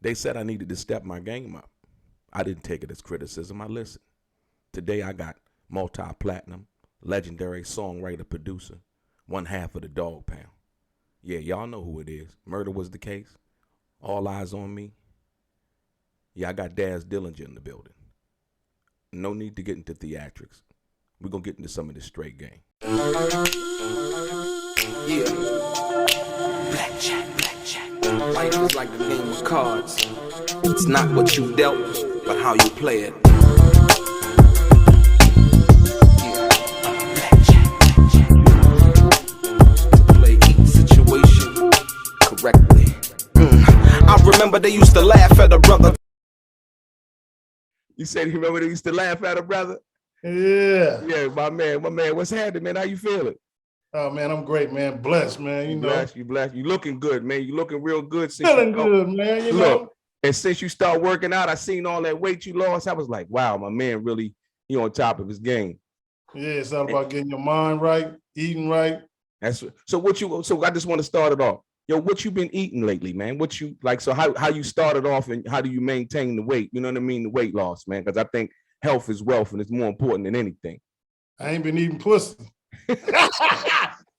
They said I needed to step my game up. I didn't take it as criticism. I listened. Today I got multi-platinum, legendary songwriter producer, one half of the Dog Pound. Yeah, y'all know who it is. Murder Was the Case. All Eyes on Me. Yeah, I got Daz Dillinger in the building. No need to get into theatrics. We're going to get into some of this straight game. Yeah. Blackjack. Life is like the game of cards. It's not what you dealt, but how you play it. Yeah. Blackjack. To play each situation correctly. I remember they used to laugh at a brother. You said you remember they used to laugh at a brother? Yeah. Yeah, my man. What's happening, man? How you feeling? Oh man, I'm great, man. Blessed, man. You know, You blessed. You looking good, man. You looking real good. Feeling good, man. You know. And since you start working out, I seen all that weight you lost. I was like, wow, my man really, he on top of his game. Yeah, it's all about getting your mind right, eating right. So I just want to start it off. Yo, what you been eating lately, man? What you like? So how you started off and how do you maintain the weight? You know what I mean? The weight loss, man. Because I think health is wealth and it's more important than anything. I ain't been eating pussy.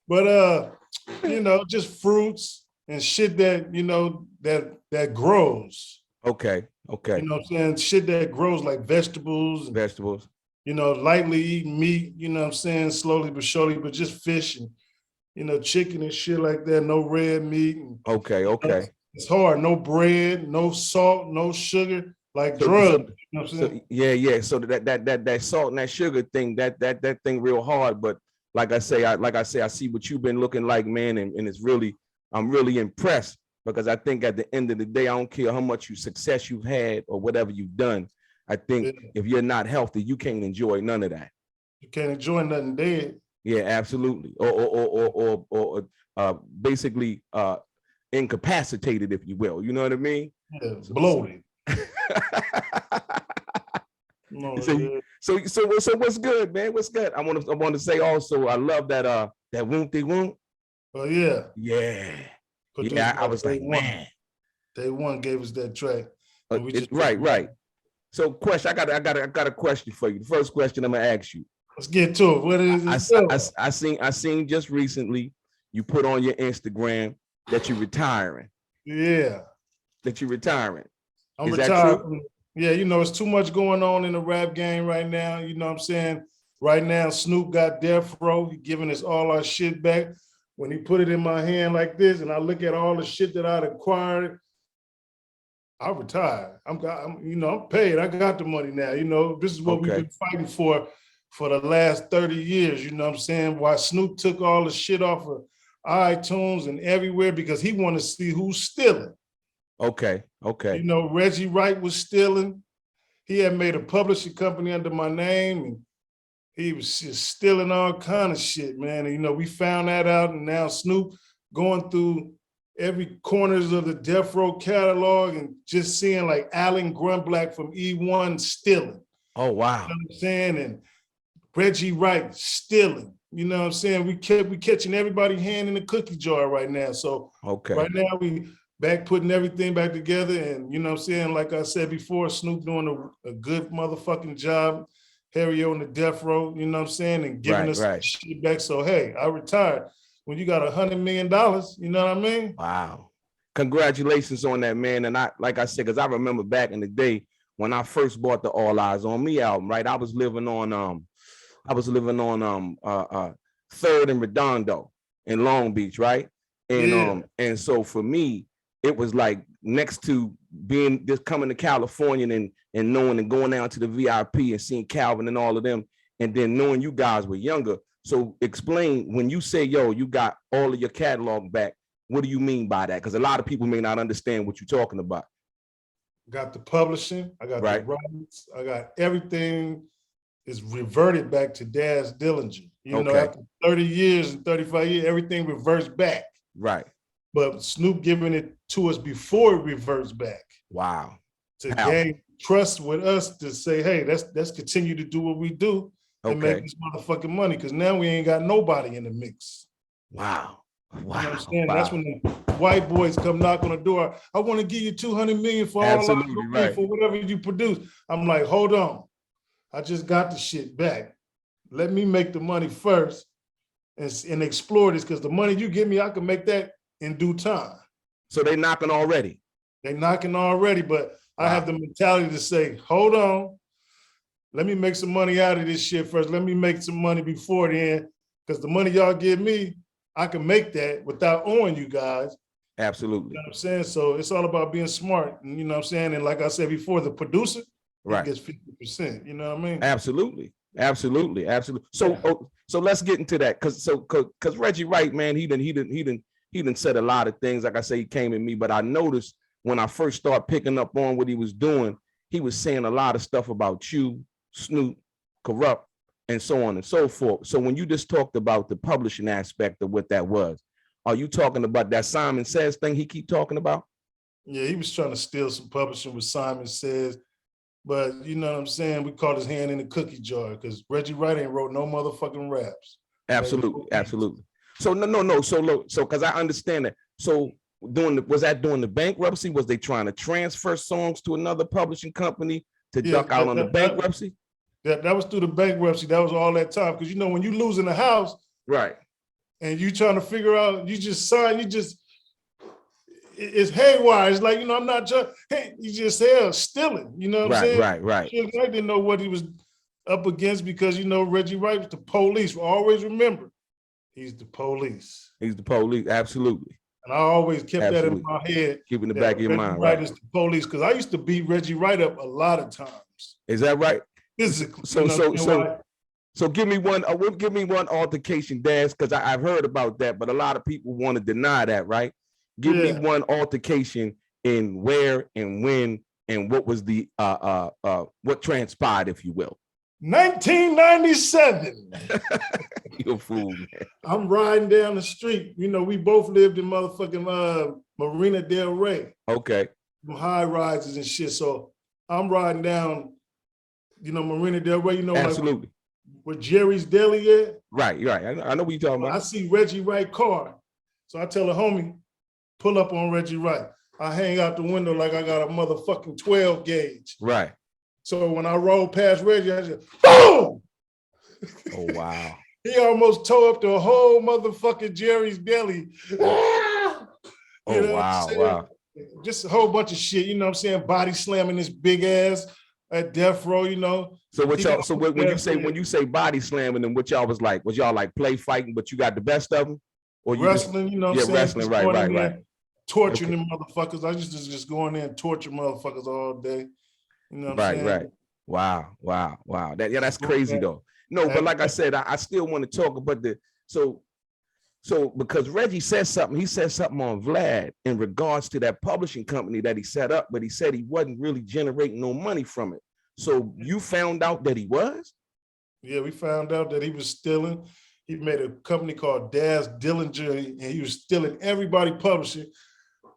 But you know, just fruits and shit that, you know, that grows. Okay. You know what I'm saying? Shit that grows like vegetables. You know, lightly eating meat, you know what I'm saying? Slowly but surely, but just fish and, you know, chicken and shit like that. No red meat. And, Okay. You know, it's hard. No bread, no salt, no sugar, like drugs. You know what I'm saying? Yeah. So that salt and that sugar thing, that thing real hard. But like I say, I see what you've been looking like, man, and it's really, I'm really impressed because I think at the end of the day, I don't care how much success you've had or whatever you've done. I think if you're not healthy, you can't enjoy none of that. You can't enjoy nothing dead. Yeah, absolutely. Or basically incapacitated, if you will. You know what I mean? Yeah, bloated. So what's good, man? What's good? I want to say also, I love that Woont De Woont. Oh yeah. Yeah. I was like, man. Day One gave us that track. Right. So question, I got a question for you. The first question I'm gonna ask you. Let's get to it. What is it? I seen just recently you put on your Instagram that you're retiring. Yeah. That you're retiring. I'm Is retired. that true? Yeah, you know, it's too much going on in the rap game right now. You know what I'm saying? Right now, Snoop got Death Row. He giving us all our shit back. When he put it in my hand like this, and I look at all the shit that I'd acquired, I retired. I'm paid. I got the money now. You know, this is what we've been fighting for the last 30 years. You know what I'm saying? Why Snoop took all the shit off of iTunes and everywhere because he wanted to see who's stealing. Okay. You know, Reggie Wright was stealing. He had made a publishing company under my name, and he was just stealing all kind of shit, man. And, you know, we found that out, and now Snoop going through every corners of the Death Row catalog and just seeing like Alan Grunblack from E1 stealing. Oh, wow. You know what I'm saying? And Reggie Wright stealing. You know what I'm saying? We catching everybody hand in the cookie jar right now. So right now we back putting everything back together. And you know what I'm saying? Like I said before, Snoop doing a good motherfucking job. Harry on the Death Row, you know what I'm saying? And giving us shit back. So, hey, I retired. When you got $100 million, you know what I mean? Wow. Congratulations on that, man. And like I said, because I remember back in the day when I first bought the All Eyes on Me album, right? I was living on 3rd and Redondo in Long Beach, right? And and so for me, it was like next to being just coming to California and knowing and going down to the VIP and seeing Calvin and all of them, and then knowing you guys were younger. So explain, when you say, yo, you got all of your catalog back, what do you mean by that? Because a lot of people may not understand what you're talking about. Got the publishing, I got the rights, I got everything is reverted back to Daz Dillinger. You know, after 30 years and 35 years, everything reverts back. Right. But Snoop giving it to us before it reverts back. Wow. To gain trust with us to say, hey, let's continue to do what we do and make this motherfucking money. Because now we ain't got nobody in the mix. Wow. You know what I'm saying? That's when the white boys come knock on the door. I want to give you 200 million for all for whatever you produce. I'm like, hold on. I just got the shit back. Let me make the money first and explore this, because the money you give me, I can make that in due time. So they knocking already? They knocking already, but I have the mentality to say, hold on. Let me make some money out of this shit first. Let me make some money before then, because the money y'all give me, I can make that without owing you guys. Absolutely. You know what I'm saying? So it's all about being smart. And you know what I'm saying? And like I said before, the producer gets 50%. You know what I mean? Absolutely. Absolutely. Absolutely. So so let's get into that. Cause Reggie Wright, man, he done said a lot of things. Like I say, he came at me, but I noticed when I first started picking up on what he was doing, he was saying a lot of stuff about you, Snoop, Corrupt, and so on and so forth. So when you just talked about the publishing aspect of what that was, are you talking about that Simon Says thing he keep talking about? Yeah, he was trying to steal some publishing with Simon Says, but you know what I'm saying? We caught his hand in the cookie jar, because Reggie Wright ain't wrote no motherfucking raps. Absolutely, absolutely. So no. So because I understand that. So was that during the bankruptcy? Was they trying to transfer songs to another publishing company to duck out on the bankruptcy? That was through the bankruptcy. That was all that time. Because you know, when you losing the house, right, and you trying to figure out, you just sign, it's haywire. It's like, you know, I'm not just, you just stealing. You know what I'm saying? Right. I didn't know what he was up against, because you know Reggie Wright was the police. Always remember, he's the police. He's the police. Absolutely. And I always kept that in my head. Keep in the back of your mind. Right, is the police, because I used to beat Reggie Wright up a lot of times. Is that right? Physically. So give me one altercation, Daz, because I've heard about that, but a lot of people want to deny that, right? Give me one altercation in where and when and what was the what transpired, if you will. 1997. You're a fool, man. I'm riding down the street. You know, we both lived in motherfucking Marina Del Rey. Okay. High rises and shit. So I'm riding down, you know, Marina Del Rey, you know, absolutely. Like where Jerry's Deli at. Right. I know what you're talking about. I see Reggie Wright car. So I tell a homie, pull up on Reggie Wright. I hang out the window like I got a motherfucking 12 gauge. Right. So when I roll past Reggie, I just, boom! Oh, wow. He almost tore up the whole motherfucking Jerry's Deli. Oh, wow. Just a whole bunch of shit, you know what I'm saying? Body slamming this big ass at Death Row, you know. So what y'all, so when you say body slamming, and what y'all was y'all like play fighting, but you got the best of them? Or you wrestling, you know what I'm saying? Wrestling, right. Torturing them motherfuckers. I used to just go in there and torture motherfuckers all day. You know what I'm saying? Right. Wow. That's crazy though. No, but like I said, I still want to talk about so because Reggie said something, he said something on Vlad in regards to that publishing company that he set up, but he said he wasn't really generating no money from it. So you found out that he was? Yeah, we found out that he was stealing. He made a company called Daz Dillinger, and he was stealing everybody publishing,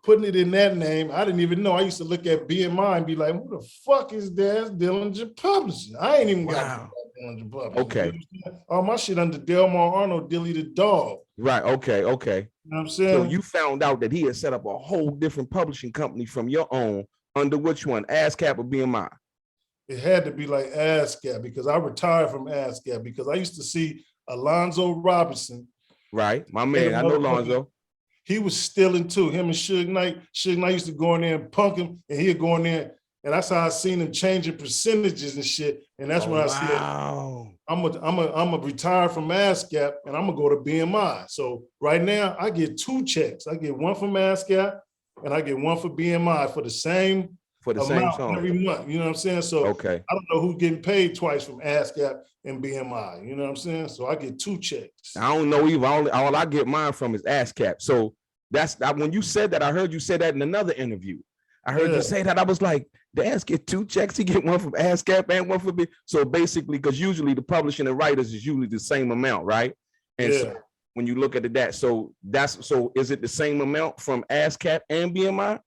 putting it in that name. I didn't even know. I used to look at BMI and be like, who the fuck is Daz Dillinger Publishing? I ain't even got Dillinger Publishing. Okay. All my shit under Delmar Arnold, Dilly the Dog. Right, okay. You know what I'm saying? So you found out that he had set up a whole different publishing company from your own, under which one, ASCAP or BMI? It had to be like ASCAP, because I retired from ASCAP, because I used to see Alonzo Robinson. Right, my man, I know Alonzo. He was stealing too, him and Suge Knight. Suge Knight used to go in there and punk him, and he'd go in there, and that's how I seen him changing percentages and shit. And that's when I said, I'm gonna retire from ASCAP and I'm gonna go to BMI. So right now I get 2 checks. I get one from ASCAP and I get one for BMI for the same song every month. You know what I'm saying? So okay. I don't know who's getting paid twice from ASCAP and BMI. You know what I'm saying? So I get 2 checks. I don't know either. All I get mine from is ASCAP. So that's when you said that, I heard you say that in another interview. I heard you say that. I was like, Daz get 2 checks. He get one from ASCAP and one from B. So basically, because usually the publishing and writers is usually the same amount, right? And so when you look at that, so is it the same amount from ASCAP and BMI?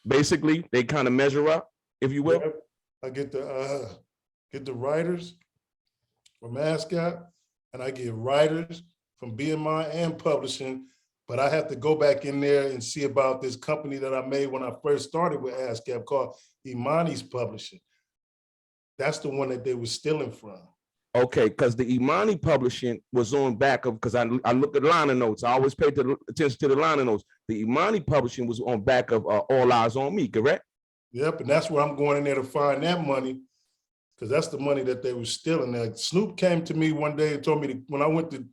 Basically, they kind of measure up, if you will. I get the writers from ASCAP, and I get writers from BMI and publishing. But I have to go back in there and see about this company that I made when I first started with ASCAP called Imani's Publishing. That's the one that they were stealing from. Okay, because the Imani Publishing was on back of, because I look at liner notes. I always pay attention to the liner notes. The Imani Publishing was on back of All Eyes on Me, correct? Yep, and that's where I'm going in there to find that money, because that's the money that they were stealing. Now, Snoop came to me one day and told me when I went to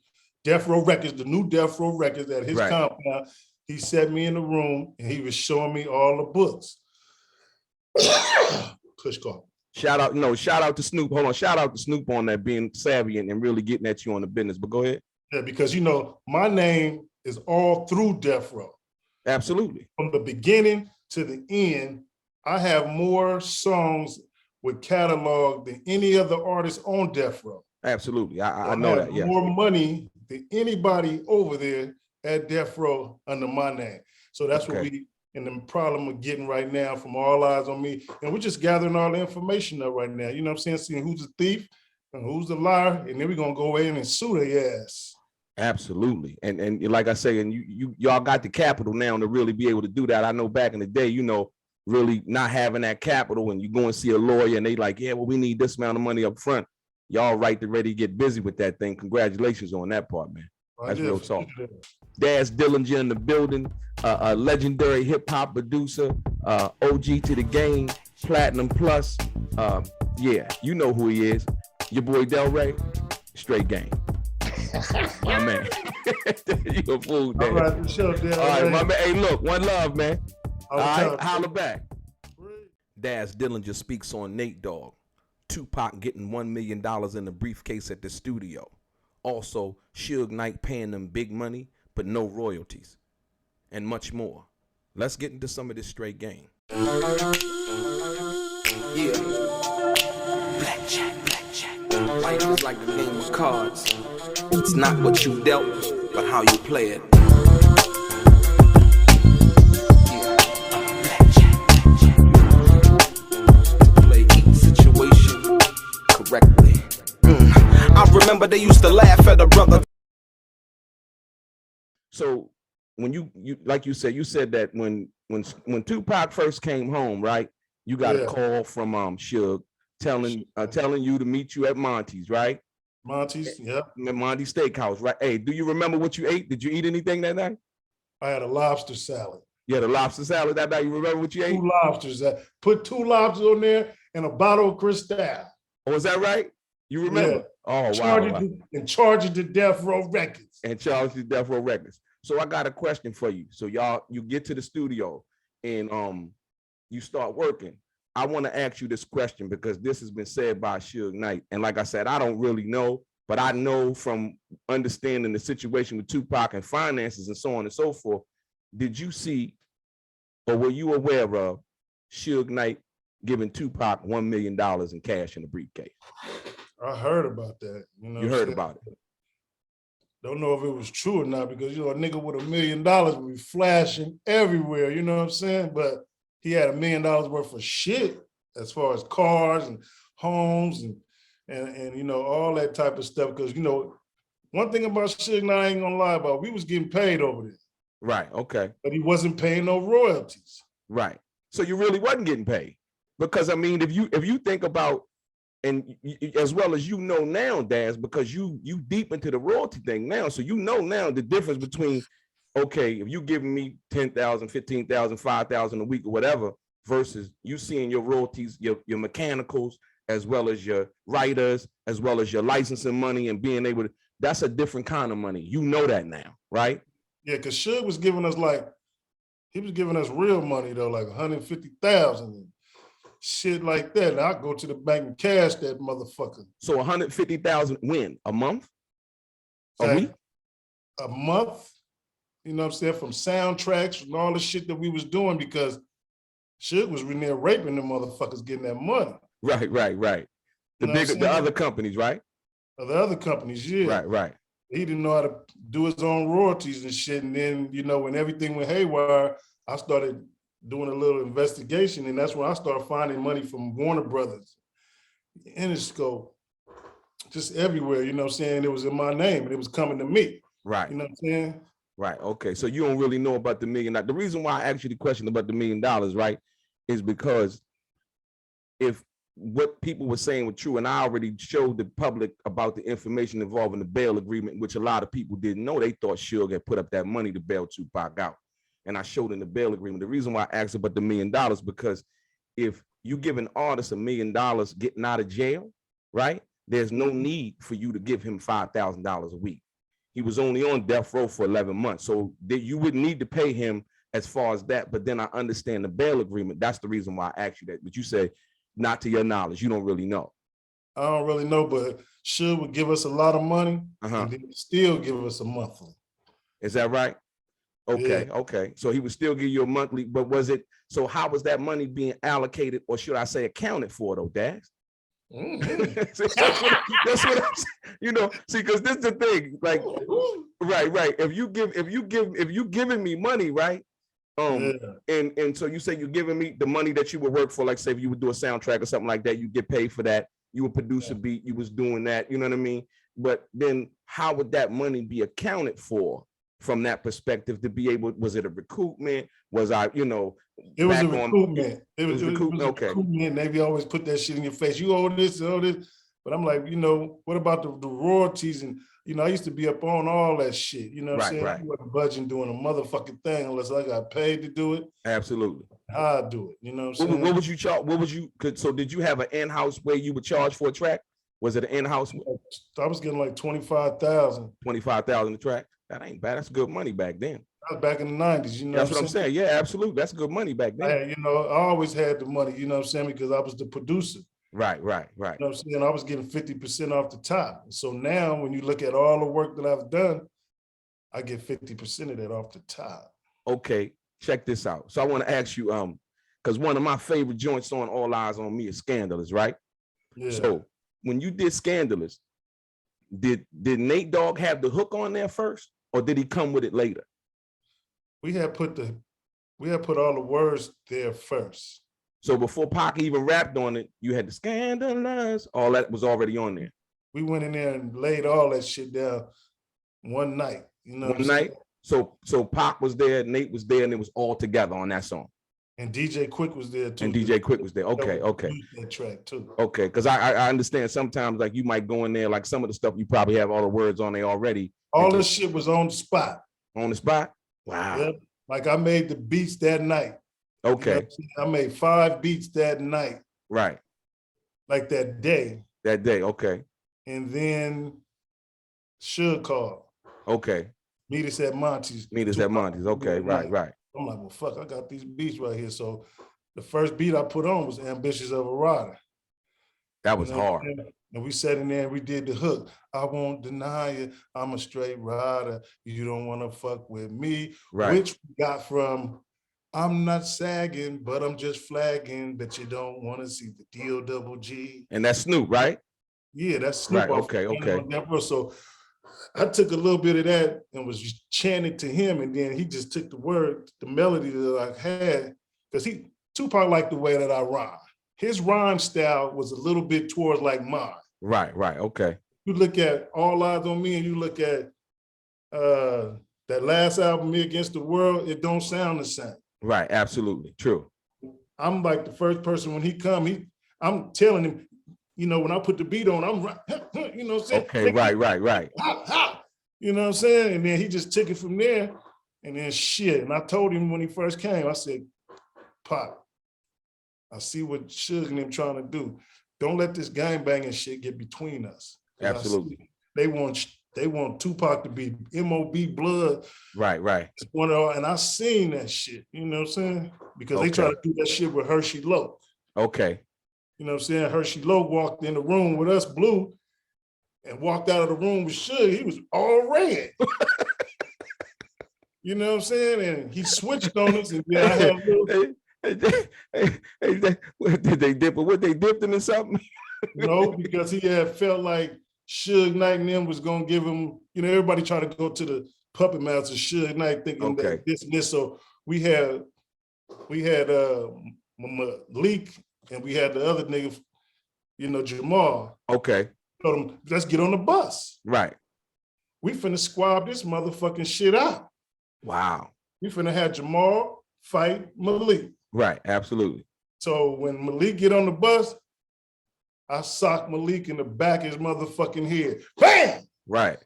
Death Row Records, the new Death Row Records at his compound, he set me in the room and he was showing me all the books. Push call. Shout out to Snoop. Hold on, shout out to Snoop on that, being savvy and really getting at you on the business. But go ahead. Yeah, because my name is all through Death Row. Absolutely. From the beginning to the end, I have more songs with catalog than any other artist on Death Row. Absolutely, I know that. Yeah, more money than anybody over there at Death Row under my name. So that's what we in the problem of getting right now from All Eyes on Me, and we're just gathering all the information up right now. You know what I'm saying? Seeing who's the thief and who's the liar, and then we're gonna go in and sue their ass. Absolutely, and like I say, and y'all got the capital now to really be able to do that. I know back in the day, really not having that capital, and you go and see a lawyer and they like, yeah, well, we need this amount of money up front. Y'all right to ready to get busy with that thing. Congratulations on that part, man. That's real talk. Daz Dillinger in the building, a legendary hip hop producer, OG to the game, Platinum Plus. Yeah, you know who he is. Your boy DELRAY, straight game. My man. You a fool, Daz. All right, for sure, Daz. All right, my man. Hey, look, one love, man. All right, holla back. Daz Dillinger speaks on Nate Dogg, Tupac getting $1 million in the briefcase at the studio. Also, Suge Knight paying them big money, but no royalties, and much more. Let's get into some of this straight game. Yeah. Blackjack. Life is like the game of cards. It's not what you dealt, but how you play it. To play each situation correctly. I remember they used to laugh at a brother. So when you like you said that when Tupac first came home, right? You got a call from Suge telling you to meet you at Monty's, right? Monty's, yeah. Monty's Steakhouse, right? Hey, do you remember what you ate? Did you eat anything that night? I had a lobster salad. You had a lobster salad that night. You remember what you ate? 2 lobsters. Put 2 lobsters on there and a bottle of Cristal. Oh, is that right? You remember? Yeah. Oh, wow. In charge of the Death Row Records. And charge the Death Row Records. So I got a question for you. So you get to the studio and you start working. I want to ask you this question because this has been said by Suge Knight. And like I said, I don't really know, but I know from understanding the situation with Tupac and finances and so on and so forth. Did you see, or were you aware of Suge Knight giving Tupac $1 million in cash in a briefcase? I heard about that. You heard about it. Don't know if it was true or not because, a nigga with $1 million would be flashing everywhere, you know what I'm saying? But he had $1 million worth of shit as far as cars and homes and all that type of stuff. Because, one thing about Suge Knight, I ain't gonna lie about, we was getting paid over there. Right, okay. But he wasn't paying no royalties. Right. So you really wasn't getting paid. Because, I mean, if you think about, and as well as now, Daz, because you deep into the royalty thing now, so now the difference between, okay, if you giving me 10,000, 15,000, 5,000 a week or whatever, versus you seeing your royalties, your mechanicals, as well as your writers, as well as your licensing money and being able to, that's a different kind of money. You know that now, right? Yeah, because Suge was giving us he was giving us real money though, like 150,000. Shit like that. And I go to the bank and cash that motherfucker. So 150,000 when? A month? A week? A month. You know what I'm saying? From soundtracks and all the shit that we was doing because Suge was in there raping them motherfuckers getting that money. Right. The other companies, right? The other companies, yeah. Right. He didn't know how to do his own royalties and shit. And then, when everything went haywire, I started doing a little investigation, and that's when I started finding money from Warner Brothers, Interscope, just everywhere, you know what I'm saying? It was in my name, and it was coming to me. Right. You know what I'm saying? Right. Okay. So you don't really know about the $1 million. The reason why I asked you the question about the $1 million, right, is because if what people were saying was true, and I already showed the public about the information involving the bail agreement, which a lot of people didn't know. They thought Suge had put up that money to bail Tupac out. And I showed in the bail agreement. The reason why I asked about the $1 million, because if you give an artist $1 million getting out of jail, right, there's no need for you to give him $5,000 a week. He was only on death row for 11 months. So you wouldn't need to pay him as far as that. But then I understand the bail agreement. That's the reason why I asked you that. But you say, not to your knowledge, you don't really know. I don't really know, but Suge would give us a lot of money and then still give us a monthly. Is that right? Okay, Yeah. okay. So he would still give you a monthly, but was it, so how was that money being allocated, or should I say accounted for though, Daz? That's what I'm saying. You know, see, because this is the thing, like, right. If you giving me money, right? And so you say you're giving me the money that you would work for, like say if you would do a soundtrack or something like that, you get paid for that. You would produce a beat, you was doing that, you know what I mean? But then how would that money be accounted for from that perspective to be able, was it a recoupment? Was I, you know, it was a recoupment. It was recoupment. Okay. Recoupment. They always put that shit in your face. You owe this, you owe this. But I'm like, you know, what about the royalties? And, you know, I used to be up on all that shit. You know what I'm saying? I wasn't budging doing a motherfucking thing unless I got paid to do it. Absolutely. How I do it. You know what I'm saying? What would you charge? What was you, so did you have an in-house where you would charge for a track? Was it an in-house? I was getting like 25,000. 25,000 a track? That ain't bad. That's good money back then. That was back in the 90s, you know. That's what I'm saying. Yeah, absolutely. That's good money back then. You know, I always had the money, you know what I'm saying, because I was the producer. Right. You know what I'm saying? I was getting 50% off the top. So now when you look at all the work that I've done, I get 50% of that off the top. Okay, check this out. So I want to ask you, because one of my favorite joints on All Eyes on Me is Scandalous, right? Yeah. So when you did Scandalous, did Nate Dogg have the hook on there first, or did he come with it later? We had put all the words there first. So before Pac even rapped on it, you had the Scandalous, all that was already on there. We went in there and laid all that shit down one night. You know, one night. So Pac was there, Nate was there, and it was all together on that song. And DJ Quick was there too. And DJ Quick was there. Okay. That track too. Okay, because I understand sometimes like you might go in there, like some of the stuff you probably have all the words on there already. All this shit was on the spot. On the spot? Wow. Yeah. Like I made the beats that night. Okay. You know, I made 5 beats that night. Right. Like that day. That day, okay. And then Suge called. Okay. Meet us at Monty's. Okay, right. I'm like, well, fuck, I got these beats right here. So the first beat I put on was Ambitious of a Rider. That was hard. And we sat in there and we did the hook. I won't deny it. I'm a straight rider. You don't want to fuck with me. Right. Which we got from I'm not sagging, but I'm just flagging that you don't want to see the deal double G. And that's Snoop, right? Yeah, that's Snoop. Right, okay. So I took a little bit of that and was just chanting to him, and then he just took the word, the melody that I had, because Tupac liked the way that I rhyme. His rhyme style was a little bit towards like mine. Right, okay. You look at All Eyes on Me and you look at that last album, Me Against the World, it don't sound the same. Right, absolutely, true. I'm like the first person when he come, I'm telling him, you know, when I put the beat on, I'm, you know what I'm saying? Okay, right. You know what I'm saying? And then he just took it from there, and then shit. And I told him when he first came, I said, Pop, I see what Suge and them trying to do. Don't let this gang banging shit get between us. Absolutely. They want Tupac to be MOB blood. Right. And I seen that shit, you know what I'm saying? Because they try to do that shit with Hershey Lowe. Okay. You know what I'm saying? Hershey Lowe walked in the room with us, Blue, and walked out of the room with Suge. He was all red. You know what I'm saying? And he switched on us, and then I had did they dip? What they dipped him in something? No, because he had felt like Suge Knight and them was gonna give him. You know, everybody tried to go to the puppet master Suge Knight, thinking that this and this. So we had Malik, and we had the other nigga, you know, Jamal. Okay. Told him, let's get on the bus. Right. We finna squab this motherfucking shit out. Wow. We finna have Jamal fight Malik. Right, absolutely. So when Malik get on the bus, I sock Malik in the back of his motherfucking head. Bam! Right.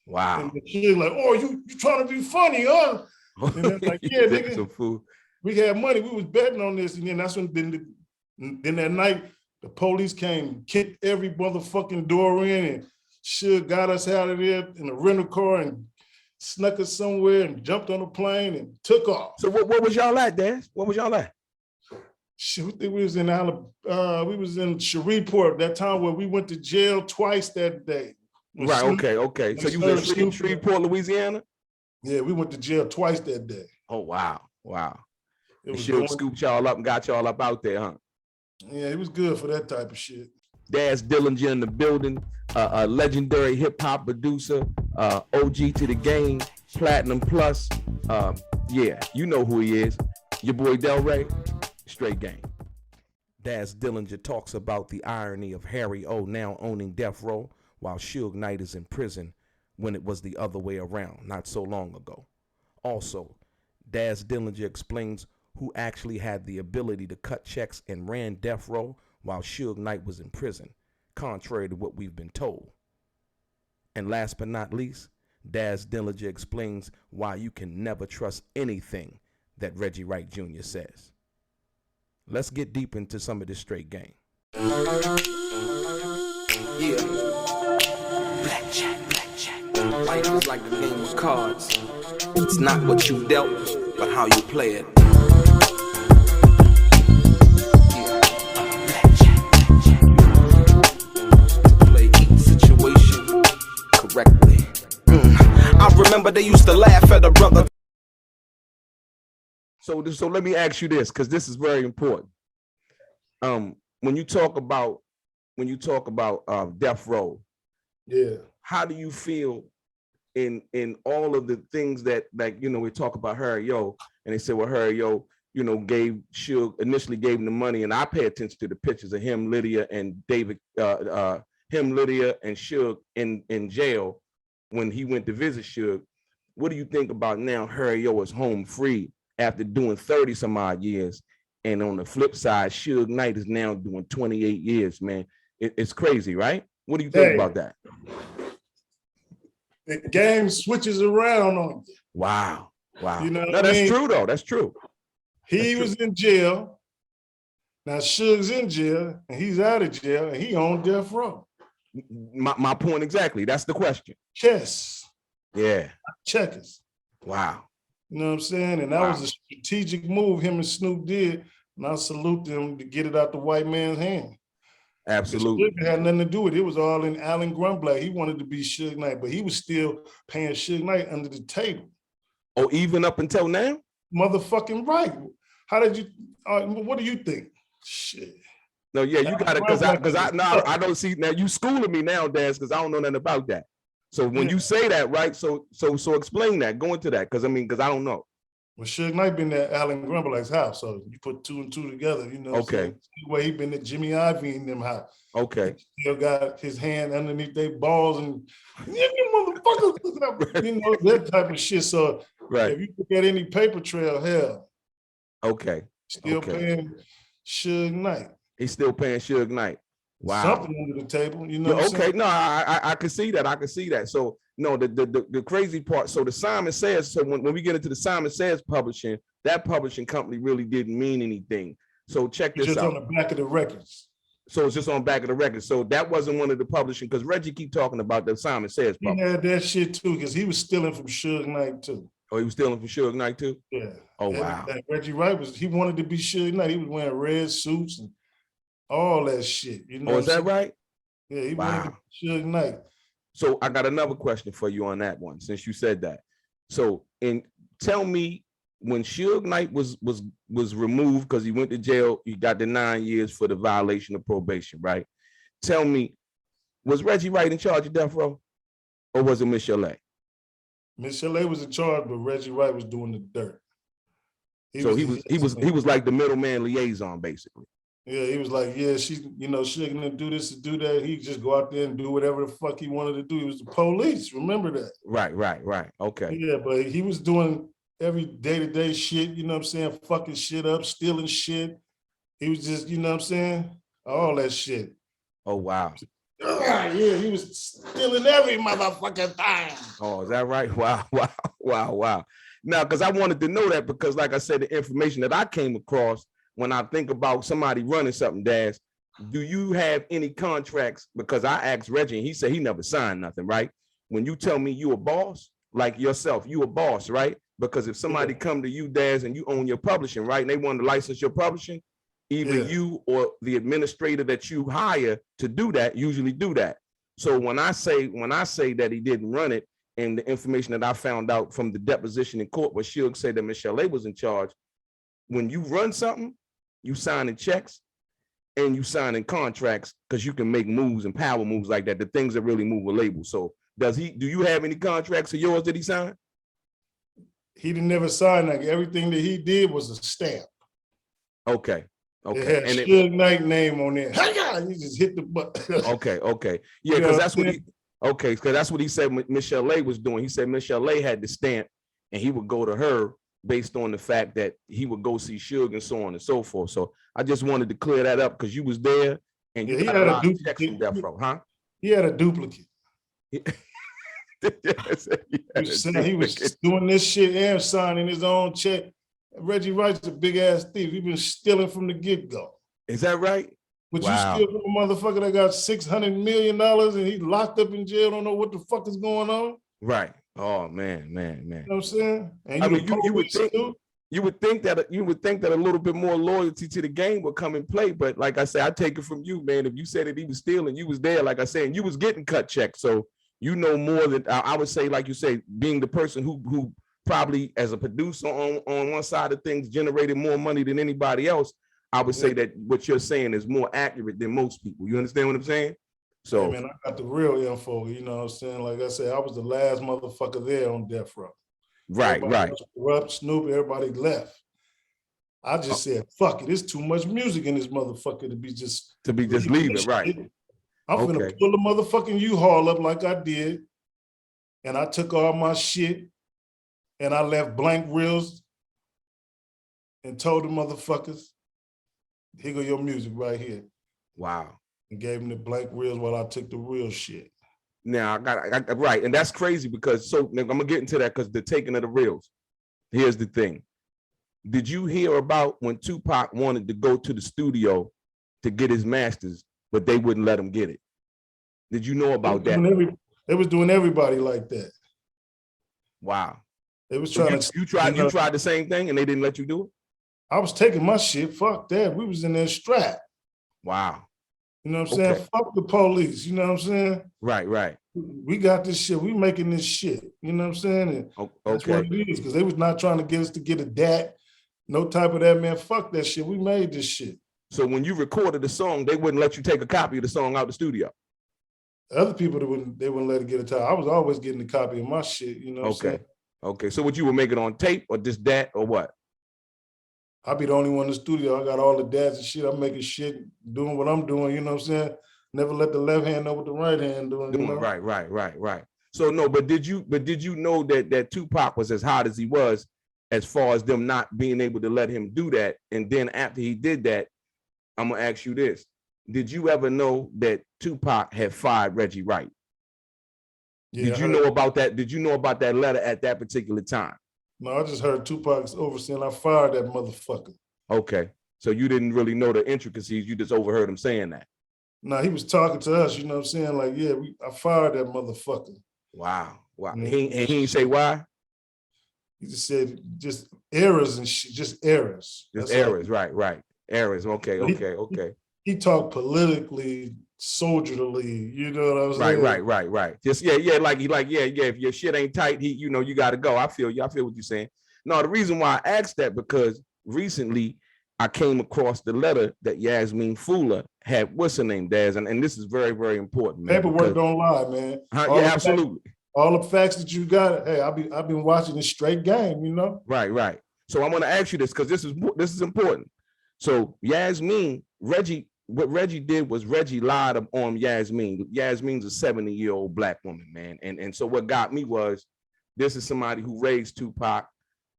Wow. And the kid like, oh, you trying to be funny, huh? And they're like, yeah, nigga, we had money. We was betting on this. And then that's when then that night, the police came, kicked every motherfucking door in, and Suge got us out of there in a rental car and snuck us somewhere and jumped on a plane and took off. So what was y'all at, Daz? What was y'all at? Shit, we think we was in Alabama. We was in Shreveport that time where we went to jail twice that day. Right, okay. So you was in Shreveport, Louisiana? Yeah, we went to jail twice that day. Oh, wow. Suge scooped y'all up and got y'all up out there, huh? Yeah, it was good for that type of shit. Daz Dillinger in the building, a legendary hip-hop producer, OG to the game, Platinum Plus. Yeah, you know who he is. Your boy DeLRAY, straight game. Daz Dillinger talks about the irony of Harry O now owning Death Row while Suge Knight is in prison when it was the other way around not so long ago. Also, Daz Dillinger explains who actually had the ability to cut checks and ran Death Row while Suge Knight was in prison, contrary to what we've been told. And last but not least, Daz Dillinger explains why you can never trust anything that Reggie Wright Jr. says. Let's get deep into some of this straight game. Yeah. Blackjack. Life is like the game of cards. It's not what you dealt, but how you play it. To play each situation correctly. I remember they used to laugh at a brother. So let me ask you this, because this is very important. When you talk about Death Row, yeah, how do you feel in all of the things that, like, you know, we talk about Harry O, and they said, well, Harry O, you know, initially gave him the money, and I pay attention to the pictures of him, Lydia, and David, Lydia, and Suge in jail when he went to visit Suge. What do you think about now Harry O is home free after doing 30 some odd years? And on the flip side, Suge Knight is now doing 28 years, man. It's crazy, right? What do you think about that? The game switches around on you. Wow. You know what no, I that's mean? true, though. That's true. He was in jail. Now Suge's in jail, and he's out of jail, and he on Death Row. My point exactly. That's the question. Chess. Yeah. Checkers. Wow. You know what I'm saying? And that was a strategic move him and Snoop did, and I salute them to get it out the white man's hand. Absolutely. It had nothing to do with it. It was all in Alan Grunblatt. He wanted to be Suge Knight, but he was still paying Suge Knight under the table. Oh, even up until now? Motherfucking right. How did you, what do you think? Shit. No, yeah, you got it, because I don't see, now you schooling me now, Daz, because I don't know nothing about that. So when you say that, right, so explain that, go into that, because I don't know. Well, Suge Knight been at Alan Grunblatt's house, so you put two and two together, you know. Okay. Where he been at Jimmy Ivy in them house. Okay. He still got his hand underneath their balls and you motherfuckers, you know, that type of shit. So if you look at any paper trail, hell. Okay. Still paying Suge Knight. He's still paying Suge Knight. Wow. Something under the table, you know. Okay, no, I can see that. I can see that. So no, the crazy part. So the Simon Says. So when we get into the Simon Says publishing, that publishing company really didn't mean anything. So check this out. Just on the back of the records. So it's just on the back of the record. So that wasn't one of the publishing, because Reggie keep talking about the Simon Says publishing. He had that shit too, because he was stealing from Suge Knight too. Oh, he was stealing from Suge Knight too? Yeah. Oh, wow. And Reggie Wright he wanted to be Suge Knight. He was wearing red suits and all that shit. You know? Oh, is that right? Yeah, he wanted to be Suge Knight. So I got another question for you on that one, since you said that. So, tell me, when Suge Knight was removed because he went to jail, he got the 9 years for the violation of probation, right? Tell me, was Reggie Wright in charge of Death Row, or was it Miss Chalet? Miss Chalet was in charge, but Reggie Wright was doing the dirt. He was like the middleman liaison, basically. Yeah, he was like, yeah, she's, she's gonna do this and do that. He just go out there and do whatever the fuck he wanted to do. He was the police. Remember that? Right. Okay. Yeah, but he was doing every day-to-day shit, you know what I'm saying? Fucking shit up, stealing shit. He was just, you know what I'm saying? All that shit. Oh, wow. Yeah, he was stealing every motherfucking thing. Oh, is that right? Wow. Now, because I wanted to know that because, like I said, the information that I came across when I think about somebody running something, Daz, do you have any contracts? Because I asked Reggie, and he said he never signed nothing, right? When you tell me you a boss, like yourself, you a boss, right? Because if somebody come to you, Daz, and you own your publishing, right, and they want to license your publishing, either you or the administrator that you hire to do that usually do that. So when I say that he didn't run it, and the information that I found out from the deposition in court where Suge said that Michelle A was in charge, when you run something, you signing checks and you signing contracts because you can make moves and power moves like that, the things that really move a label. So do you have any contracts of yours that he signed? He didn't never sign that. Everything that he did was a stamp. Okay. It had Suge Knight name on there. He just hit the button. Okay. Yeah, because that's what because that's what he said Michelle A was doing. He said Michelle A had the stamp and he would go to her based on the fact that he would go see Suge and so on and so forth. So I just wanted to clear that up because you was there and you got a lot of checks from Death Row, huh? He had a duplicate. Yes, he was doing this shit and signing his own check. Reggie Wright's a big ass thief. He been stealing from the get-go. Is that right? But you steal from a motherfucker that got $600 million and he locked up in jail, don't know what the fuck is going on. Right. Oh man. You know what I'm saying? And I mean, you would think that a little bit more loyalty to the game would come in play. But like I said, I take it from you, man. If you said that he was stealing, you was there, like I said, and you was getting cut checks. So you know more than I would say, like you say, being the person who probably as a producer on one side of things generated more money than anybody else. I would say that what you're saying is more accurate than most people. You understand what I'm saying? So, man, I got the real info. You know what I'm saying? Like I said, I was the last motherfucker there on Death Row. Right. Corrupt, Snoop, everybody left. I just said, fuck it. It's too much music in this motherfucker to be just leaving. Right. I'm gonna pull the motherfucking U-Haul up like I did, and I took all my shit, and I left blank reels, and told the motherfuckers, here go your music right here. Wow. And gave them the blank reels while I took the real shit. Now I got right, and that's crazy because I'm gonna get into that because the taking of the reels. Here's the thing. Did you hear about when Tupac wanted to go to the studio to get his masters, but they wouldn't let him get it? Did you know about that? They was doing everybody like that. Wow. They was trying to. You tried the same thing and they didn't let you do it? I was taking my shit. Fuck that. We was in there strapped. Wow. You know what I'm saying? Fuck the police. You know what I'm saying? Right. We got this shit. We making this shit. You know what I'm saying? And that's what it is. Because they was not trying to get us to get a DAT. No type of that, man. Fuck that shit. We made this shit. So when you recorded the song, they wouldn't let you take a copy of the song out the studio? Other people, they wouldn't let it get a time. I was always getting a copy of my shit. You know what I'm saying? Okay. So what you were making on tape or just DAT or what? I'll be the only one in the studio. I got all the dads and shit. I'm making shit, doing what I'm doing, you know what I'm saying? Never let the left hand know what the right hand doing. You know? Right. So no, but did you know that Tupac was as hot as he was as far as them not being able to let him do that? And then after he did that, I'm gonna ask you this. Did you ever know that Tupac had fired Reggie Wright? Yeah, did you know about that? Did you know about that letter at that particular time? No, I just heard Tupac's overseeing. I fired that motherfucker. Okay. So you didn't really know the intricacies. You just overheard him saying that. No, he was talking to us, you know what I'm saying? Like, yeah, I fired that motherfucker. Wow. And he didn't say why? He just said just errors and shit, just errors. Just errors, right. Errors. Okay. He talked politically, soldierly, you know what I'm saying? Right. Just like if your shit ain't tight, you gotta go. I feel what you're saying. No, the reason why I asked that because recently I came across the letter that Yasmin Fula had. What's her name, Daz? And this is very, very important. Man, paperwork don't lie, man. Absolutely. All the facts that you got. Hey, I've been watching this straight game, you know. Right. So I'm gonna ask you this because this is important. So Yasmin, what Reggie did was Reggie lied on Yasmin. Yasmin's a 70-year-old black woman, man. And so what got me was, this is somebody who raised Tupac,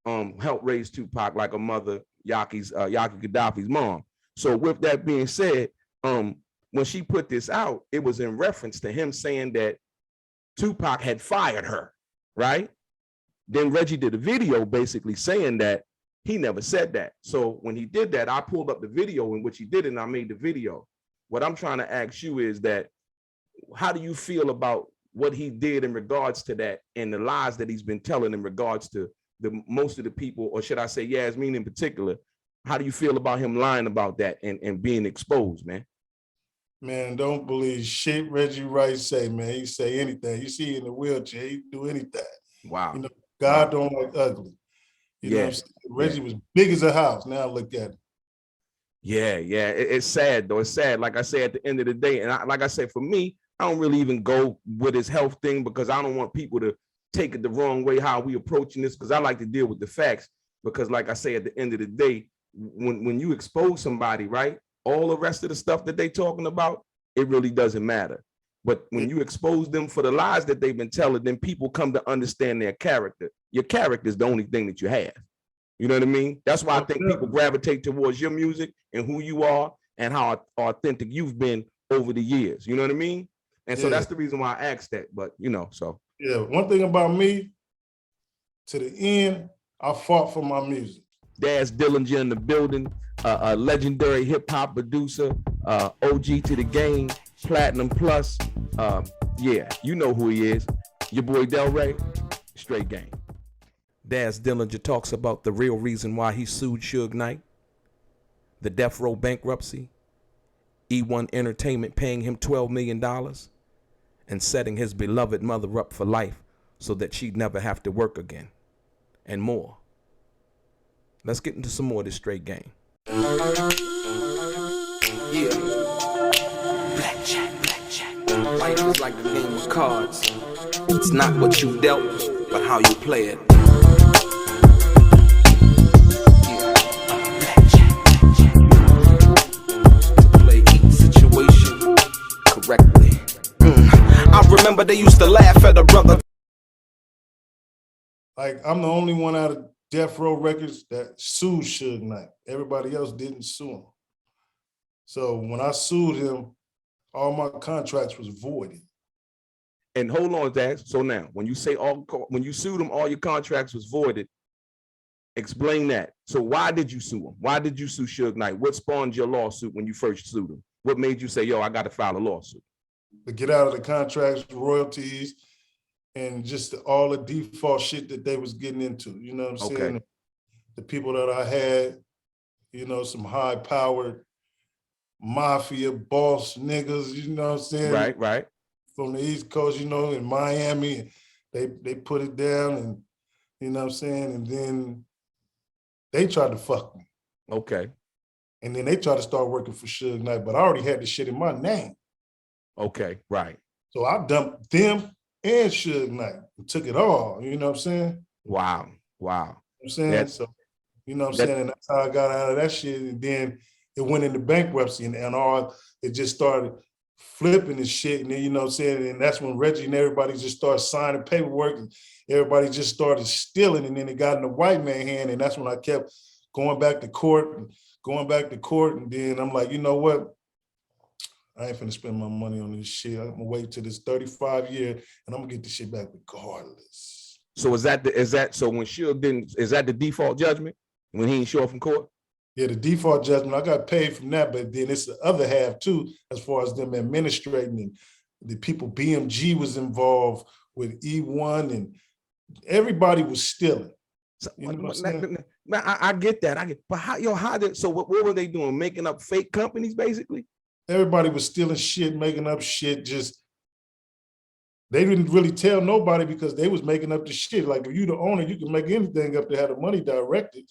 helped raise Tupac like a mother, Yaki Gaddafi's mom. So with that being said, when she put this out, it was in reference to him saying that Tupac had fired her, right? Then Reggie did a video basically saying that he never said that. So when he did that, I pulled up the video in which he did it, and I made the video. What I'm trying to ask you is that, how do you feel about what he did in regards to that and the lies that he's been telling in regards to most of the people, or should I say Yasmin in particular? How do you feel about him lying about that and being exposed, man? Man, don't believe shit Reggie Wright say, man. He say anything. You see in the wheelchair, he do anything. Wow. You know, God don't like ugly. You know what I'm saying? Reggie was big as a house. Now look at him. Yeah. It's sad though. It's sad. Like I say, at the end of the day, and like I said, for me, I don't really even go with his health thing because I don't want people to take it the wrong way how we approaching this, because I like to deal with the facts. Because like I say, at the end of the day, when you expose somebody, right, all the rest of the stuff that they talking about, it really doesn't matter. But when you expose them for the lies that they've been telling, then people come to understand their character. Your character is the only thing that you have. You know what I mean? That's why I think people gravitate towards your music and who you are and how authentic you've been over the years. You know what I mean? And so that's the reason why I asked that. But, you know, so. Yeah, one thing about me, to the end, I fought for my music. Daz Dillinger in the building, a legendary hip hop producer, OG to the game, Platinum Plus. Yeah, you know who he is. Your boy DELRAY, straight game. Daz Dillinger talks about the real reason why he sued Suge Knight, the Death Row bankruptcy, E1 Entertainment paying him $12 million, and setting his beloved mother up for life so that she'd never have to work again, and more. Let's get into some more of this straight game. Yeah. Blackjack. Life is like the game of cards. It's not what you dealt, but how you play it. To play each situation correctly. I remember they used to laugh at a brother. Like, I'm the only one out of Death Row Records that sued Suge Knight. Everybody else didn't sue him. So when I sued him, all my contracts was voided. And hold on, Daz. So now, when you say when you sued him, all your contracts was voided, explain that. So why did you sue him? Why did you sue Suge Knight? What spawned your lawsuit when you first sued him? What made you say, yo, I got to file a lawsuit? To get out of the contracts, royalties, and just all the default shit that they was getting into. You know what I'm saying? The people that I had, you know, some high-powered mafia boss niggas, you know what I'm saying? Right. From the East Coast, you know, in Miami, they put it down, and you know what I'm saying? And then they tried to fuck me. Okay. And then they tried to start working for Suge Knight, but I already had the shit in my name. Okay, right. So I dumped them and Suge Knight and took it all, you know what I'm saying? Wow. You know what I'm saying? So, you know what I'm saying? And that's how I got out of that shit. And then it went into bankruptcy and all, it just started flipping and shit. And then, you know what I'm saying? And that's when Reggie and everybody just started signing paperwork and everybody just started stealing. And then it got in the white man hand. And that's when I kept going back to court. And then I'm like, you know what? I ain't finna spend my money on this shit. I'm gonna wait till this 35 year and I'm gonna get this shit back regardless. So is that so when Suge didn't, is that the default judgment when he ain't show up from court? Yeah, the default judgment, I got paid from that, but then it's the other half too, as far as them administrating and the people, BMG was involved with E1 and everybody was stealing. So, you know what I'm saying? I get that. But how did, so what were they doing? Making up fake companies basically? Everybody was stealing shit, making up shit, just, they didn't really tell nobody because they was making up the shit. Like if you the owner, you can make anything up to have the money directed.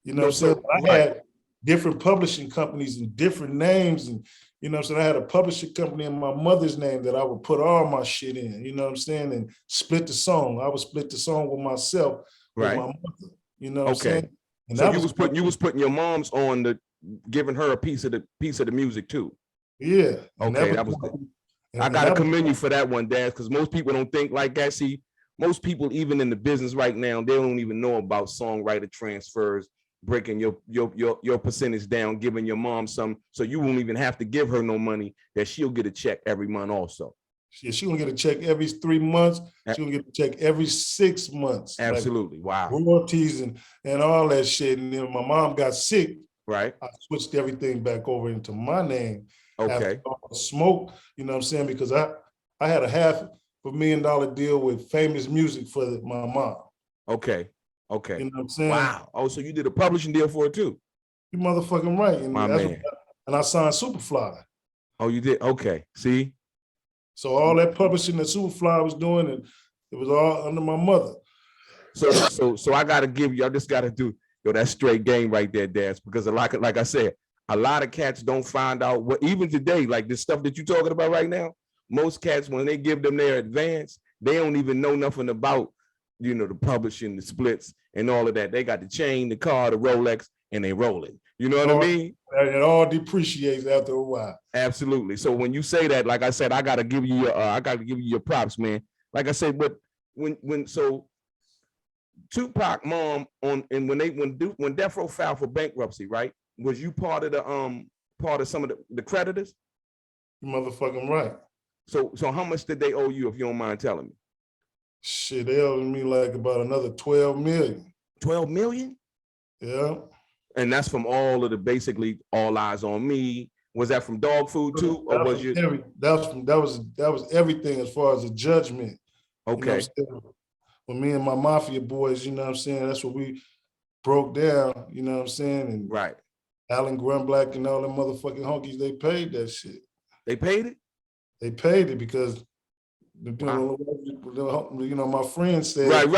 You know what I'm saying? I had different publishing companies and different names and, you know what I'm saying? I had a publishing company in my mother's name that I would put all my shit in, you know what I'm saying? And split the song. I would split the song with myself, with my mother, you know what I'm saying? And so you was putting your mom's on the giving her a piece of the music too. Yeah. Okay, that was good. I gotta commend you for that one, Daz, because most people don't think like that. See, most people, even in the business right now, they don't even know about songwriter transfers, breaking your percentage down, giving your mom some, so you won't even have to give her no money, that she'll get a check every month also. Yeah, she gonna get a check every 3 months. She gonna get a check every 6 months. Absolutely. Like wow. royalties and all that shit. And then my mom got sick. Right. I switched everything back over into my name. Okay. After all the smoke, you know what I'm saying? Because I had a $500,000 deal with Famous Music for my mom. Okay. Okay. You know what I'm saying? Wow. Oh, so you did a publishing deal for it too? You motherfucking right. And my man. And I signed Superfly. Oh, you did? Okay. See? So all that publishing that Superfly was doing, and it was all under my mother. So I gotta give you, I just gotta do, that's straight game right there, Daz, because like I said, a lot of cats don't find out what, even today, like this stuff that you're talking about right now, most cats, when they give them their advance, they don't even know nothing about, the publishing, the splits, and all of that. They got the chain, the car, the Rolex, and they rolling. You know what I mean? It all depreciates after a while. Absolutely. So when you say that, like I said, I gotta give you your props, man. Like I said, but when Tupac mom when Death Row filed for bankruptcy, right? Was you part of some of the creditors? You motherfucking right. So how much did they owe you, if you don't mind telling me? Shit, they owed me like about another 12 million. 12 million? Yeah. And that's from all of the, basically All Eyes on Me. Was that from Dog Food too, or was you? That was everything as far as the judgment. Okay. When me and my mafia boys, you know what I'm saying, that's what we broke down. You know what I'm saying, and right. Alan Grunblack and all them motherfucking honkies, they paid that shit. They paid it? They paid it because wow. My friend said. Right.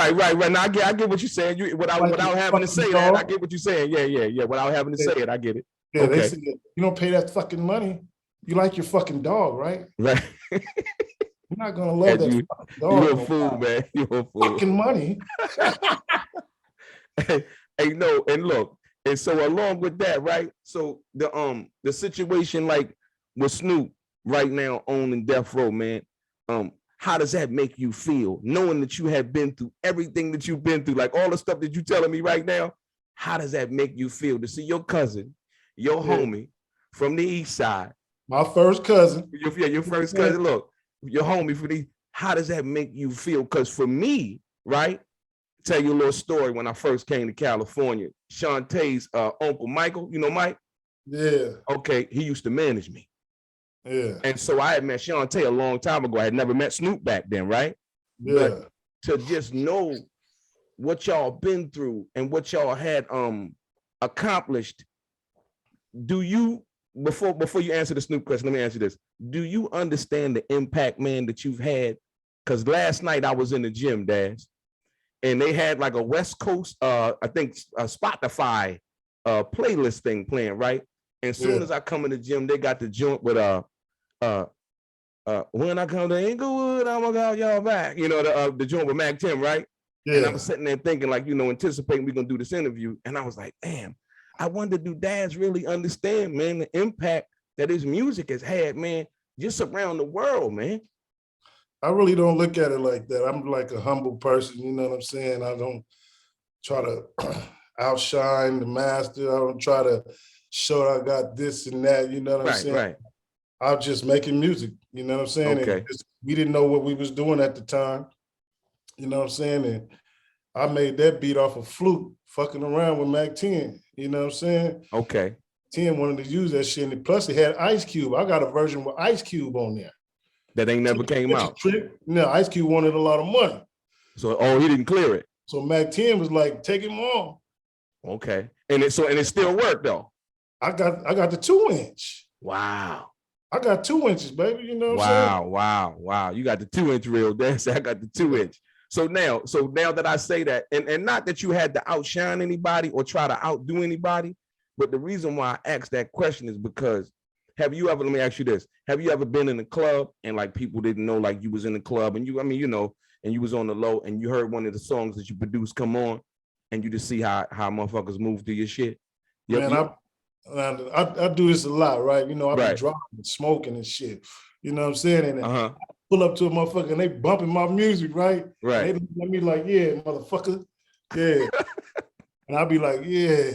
Now I get what you're saying. Without having to say that, I get what you're saying. Yeah. Without having to say it, I get it. Yeah, okay. They said, you don't pay that fucking money. You like your fucking dog, right? Right. You're not gonna love that fucking dog. You're a fool, man. You're a fool. Fucking money. Hey, no, and look, and so along with that, right? So the situation like with Snoop right now owning Death Row, man. How does that make you feel, knowing that you have been through everything that you've been through, like all the stuff that you're telling me right now? How does that make you feel to see your cousin, your homie from the East Side? My first cousin. Your first cousin. Look, your homie from the. How does that make you feel? Because for me, right, tell you a little story. When I first came to California, Shantae's uncle Michael, you know Mike? Yeah. Okay, he used to manage me. Yeah. And so I had met Shantae a long time ago. I had never met Snoop back then, right? Yeah. But to just know what y'all been through and what y'all had accomplished, do you, before you answer the Snoop question, let me answer this. Do you understand the impact, man, that you've had? Because last night I was in the gym, Daz, and they had like a West Coast, I think a Spotify playlist thing playing, right? And as soon as I come in the gym, they got the joint with when I come to Inglewood, I'm gonna call y'all back. You know, the joint with Mac 10, right? Yeah. And I was sitting there thinking, like, anticipating we're gonna do this interview. And I was like, damn, I wonder, do Daz really understand, man, the impact that his music has had, man, just around the world, man? I really don't look at it like that. I'm like a humble person, you know what I'm saying? I don't try to outshine the master. I don't try to show I got this and that, you know what I'm saying? Right. I'm just making music, you know what I'm saying? Okay. And we didn't know what we was doing at the time, you know what I'm saying? And I made that beat off a flute, fucking around with Mac 10, you know what I'm saying? Okay. 10 wanted to use that shit, and plus it had Ice Cube. I got a version with Ice Cube on there. That ain't never came out. No, Ice Cube wanted a lot of money. So, he didn't clear it. So Mac 10 was like, take him on. Okay. And it still worked though. I got the 2-inch. Wow. I got 2 inches, baby. You know what I'm saying? Wow. You got the 2-inch reel. That's I got the 2-inch. So now that I say that, and not that you had to outshine anybody or try to outdo anybody, but the reason why I asked that question is because let me ask you this. Have you ever been in a club and like people didn't know like you was in the club and and you was on the low and you heard one of the songs that you produced come on and you just see how motherfuckers move through your shit? Man, I do this a lot, right? You know, I be Right. driving and smoking and shit. You know what I'm saying? And Uh-huh. I pull up to a motherfucker and they bumping my music, right? Right. And they look at me like, yeah, motherfucker. Yeah. And I'll be like, yeah.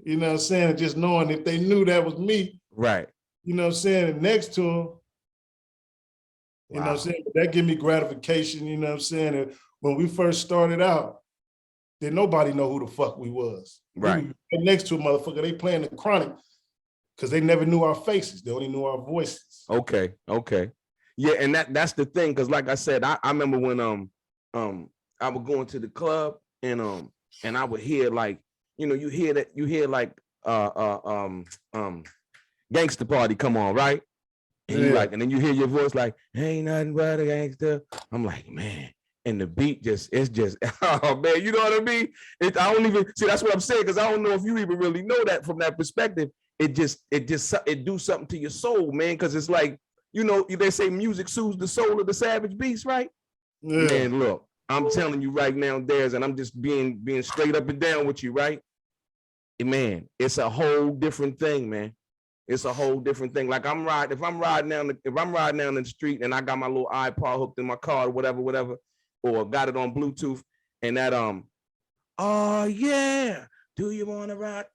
You know what I'm saying? Just knowing if they knew that was me, Right. you know what I'm saying? And next to them, you know what I'm saying? That give me gratification, you know what I'm saying? And when we first started out, then nobody know who the fuck we was. Right. We were next to a motherfucker, they playing the Chronic because they never knew our faces. They only knew our voices. Okay. Yeah, and that's the thing, because like I said, I remember when I would go into the club and I would hear, like, you know, you hear like Gangsta Party come on, right? And you like, and then you hear your voice like, ain't nothing but a gangster. I'm like, man, and the beat it's just, oh man, you know what I mean? I don't even see, that's what I'm saying, because I don't know if you even really know that from that perspective. It do something to your soul, man, because it's like, you know, they say music soothes the soul of the savage beast, right? Yeah. Man, look, I'm telling you right now, Daz, and I'm just being straight up and down with you, right? Man, it's a whole different thing, man. It's a whole different thing. Like if I'm riding down the street and I got my little iPod hooked in my car or whatever, or got it on Bluetooth, and that oh yeah, do you want to ride?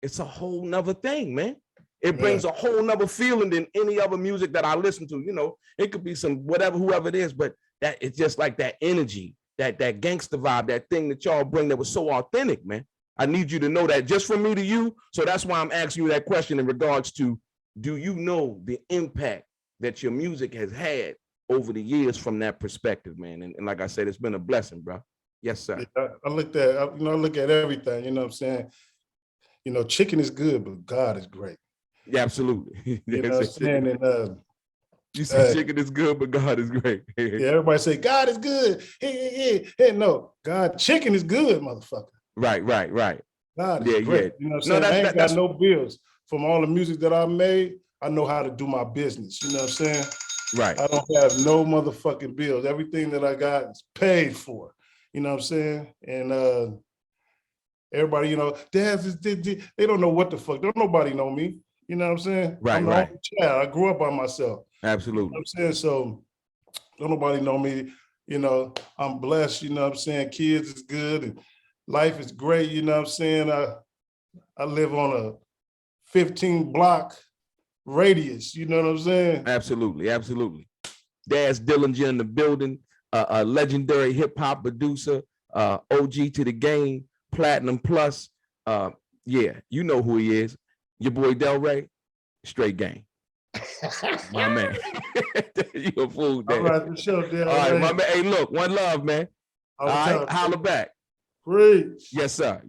It's a whole nother thing, man. It brings a whole nother feeling than any other music that I listen to. You know, it could be some whoever it is, but that it's just like that energy, that gangster vibe, that thing that y'all bring that was so authentic, man. I need you to know that just from me to you. So that's why I'm asking you that question in regards to, do you know the impact that your music has had over the years from that perspective, man? And like I said, it's been a blessing, bro. Yes, sir. Yeah, I look at everything, you know what I'm saying? You know, chicken is good, but God is great. Yeah, absolutely. You know what I'm saying? And you say chicken is good, but God is great. Yeah, everybody say God is good. Hey, no, chicken is good, motherfucker. Right. God is great. You know what I'm saying? I ain't got no bills. From all the music that I made, I know how to do my business. You know what I'm saying? Right. I don't have no motherfucking bills. Everything that I got is paid for. You know what I'm saying? And everybody, you know, they don't know what the fuck. Don't nobody know me. You know what I'm saying? Right, I'm the only child. I grew up by myself. Absolutely. You know what I'm saying? So don't nobody know me. You know, I'm blessed. You know what I'm saying? Kids is good and life is great. You know what I'm saying? I live on a 15 block radius. You know what I'm saying? Absolutely. Daz Dillinger in the building, a legendary hip hop producer, OG to the game, Platinum Plus. Yeah, you know who he is. Your boy DELRAY, straight game. My man. You a fool, Daz. All right, for sure, DELRAY. All right, my man. Hey, look, one love, man. All right, holla back. Preach. Yes, sir.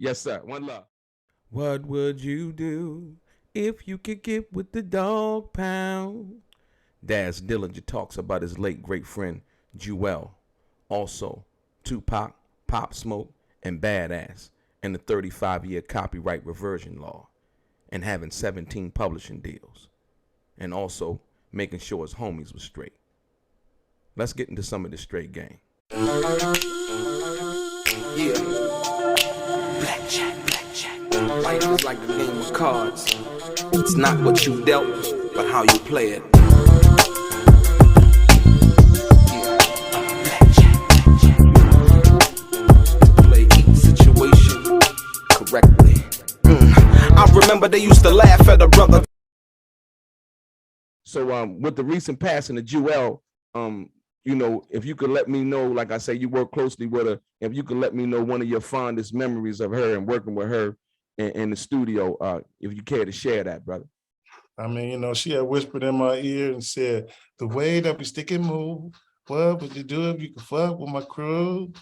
One love. What would you do if you could get with the dog pound? Daz Dillinger talks about his late great friend, Jewel. Also, Tupac, Pop Smoke, and Badass, and the 35-year copyright reversion law, and having 17 publishing deals, and also making sure his homies was straight. Let's get into some of this straight game. Yeah. Blackjack. Life is like the game of cards. It's not what you dealt, but how you play it. Yeah. Blackjack. To play each situation correctly. I remember they used to laugh at a brother. So with the recent passing of Jewel, you know, if you could let me know, like I say, you work closely with her, if you could let me know one of your fondest memories of her and working with her in the studio, if you care to share that, brother. I mean, you know, she had whispered in my ear and said, the way that we stick and move, what would you do if you could fuck with my crew?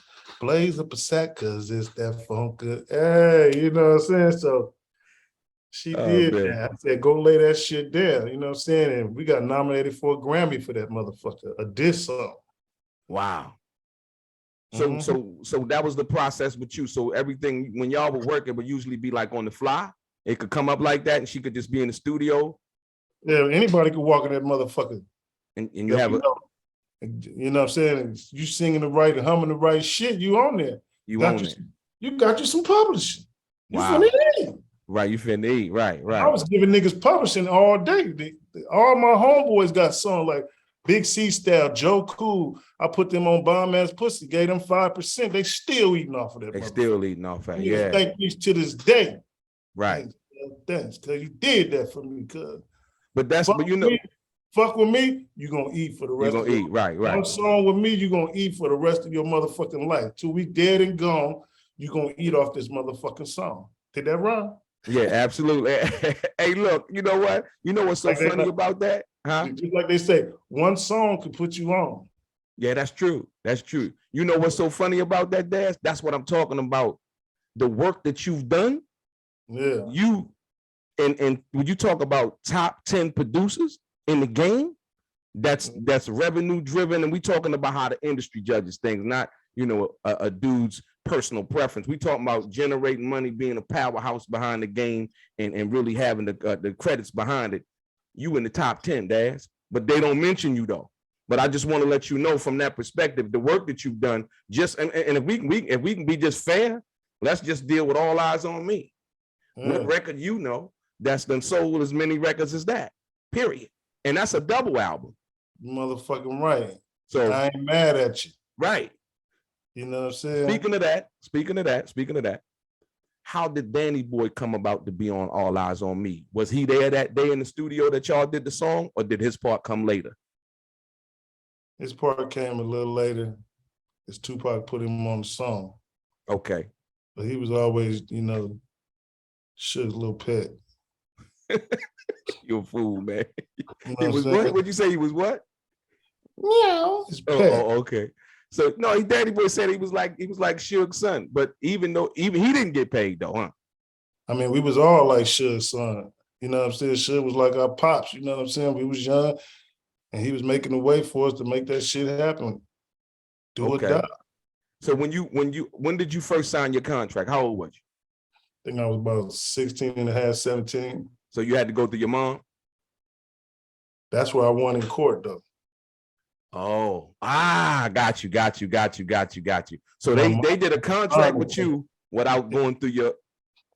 Blaze up a sack, cause it's that funk good. Hey, you know what I'm saying? So she did that. I said, go lay that shit down. You know what I'm saying? And we got nominated for a Grammy for that motherfucker, a diss song. Wow. So that was the process with you. So everything, when y'all were working, would usually be like on the fly. It could come up like that, and she could just be in the studio. Yeah, anybody could walk in that motherfucker. And you have you know what I'm saying? You singing the right and humming the right shit, you on there. You got you some publishing. You finna in. Right, you finna eat. Right, right. I was giving niggas publishing all day. All my homeboys got songs like Big C Style, Joe Cool. I put them on Bomb Ass Pussy, gave them 5%. They still eating off of that. They still eating off of it. Niggas Yeah. thank me to this day. Right. Thanks, because you did that for me, cuz. But that's, but you know. Fuck with me, you're going to eat for the rest of your life. Right, right. One song with me, you're going to eat for the rest of your motherfucking life. Till we dead and gone, you're going to eat off this motherfucking song. Did that rhyme? Yeah, absolutely. Hey, look, you know what? You know what's so Like funny about that? Huh? Just like they say, one song could put you on. Yeah, that's true. That's true. You know what's so funny about that, Daz? That's what I'm talking about. The work that you've done. Yeah. You, and when you talk about top 10 producers in the game, that's revenue driven, and we talking about how the industry judges things, not, you know, a dude's personal preference. We talking about generating money, being a powerhouse behind the game, and really having the credits behind it. You in the top 10, Daz, but they don't mention you though. But I just want to let you know from that perspective, the work that you've done. Just and if we can be just fair, let's just deal with All Eyes on Me. What record you know that's done sold as many records as that? Period. And that's a double album. Motherfucking right. So I ain't mad at you. Right. You know what I'm saying? Speaking of that, how did Danny Boy come about to be on All Eyes on Me? Was he there that day in the studio that y'all did the song, or did his part come later? His part came a little later, as Tupac put him on the song. Okay. But he was always, you know, Suge's little pet. You're a fool, man. You know He was what? What'd you say? He was what? Meow. His pet. Oh, okay. So no, Danny Boy said he was like Suge's son, but even he didn't get paid though, huh? I mean, we was all like Suge's son. You know what I'm saying? Suge was like our pops. You know what I'm saying? We was young, and he was making a way for us to make that shit happen. Do or die. So when did you first sign your contract? How old was you? I think I was about 16 and a half, 17. So you had to go through your mom? That's where I won in court though. Oh, got you. So they did a contract with you without going through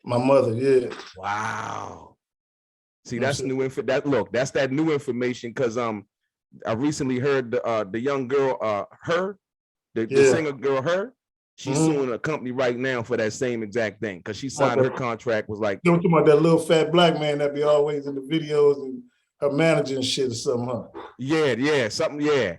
my mother, yeah. Wow. See, that's new info. That's that new information, because I recently heard the young girl, the singer girl, her. She's suing a company right now for that same exact thing, because she signed her contract, was like, you talking about that little fat black man that be always in the videos and her manager and shit or something, huh? Yeah, something, yeah.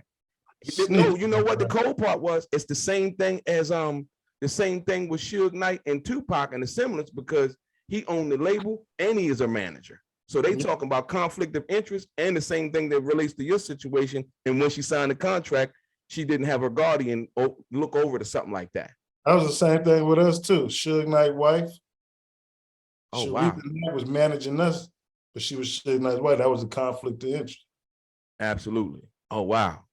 No, you know what the cold part was? It's the same thing as the same thing with Suge Knight and Tupac and the semblance, because he owned the label and he is a manager. So they talking about conflict of interest, and the same thing that relates to your situation. And when she signed the contract, she didn't have her guardian look over to something like that. That was the same thing with us too. Suge Knight's wife. Oh, wow. Was managing us, but she was Suge Knight's wife. That was a conflict of interest. Absolutely. Oh, wow.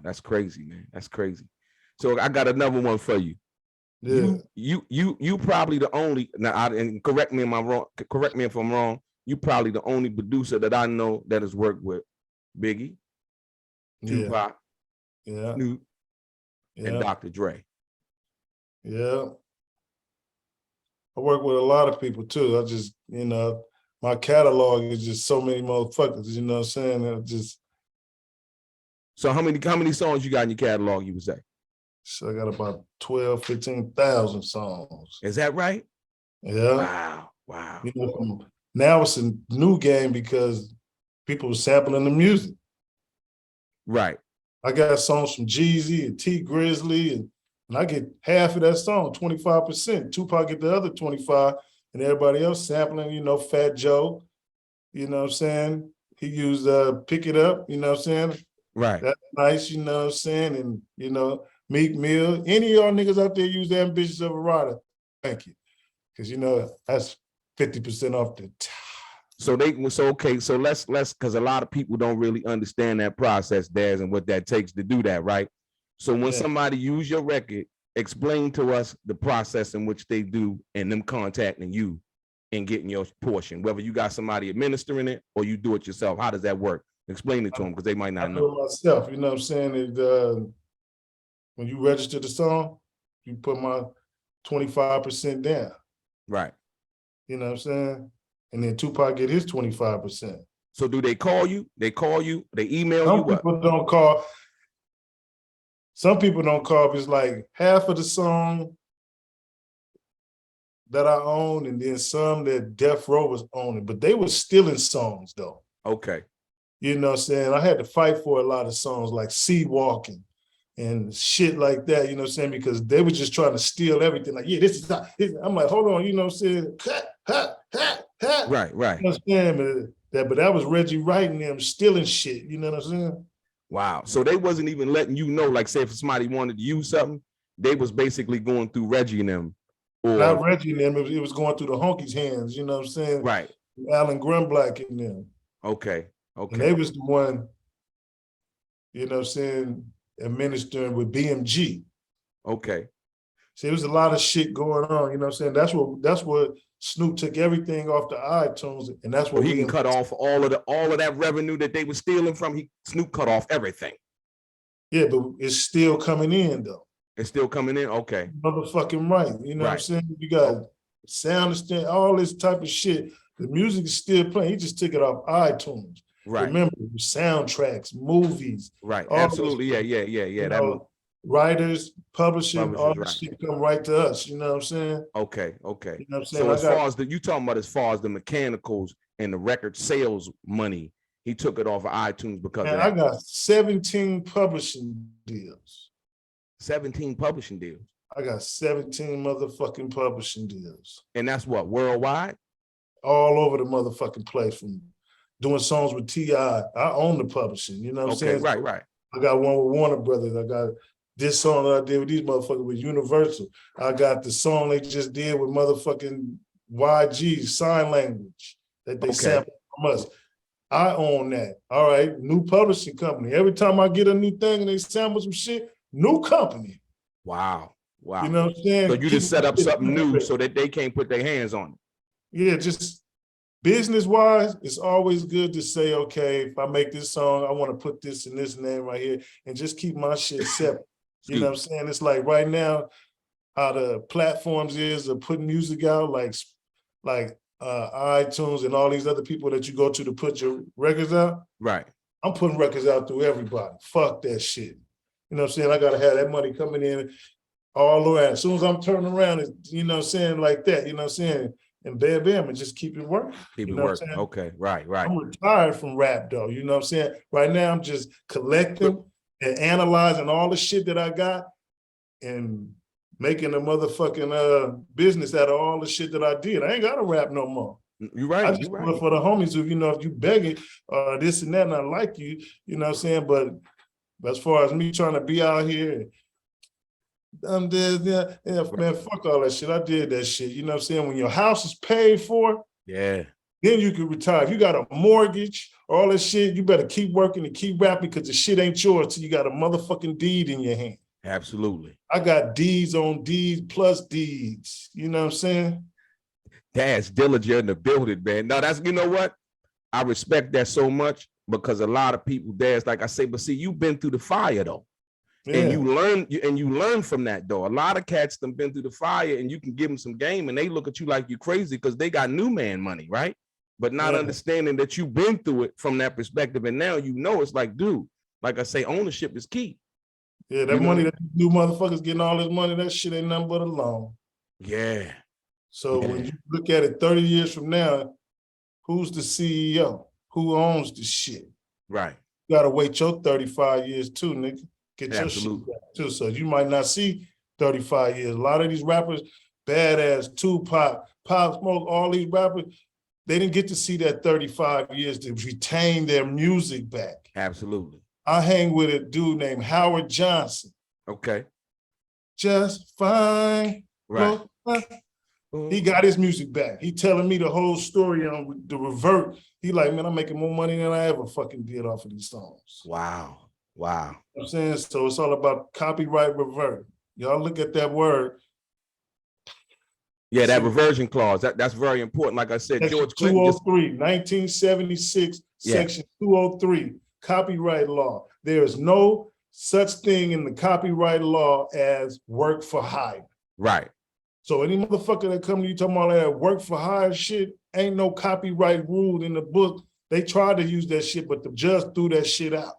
That's crazy, man. That's crazy. So I got another one for you. Yeah. You probably the only, now, and correct me if I'm wrong, you probably the only producer that I know that has worked with Biggie, Tupac, Snoop, and Dr. Dre. Yeah. I work with a lot of people too. I just, you know, my catalog is just so many motherfuckers, you know what I'm saying? So how many songs you got in your catalog, you would say? So I got about 12, 15,000 songs. Is that right? Yeah. Wow. You know, now it's a new game because people are sampling the music. Right. I got songs from Jeezy and T Grizzly, and I get half of that song, 25%. Tupac get the other 25, and everybody else sampling, you know, Fat Joe, you know what I'm saying? He used Pick It Up, you know what I'm saying? Right. That's nice, you know what I'm saying? And, you know, Meek Mill, any of y'all niggas out there use the Ambitious of a Rider, thank you. Because, you know, that's 50% off the top. So let's, because a lot of people don't really understand that process, Daz, and what that takes to do that, right? So when somebody use your record, explain to us the process in which they do and them contacting you and getting your portion, whether you got somebody administering it or you do it yourself. How does that work? Explain it to them, because they might not know. I do it myself, you know what I'm saying? When you register the song, you put my 25% down. Right. You know what I'm saying? And then Tupac get his 25%. So do they call you? They call you? They email you? Some people don't call. Some people don't call. It's like half of the song that I own, and then some that Death Row was owning. But they were stealing songs though. Okay. You know what I'm saying? I had to fight for a lot of songs like Sea Walking and shit like that, you know what I'm saying? Because they were just trying to steal everything. Like, yeah, this is not, I'm like, hold on, you know what I'm saying? Right. You know what I'm saying? But that was Reggie Wright and them stealing shit, you know what I'm saying? Wow. So they wasn't even letting you know, like say if somebody wanted to use something, they was basically going through Reggie and them. Or not Reggie and them, it was going through the honkies' hands, you know what I'm saying? Right. Alan Grumblack and them. Okay. And they was the one, you know what I'm saying, administering with BMG. Okay. See, there was a lot of shit going on, you know what I'm saying? That's what Snoop took everything off the iTunes, and that's what he can cut off all of that revenue that they were stealing from. Snoop cut off everything. Yeah, but it's still coming in though. It's still coming in? Okay. Motherfucking right. You know what I'm saying? You got sound stand, all this type of shit. The music is still playing. He just took it off iTunes. Right. Remember, soundtracks, movies. Right. Absolutely. Yeah. That writers, publishing, all this shit come right to us. You know what I'm saying? Okay. You know what I'm saying? So as far as you talking about, as far as the mechanicals and the record sales money, he took it off of iTunes because of that. I got 17 publishing deals. 17 publishing deals. I got 17 motherfucking publishing deals. And that's what, worldwide? All over the motherfucking place, from doing songs with T.I. I own the publishing, you know what I'm saying? Right. I got one with Warner Brothers. I got this song that I did with these motherfuckers with Universal. I got the song they just did with motherfucking YG, Sign Language, that they sampled from us. I own that. All right, new publishing company. Every time I get a new thing and they sample some shit, new company. Wow. You know what I'm saying? So you just set up something new so that they can't put their hands on it. Yeah, just business-wise, it's always good to say, okay, if I make this song, I want to put this in this name right here and just keep my shit separate. You know what I'm saying? It's like right now, how the platforms is of putting music out, like iTunes and all these other people that you go to put your records out. Right. I'm putting records out through everybody. Fuck that shit. You know what I'm saying? I got to have that money coming in all around. As soon as I'm turning around, you know what I'm saying, like that, you know what I'm saying? And bam, and just keep it working. Keep it working. Okay, right. I'm retired from rap though, you know what I'm saying? Right now, I'm just collecting and analyzing all the shit that I got and making a motherfucking business out of all the shit that I did. I ain't got to rap no more. You're right. I just do it for the homies who, you know, if you begging this and that and I like you, you know what I'm saying? But as far as me trying to be out here, man, fuck all that shit. I did that shit. You know what I'm saying? When your house is paid for, then you can retire. If you got a mortgage, all that shit, you better keep working and keep rapping because the shit ain't yours till you got a motherfucking deed in your hand. Absolutely. I got deeds on deeds plus deeds. You know what I'm saying? Daz Dillinger in the building, man. No, that's, you know what? I respect that so much because a lot of people, Daz, like I say, but see, you've been through the fire though. Yeah. And you learn from that though. A lot of cats done been through the fire and you can give them some game and they look at you like you're crazy because they got new man money, right? But not understanding that you've been through it from that perspective. And now you know it's like, dude, like I say, ownership is key. Yeah, that money that new motherfuckers getting all this money, that shit ain't nothing but a loan. Yeah. So when you look at it 30 years from now, who's the CEO? Who owns the shit? Right. You gotta wait your 35 years too, nigga. Get your shit back too. So you might not see 35 years. A lot of these rappers, Badass, Tupac, Pop Smoke, all these rappers, they didn't get to see that 35 years to retain their music back. Absolutely. I hang with a dude named Howard Johnson. Okay. Just fine. Right. He got his music back. He telling me the whole story on the revert. He like, man, I'm making more money than I ever fucking did off of these songs. Wow. You know what I'm saying? So it's all about copyright revert. Y'all look at that word. Yeah, that reversion clause. That's very important. Like I said, Section George Clinton 203, 1976, Section 203, copyright law. There is no such thing in the copyright law as work for hire. Right. So any motherfucker that come to you talking about that work for hire shit, ain't no copyright rule in the book. They tried to use that shit, but the judge threw that shit out.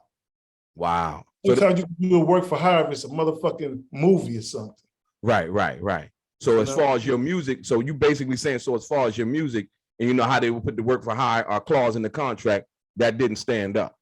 Wow. Sometimes you can do a work for hire if it's a motherfucking movie or something. Right. So as far as your music, so you basically saying, so as far as your music, and you know how they would put the work for hire or clause in the contract, that didn't stand up.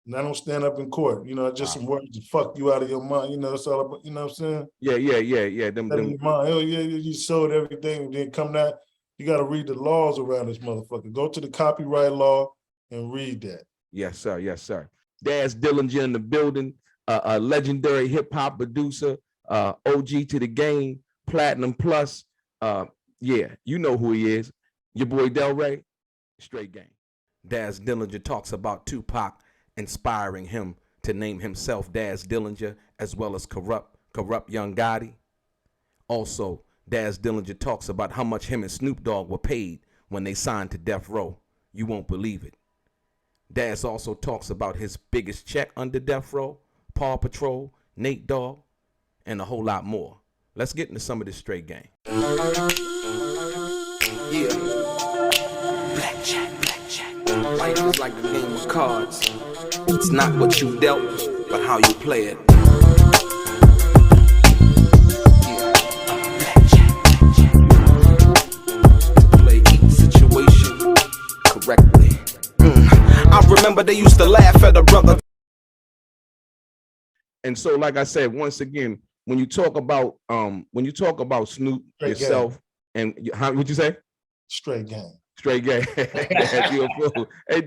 And I don't stand up in court. You know, just some words to fuck you out of your mind. You know, it's all about, you know what I'm saying? Yeah. Them. Mind. Hell yeah, you sold everything and then come down. You got to read the laws around this motherfucker. Go to the copyright law and read that. Yes, sir. Daz Dillinger in the building, a legendary hip hop producer, OG to the game, Platinum Plus. Yeah, you know who he is. Your boy DeLRAY, straight game. Daz Dillinger talks about Tupac inspiring him to name himself Daz Dillinger, as well as corrupt Young Gotti. Also, Daz Dillinger talks about how much him and Snoop Dogg were paid when they signed to Death Row. You won't believe it. Daz also talks about his biggest check under Death Row, Paw Patrol, Nate Dogg, and a whole lot more. Let's get into some of this straight game. Yeah. Blackjack. Life is like a game of cards. It's not what you dealt, but how you play it. Yeah. Blackjack. To play each situation correctly. I remember they used to laugh at a brother. And so, like I said, once again, when you talk about Snoop Straight yourself, game. and how would you say? Straight game. Straight game. You a fool. Hey,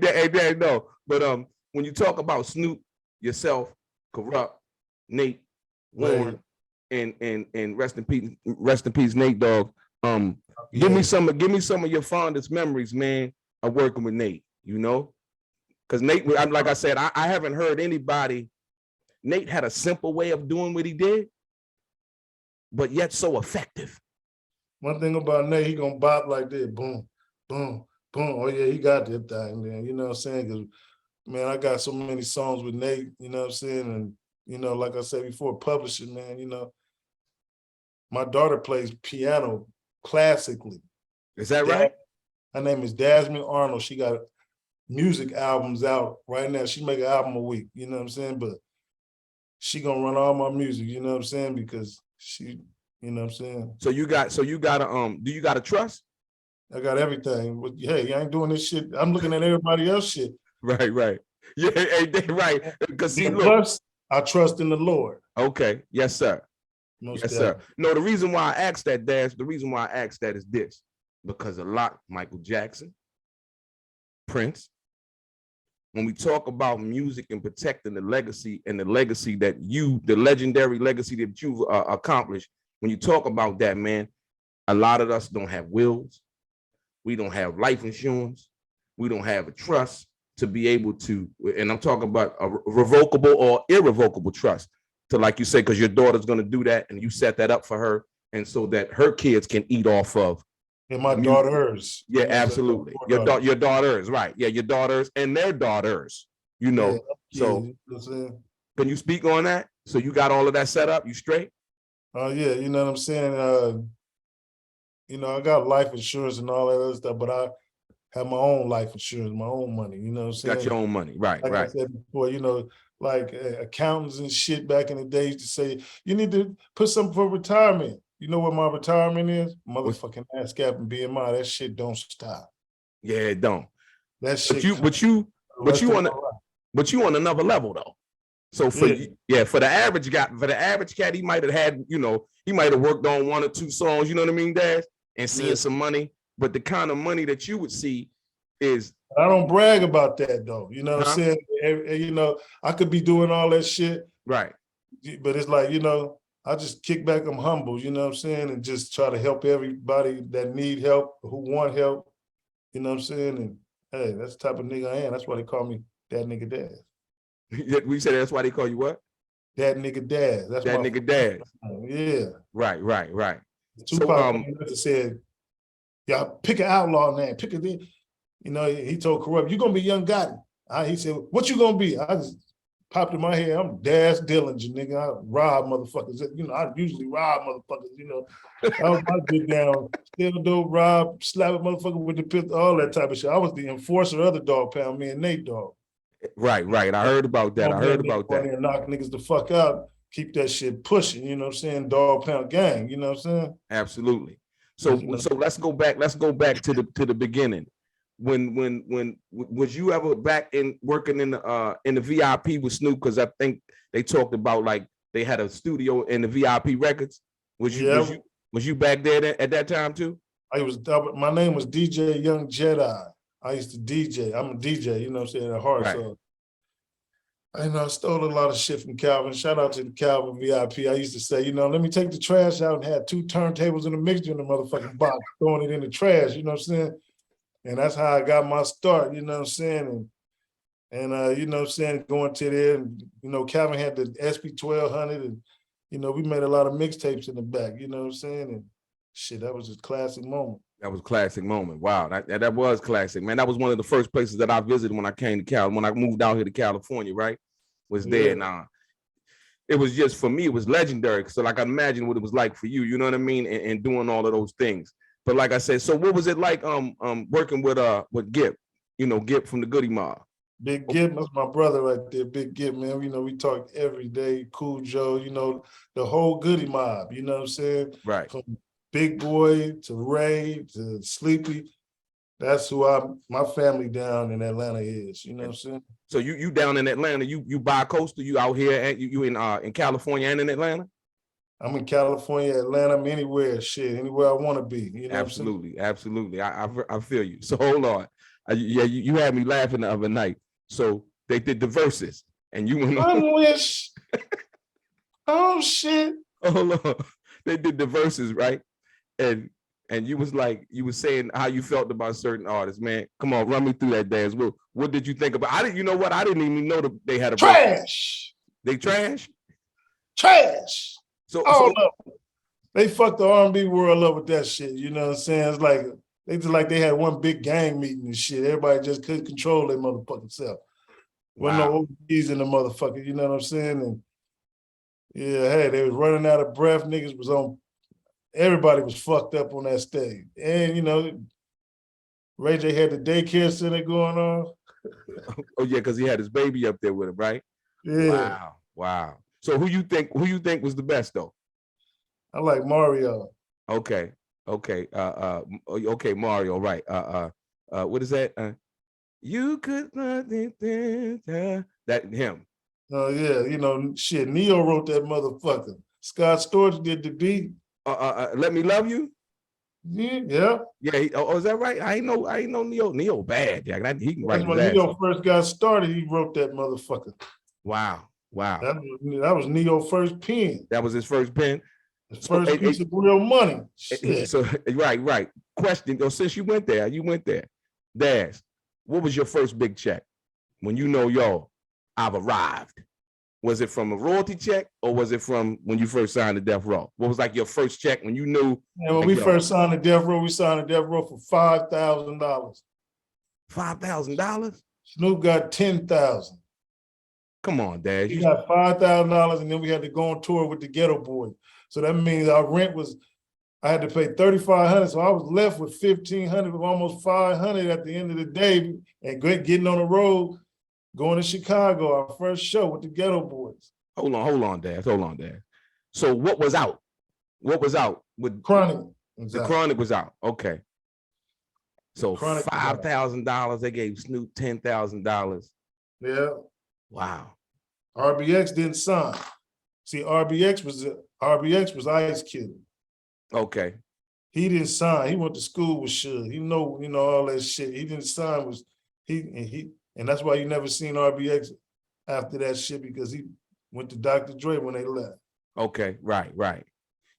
no. But when you talk about Snoop, yourself, Corrupt, Nate, Warren, and rest in peace, Nate Dogg. Give me some of your fondest memories, man, of working with Nate. You know, because Nate, like I said, I haven't heard anybody. Nate had a simple way of doing what he did, but yet so effective. One thing about Nate, he gonna bop like that, boom, boom, boom. Oh yeah, he got that thing, man. You know what I'm saying? Because man, I got so many songs with Nate. You know what I'm saying? And you know, like I said before, publishing, man. You know, my daughter plays piano classically. Is that right? Her name is Dasmine Arnold. She got music albums out right now. She make an album a week. You know what I'm saying? But she gonna run all my music. You know what I'm saying? Because she. You know what I'm saying? So you got do you got a trust? I got everything. But hey, I ain't doing this shit. I'm looking at everybody else shit. Right. Yeah, right. Because plus, I trust in the Lord. Okay. Yes, sir. Yes, sir. No, the reason why I asked that, Dash, is this. Because a lot, Michael Jackson, Prince, when we talk about music and protecting the legacy and the legacy that the legendary legacy that you've accomplished, when you talk about that, man, a lot of us don't have wills. We don't have life insurance. We don't have a trust to be able to, and I'm talking about a revocable or irrevocable trust to, like you say, because your daughter's going to do that and you set that up for her. And so that her kids can eat off of. And my daughters. Yeah, absolutely. Your daughters, right. Yeah, your daughters and their daughters, you know. Yeah, so can you speak on that? So you got all of that set up? You straight? Oh, yeah, you know what I'm saying? You know, I got life insurance and all that other stuff, but I have my own life insurance, my own money, you know what I'm saying? Got your own money, right, like I said before, you know, like accountants and shit back in the days to say, you need to put something for retirement. You know what my retirement is? Motherfucking ASCAP and BMI, that shit don't stop. Yeah, it don't. That shit. But you on another level though. So for the average cat, he might have had, you know, he might have worked on 1 or 2 songs, you know what I mean, Daz, and seeing some money. But the kind of money that you would see is. I don't brag about that though. You know what I'm saying? You know, I could be doing all that shit. Right. But it's like, you know, I just kick back, I'm humble, you know what I'm saying? And just try to help everybody that need help, who want help. You know what I'm saying? And hey, that's the type of nigga I am. That's why they call me that nigga Daz. We said that's why they call you what? That nigga Daz. That's that nigga Daz. Yeah. Right. Tupac said, y'all pick an outlaw name. Pick a thing. You know, he told Corrupt, you're gonna be Young Gotti. He said, what you gonna be? I just popped in my head, I'm Daz Dillinger, nigga. I rob motherfuckers. You know, I usually rob motherfuckers, you know. That was my get down. Steal dope, rob, slap a motherfucker with the pistol, all that type of shit. I was the enforcer of the Dog Pound, me and Nate Dogg. Right. I heard about that. I heard about that. And knock niggas the fuck out, keep that shit pushing, you know what I'm saying? Dog Pound gang, you know what I'm saying? Absolutely. So so let's go back to the beginning. When was you ever back in working in the VIP with Snoop? Because I think they talked about like they had a studio in the VIP Records. Was you back there at that time too? My name was DJ Young Jedi. I used to DJ. I'm a DJ, you know what I'm saying, at heart. Right. So I stole a lot of shit from Calvin. Shout out to the Calvin VIP. I used to say, let me take the trash out and have 2 turntables and a mixture in the motherfucking box, throwing it in the trash, you know what I'm saying? And that's how I got my start, you know what I'm saying? And you know what I'm saying, going to there, and, Calvin had the SB 1200, and, we made a lot of mixtapes in the back, you know what I'm saying? And shit, that was a classic moment. That was a classic moment. Wow, that was classic, man. That was one of the first places that I visited when I came to Cal, when I moved out here to California, right? Was there. Now, it was just, for me, it was legendary. So like I imagine what it was like for you, you know what I mean? And doing all of those things. But like I said, so what was it like working with Gip, Gip from the Goody Mob? Big Gip, that's my brother right there, Big Gip, man. We talk every day, Cool Joe, the whole Goody Mob, you know what I'm saying? Right. From Big Boy to Ray to Sleepy. That's who my family down in Atlanta is, you know what I'm saying? So you down in Atlanta, you bi-coastal, you out here, you in California and in Atlanta? I'm in California, Atlanta, I'm anywhere, anywhere I want to be. You know absolutely. I feel you. So hold on. You had me laughing the other night. So they did the verses, and you went on. I wish. Oh shit. Hold on. They did the verses, right? And you was saying how you felt about certain artists, man. Come on, run me through that, Daz. What did you think about? I didn't even know that they had a trash. They trash. Trash. So they fucked the R&B world up with that shit. You know what I'm saying? It's like they had one big gang meeting and shit. Everybody just couldn't control their motherfucking self. Wasn't no OGs in the motherfucker, you know what I'm saying? And yeah, hey, they was running out of breath. Niggas was on. Everybody was fucked up on that stage. And Ray J had the daycare center going on. Oh yeah, because he had his baby up there with him, right? Yeah. Wow. So who you think was the best though? I like Mario. Okay, Mario, right. What is that? You could not that him. Oh yeah, shit. Neo wrote that motherfucker. Scott Storch did the beat. Let Me Love You. Yeah. Is that right? I ain't know Neo. Neo bad, Jack. He can write. When Neo first got started, he wrote that motherfucker. Wow. That was Neo's first pen. That was his first pen. His first piece of real money. Shit. So right. Question. Since you went there, Daz, what was your first big check when I've arrived? Was it from a royalty check or was it from when you first signed to Death Row? What was like your first check when you knew? And when we first signed to Death Row, we signed to Death Row for $5,000. $5,000? Snoop got $10,000. Come on, Dad. He got $5,000, and then we had to go on tour with the Ghetto Boys. So that means our rent I had to pay $3,500, so I was left with $1,500, almost $500 at the end of the day, and getting on the road, going to Chicago, our first show with the Ghetto Boys. Hold on, Dad. So what was out? With Chronic? The Chronic was out. Okay. So $5,000. They gave Snoop $10,000. Yeah. Wow. RBX didn't sign. See, RBX was Ice Cube. Okay. He didn't sign. He went to school with Suge. He know all that shit. He didn't sign. And that's why you never seen RBX after that shit, because he went to Dr. Dre when they left. Okay, right.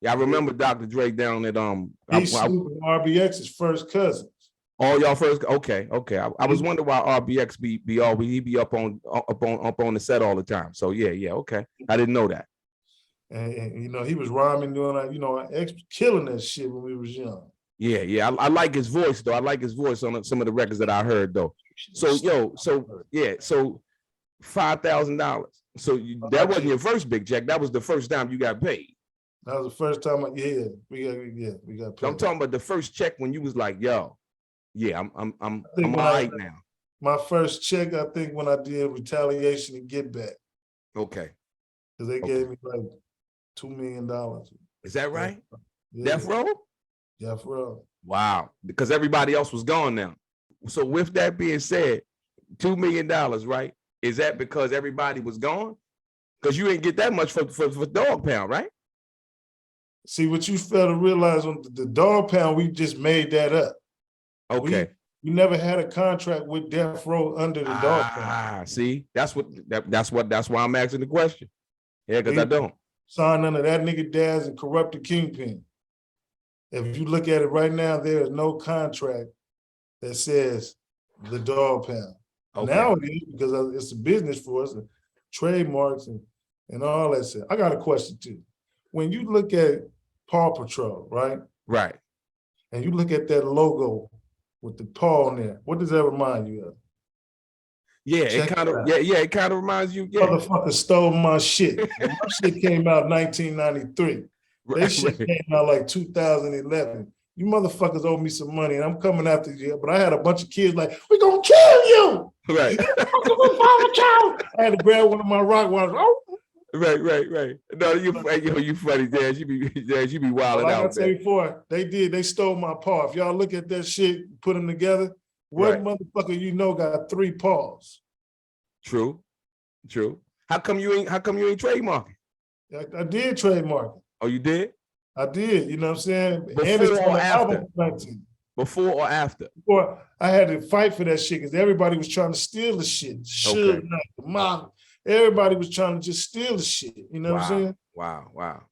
Yeah, I remember Dr. Dre down at RBX's first cousins. Oh, y'all first. Okay. I was wondering why RBX be up on the set all the time. So yeah. Okay, I didn't know that. And he was rhyming, doing killing that shit when we was young. Yeah. I like his voice though. I like his voice on some of the records that I heard though. So $5,000. So that wasn't your first big check. That was the first time you got paid. That was the first time. We got paid. I'm talking about the first check when you was like, yo, yeah, I'm all right now. My first check, I think, when I did Retaliation and Get Back. Okay. Because they gave me like $2 million. Is that right? Yeah. Death Row? Death Row. Wow. Because everybody else was gone now. So with that being said, $2 million, right? Is that because everybody was gone? Because you ain't get that much for Dog Pound, right? See, what you fail to realize on the Dog Pound, we just made that up. Okay. We never had a contract with Death Row under the Dog Pound. See, that's why I'm asking the question. Yeah, because I don't. Signed under that nigga Daz and Corrupt the Kingpin. If you look at it right now, there is no contract that says the Dog Pound. Okay. Now it is, because it's a business for us, and trademarks and all that shit. I got a question too. When you look at Paw Patrol, right? Right. And you look at that logo with the paw on there, what does that remind you of? Yeah, it kind of reminds you. Yeah. Motherfucker stole my shit. My shit came out in 1993. That shit came out like 2011. You motherfuckers owe me some money, and I'm coming after you. But I had a bunch of kids like, we gonna kill you. Right. I had to grab one of my rock waters. Oh. Right. No, you funny, Daz. You be wilding like out. Like I said before, they stole my paw. If y'all look at that shit, put them together, what motherfucker you know got 3 paws? True. How come you ain't trademarking? I did trademark. Oh, you did? I did. You know what I'm saying? Before or after? Before or after? Before, I had to fight for that shit because everybody was trying to steal the shit. Suge Knight, everybody was trying to just steal the shit. You know what I'm saying? Wow.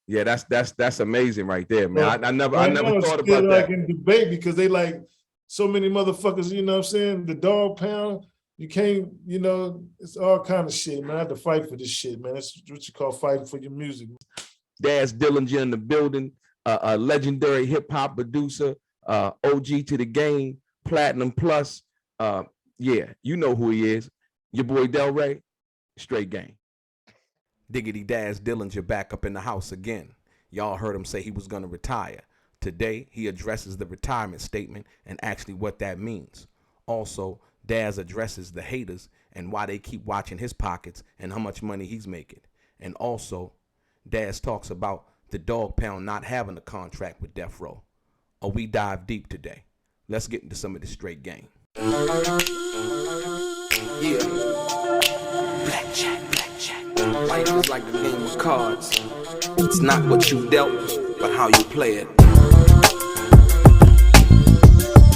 Yeah, that's amazing right there, man. I never thought about that. Like in debate because they like so many motherfuckers. You know what I'm saying? The Dog Pound. You can't. You know, it's all kind of shit, man. I had to fight for this shit, man. That's what you call fighting for your music. Daz Dillinger in the building, a legendary hip hop producer, OG to the game, Platinum Plus. Yeah, you know who he is. Your boy DELRAY, straight game. Diggity Daz Dillinger back up in the house again. Y'all heard him say he was going to retire. Today, he addresses the retirement statement and actually what that means. Also, Daz addresses the haters and why they keep watching his pockets and how much money he's making. And also, Daz talks about the Dog Pound not having a contract with Death Row. We dive deep today. Let's get into some of this straight game. Yeah. Blackjack. Life is like the game of cards. It's not what you dealt, but how you play it.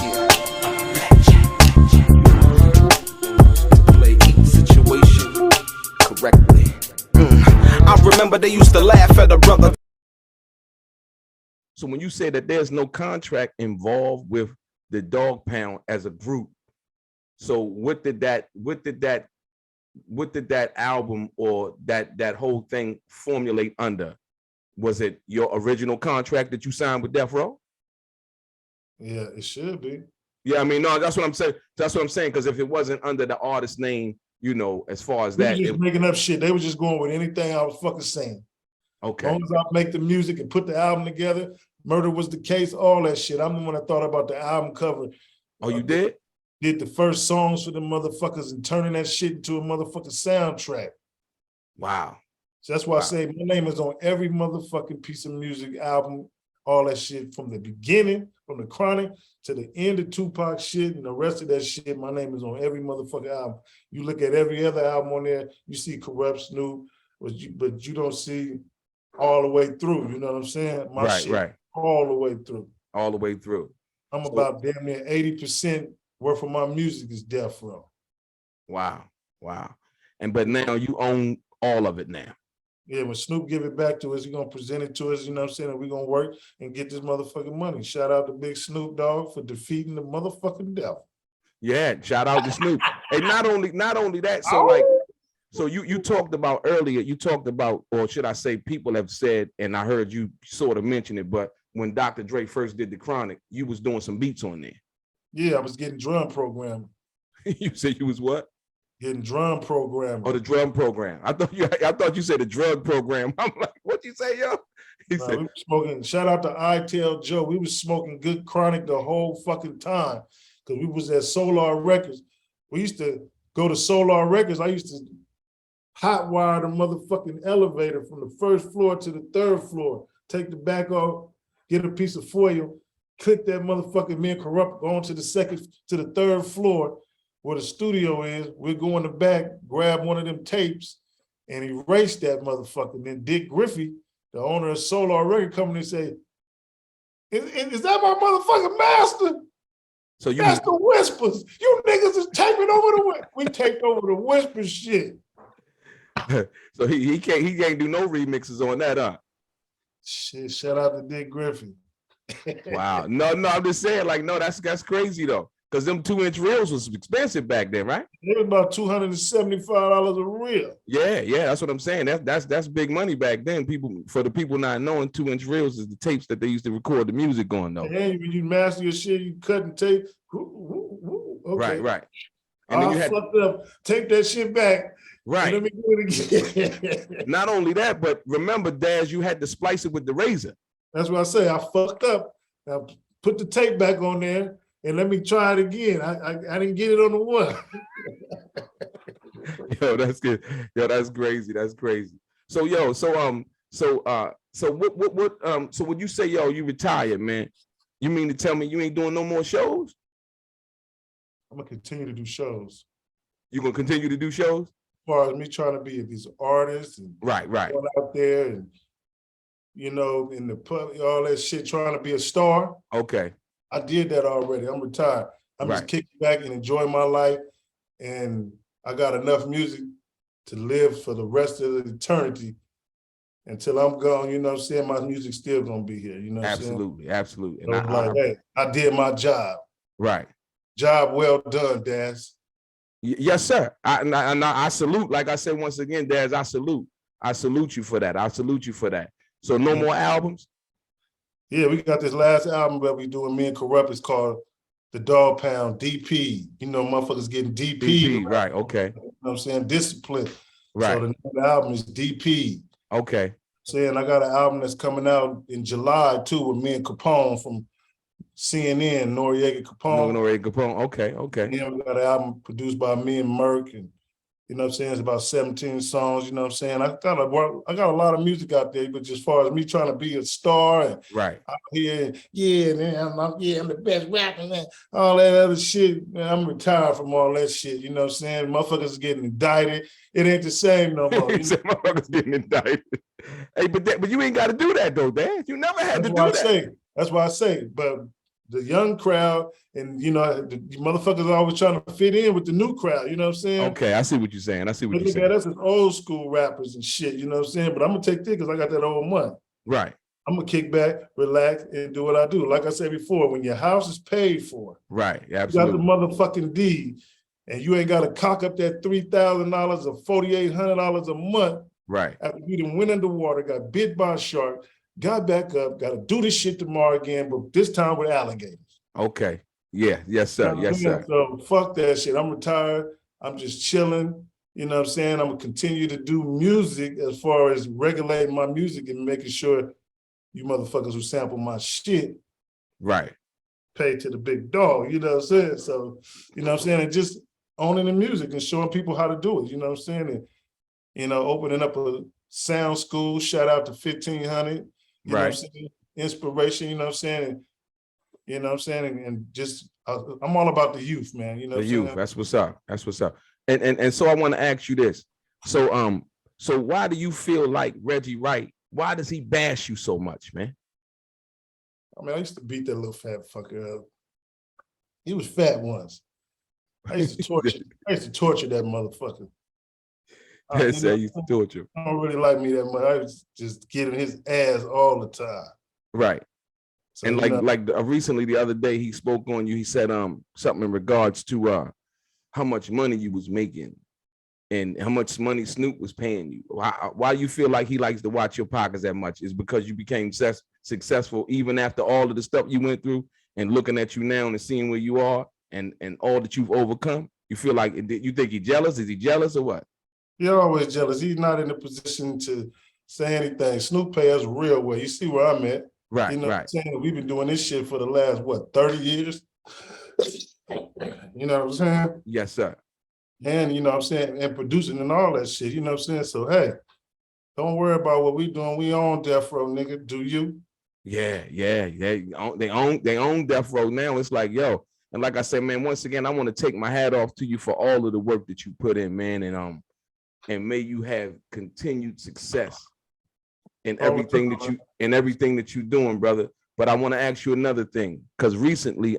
Yeah. Blackjack. To play each situation correctly. I remember they used to laugh at a brother. So when you say that there's no contract involved with the Dog Pound as a group, so what did that album or that whole thing formulate under? Was it your original contract that you signed with Death Row? Yeah, it should be. Yeah, I mean, no, that's what I'm saying. That's what I'm saying. Because if it wasn't under the artist name, you know, as far as that, they were just making up shit. They were just going with anything I was fucking saying. Okay. As long as I make the music and put the album together, Murder Was the Case, all that shit. I'm the one that thought about the album cover. Oh, you did? Did the first songs for the motherfuckers and turning that shit into a motherfucking soundtrack. Wow. So that's why I say my name is on every motherfucking piece of music, album, all that shit from the beginning, from the Chronic to the end of Tupac shit and the rest of that shit. My name is on every motherfucking album. You look at every other album on there, you see Corrupt, Snoop, but you don't see all the way through. You know what I'm saying? My shit all the way through. All the way through. I'm about damn near 80% worth of my music is Death Row. Wow. But now you own all of it now. Yeah, when Snoop give it back to us, he's gonna present it to us, you know what I'm saying? And we're gonna work and get this motherfucking money. Shout out to Big Snoop Dogg for defeating the motherfucking devil. Yeah, shout out to Snoop. And not only that, so like, so you talked about earlier, or should I say people have said, and I heard you sort of mention it, but when Dr. Dre first did the Chronic, you was doing some beats on there. Yeah, I was getting drum programming. You said you was what? Getting drum programming. Oh, the drum program. I thought you said the drug program. I'm like, what'd you say, yo? He said, we were smoking. Shout out to ITL Joe. We was smoking good chronic the whole fucking time because we was at Solar Records. We used to go to Solar Records. I used to hotwire the motherfucking elevator from the first floor to the third floor. Take the back off, get a piece of foil, click that motherfucking Me and Corrupt, go on to the third floor where the studio is. We'd go in the back, grab one of them tapes, and erase that motherfucker. Then Dick Griffey, the owner of Solar Record Company, say, is that my motherfucking master? so you That's the Whispers. You niggas is taping over the we taped over the Whisper shit. So he can't do no remixes on that, huh? Shit, shout out to Dick Griffey. Wow. No, I'm just saying, like, no, that's crazy though. Because them 2-inch reels was expensive back then, right? It was about $275 a reel. Yeah, that's what I'm saying. That's big money back then. For the people not knowing, 2-inch reels is the tapes that they used to record the music on, though. And when you master your shit, you cut and tape. Okay. Right. And then you had fucked up. Take that shit back. Right. Let me do it again. Not only that, but remember, Daz, you had to splice it with the razor. That's what I say. I fucked up. Now put the tape back on there and let me try it again. I didn't get it on the one. Yo, that's good. Yo, that's crazy. That's crazy. So when you say, yo, you retired, man, you mean to tell me you ain't doing no more shows? I'm gonna continue to do shows. You gonna continue to do shows? As far as me trying to be these artists and right going out there and in the public, all that shit, trying to be a star. Okay. I did that already. I'm retired. I'm just kicking back and enjoying my life. And I got enough music to live for the rest of the eternity until I'm gone. You know what I'm saying? My music's still gonna be here. You know what I'm saying? Absolutely. So hey, I did my job. Right. Job well done, Daz. Yes, sir. I salute, like I said once again, Daz, I salute you for that. So no more albums? Yeah, we got this last album that we doing, me and Corrupt. It's called The Dog Pound, DP. You know, motherfuckers getting DP. Right, okay. You know what I'm saying? Discipline. Right. So the name of the album is DP. Okay. Saying I got an album that's coming out in July too with me and Capone from CNN, Noriega Capone. Noriega Capone, okay. And then we got an album produced by me and Merck, and you know what I'm saying? It's about 17 songs, you know what I'm saying? I got a lot of music out there, but as far as me trying to be a star and right out here, man, I'm the best rapper, man, all that other shit, man, I'm retired from all that shit, you know what I'm saying? Motherfuckers getting indicted. It ain't the same no more. Motherfuckers getting indicted. Hey, but you ain't got to do that though, Dan. You never had to do that. That's why I say, but the young crowd and, the motherfuckers are always trying to fit in with the new crowd, you know what I'm saying? Okay, I see what you're saying. Look at us as old school rappers and shit, you know what I'm saying? But I'm going to take this because I got that old money. Right. I'm going to kick back, relax, and do what I do. Like I said before, when your house is paid for, right, absolutely. You got the motherfucking deed, and you ain't got to cock up that $3,000 or $4,800 a month. Right. After you done went underwater, got bit by a shark, got back up, got to do this shit tomorrow again, but this time with alligators. Okay. Yeah. Yes, sir. Yes, sir. So fuck that shit. I'm retired. I'm just chilling. You know what I'm saying? I'm going to continue to do music as far as regulating my music and making sure you motherfuckers who sample my shit right pay to the big dog. You know what I'm saying? So, you know what I'm saying? And just owning the music and showing people how to do it. You know what I'm saying? And, opening up a sound school. Shout out to 1500. You know what I'm saying? Inspiration. You know what I'm saying? You know what I'm saying? And just, I'm all about the youth, man. You know, the youth. That's what's up. That's what's up. And so I want to ask you this. So why do you feel like Reggie Wright? Why does he bash you so much, man? I mean, I used to beat that little fat fucker up. He was fat once. I used to torture that motherfucker. I used to torture. I don't really like me that much. I was just getting his ass all the time. Right. So, and recently, the other day, he spoke on you. He said something in regards to how much money you was making and how much money Snoop was paying you. Why you feel like he likes to watch your pockets that much is because you became successful even after all of the stuff you went through, and looking at you now and seeing where you are and all that you've overcome. You feel like, you think he's jealous? Is he jealous or what? You're always jealous. He's not in a position to say anything. Snoop pay us real well. You see where I'm at. Right, You know right. what I'm saying? We've been doing this shit for the last, 30 years? You know what I'm saying? Yes, sir. And, you know what I'm saying, and producing and all that shit, you know what I'm saying? So, hey, don't worry about what we doing. We on Death Row, nigga. Do you? Yeah. They own Death Row now. It's like, yo, and like I said, man, once again, I want to take my hat off to you for all of the work that you put in, man, and may you have continued success in everything that you're doing, brother. But I want to ask you another thing, because recently,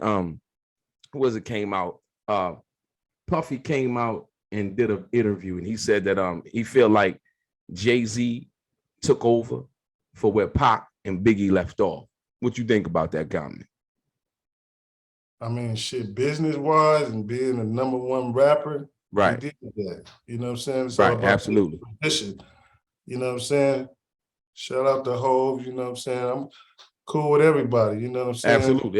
came out? Puffy came out and did an interview, and he said that he feel like Jay-Z took over for where Pac and Biggie left off. What you think about that comment? I mean, shit, business-wise and being the #1 rapper, Right. he did that. You know what I'm saying? It's Right, all about absolutely. position. You know what I'm saying? Shout out to Hove, you know what I'm saying? I'm cool with everybody, you know what I'm saying? Absolutely,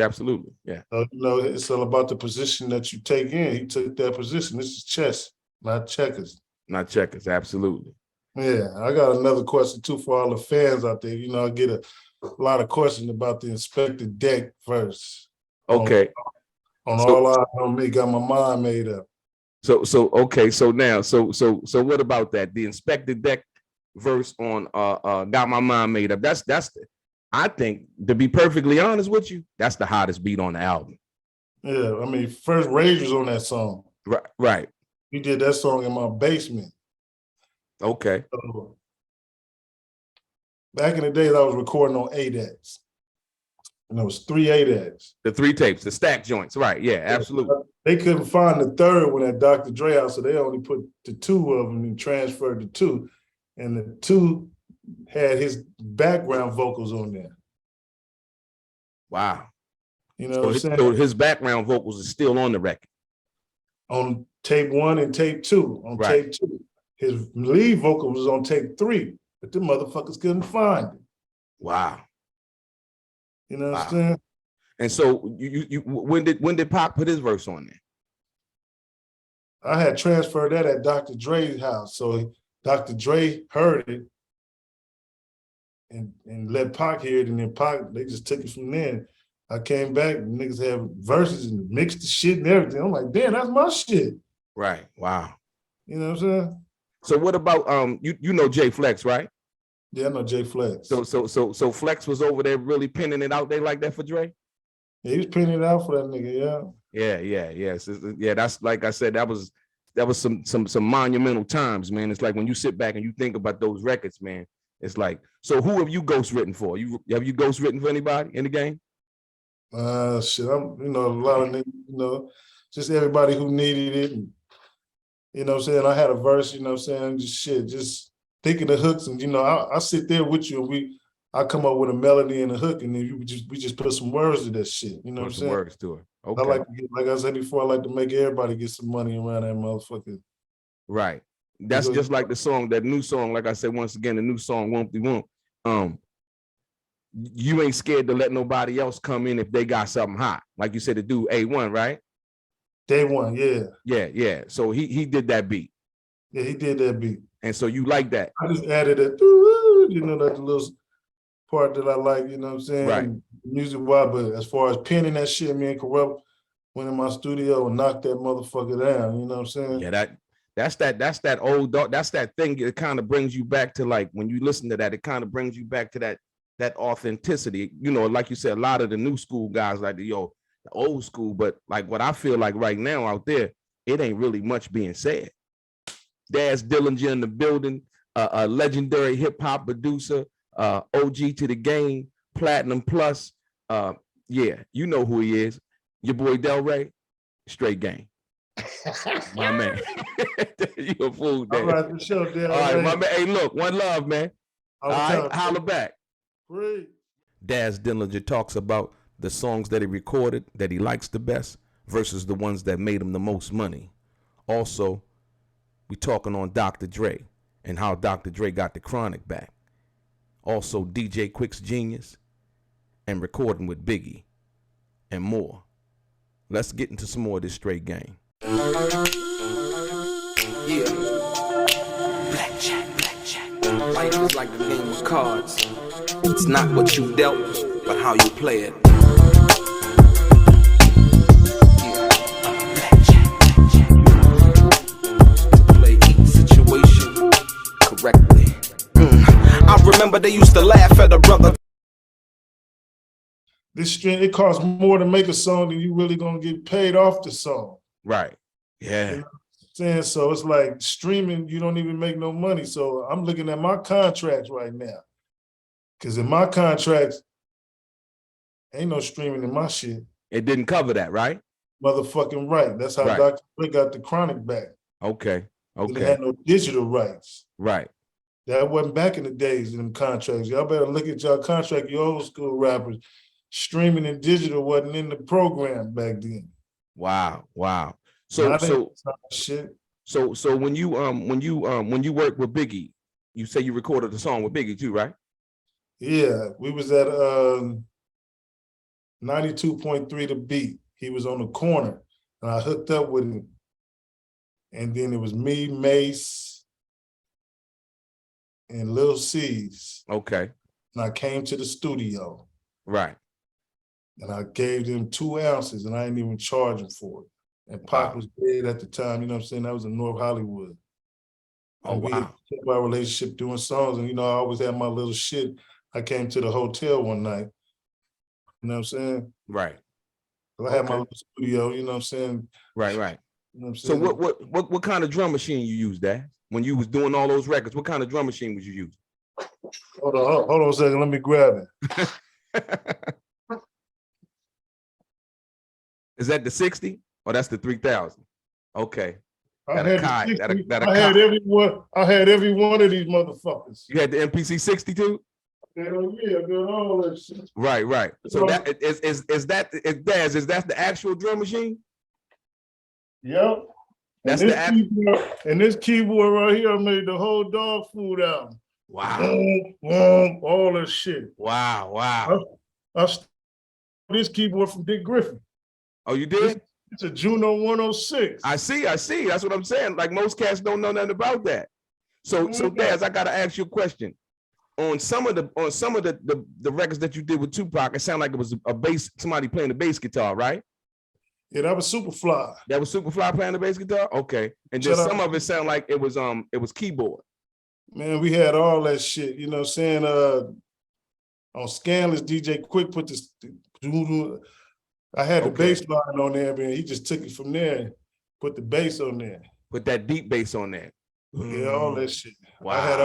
yeah. You know, it's all about the position that you take in. He took that position. This is chess, not checkers. Not checkers, absolutely. Yeah, I got another question too for all the fans out there. You know, I get a lot of questions about the Inspector Deck verse. Okay. On All Eyes on Me, got my mind made up. So what about that? The Inspector Deck verse on Got My Mind Made Up. That's I think, to be perfectly honest with you, that's the hottest beat on the album. Yeah, I mean, first Rage was on that song. Right. He did that song in my basement. Okay. So, back in the days, I was recording on 8X. And it was 3 8X. The 3 tapes, the stack joints. Right. Yeah, absolutely. They couldn't find the third one at Dr. Dre house, so they only put the 2 of them and transferred the 2. And the 2 had his background vocals on there. Wow. You know what I'm saying? So his background vocals is still on the record. On tape 1 and tape 2. On tape 2. His lead vocal was on tape 3, but the motherfuckers couldn't find it. Wow. You know what I'm saying? And so when did Pac put his verse on there? I had transferred that at Dr. Dre's house. So Dr. Dre heard it and let Pac hear it, and then Pac, they just took it from there. I came back, and niggas have verses and mixed the shit and everything. I'm like, damn, that's my shit. Right. Wow. You know what I'm saying? So what about you know Jay Flex, right? Yeah, I know Jay Flex. So Flex was over there really pinning it out there like that for Dre? Yeah, he was pinning it out for that nigga, yeah. Yeah. That's, like I said, that was some monumental times, man. It's like when you sit back and you think about those records, man, it's like, so who have you ghostwritten for? Have you ghostwritten for anybody in the game? Shit, I'm, a lot of niggas, just everybody who needed it. And, you know what I'm saying? I had a verse, you know what I'm saying? Just thinking the hooks, and, I sit there with you, and I come up with a melody and a hook, and then we just put some words to that shit. You know what I'm saying? Words to it. Okay. I like to get, like I said before, I like to make everybody get some money around that motherfucker. Right. That's just like the song, that new song. Like I said, once again, the new song, Won't Be Won't. You ain't scared to let nobody else come in if they got something hot. Like you said, to do A1, right? Day One, yeah. Yeah. So he did that beat. Yeah, he did that beat. And so you like that. I just added that, that little part that I like, you know what I'm saying? Right. Music-wise, but as far as penning that shit, me and Corrupt went in my studio and knocked that motherfucker down, you know what I'm saying? Yeah, that's that old dog. That's that thing. It kind of brings you back to, like, when you listen to that, it kind of brings you back to that authenticity. Like you said, a lot of the new school guys like the old school, but like what I feel like right now out there, it ain't really much being said. Daz Dillinger in the building, a legendary hip hop producer, OG to the game, Platinum Plus. Yeah, you know who he is. Your boy DELRAY, straight game. My man. You a fool, man. All right, for sure, DELRAY. All right, my man. Hey, look, one love, man. All right, holla back. Great. Daz Dillinger talks about the songs that he recorded that he likes the best versus the ones that made him the most money. Also, we talking on Dr. Dre and how Dr. Dre got the Chronic back. Also, DJ Quick's genius and recording with Biggie and more. Let's get into some more of this straight game. Yeah. Blackjack. Life is like the game of cards. It's not what you dealt, but how you play it. Yeah. Blackjack. To play each situation correctly. I remember they used to laugh at a brother. This stream, it costs more to make a song than you really gonna get paid off the song. Right. Yeah. You know what I'm saying? So it's like streaming, you don't even make no money. So I'm looking at my contracts right now. Cause in my contracts, ain't no streaming in my shit. It didn't cover that, right? Motherfucking right. That's how Right. Dr. Dre got the Chronic back. Okay. They Okay. had no digital rights. Right. That wasn't back in the days in them contracts. Y'all better look at y'all contract, you old school rappers. Streaming and digital wasn't in the program back then. Wow. Wow. So when you work with Biggie, you say you recorded the song with Biggie too, right? Yeah, we was at 92.3 The Beat. He was on the corner and I hooked up with him. And then it was me, Mace, and Lil C's. Okay. And I came to the studio. Right. And I gave them 2 ounces and I didn't even charge them for it. And Pac was dead at the time, you know what I'm saying? That was in North Hollywood. Oh, and we wow. kept our relationship doing songs. And, you know, I always had my little shit. I came to the hotel one night. You know what I'm saying? Right. So I had my little studio, you know what I'm saying? Right, right. You know what I'm So saying? what kind of drum machine you used, Dad? When you was doing all those records, what kind of drum machine was you using? Hold on a second, let me grab it. Is that the 60 or that's the 3000? Okay. I had every one of these motherfuckers. You had the MPC 62? Hell yeah, doing all that shit. Right, right. So that is that the actual drum machine? Yep. That's and this keyboard right here made the whole dog food album. Wow. All that shit. Wow, wow. I stole this keyboard from Dick Griffin. Oh, you did? It's a Juno 106. I see. That's what I'm saying. Like most cats don't know nothing about that. So Daz, I gotta ask you a question. On some of the records that you did with Tupac, it sounded like it was a bass, somebody playing the bass guitar, right? Yeah, that was Superfly. That was Superfly playing the bass guitar? Okay. And then some of it sounded like it was keyboard. Man, we had all that shit, you know what I'm saying? On Scandalous, DJ Quick put this, I had the bass line on there, man. He just took it from there and put the bass on there. Put that deep bass on there. Yeah, all that shit. Wow. I had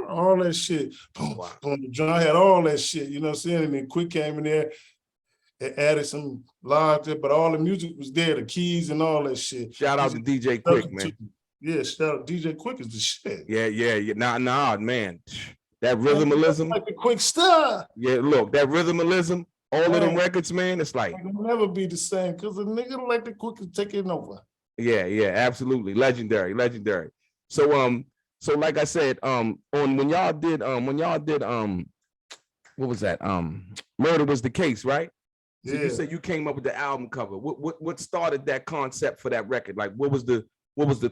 all that shit. Boom, wow. Boom. I had all that shit, you know what I'm saying? And then Quick came in there and added some live there, but all the music was there, the keys and all that shit. Shout out to DJ Quick, man. Yeah, shout out DJ Quick is the shit. Yeah. Nah, man. That rhythmalism. Like the Quick star. Yeah, look, that rhythmalism, all of them records, man, it's like. It'll never be the same because a nigga like the Quick is taking over. Yeah, absolutely. Legendary. So like I said, when y'all did what was that? Murder Was the Case, right? So you said you came up with the album cover. What started that concept for that record? Like what was the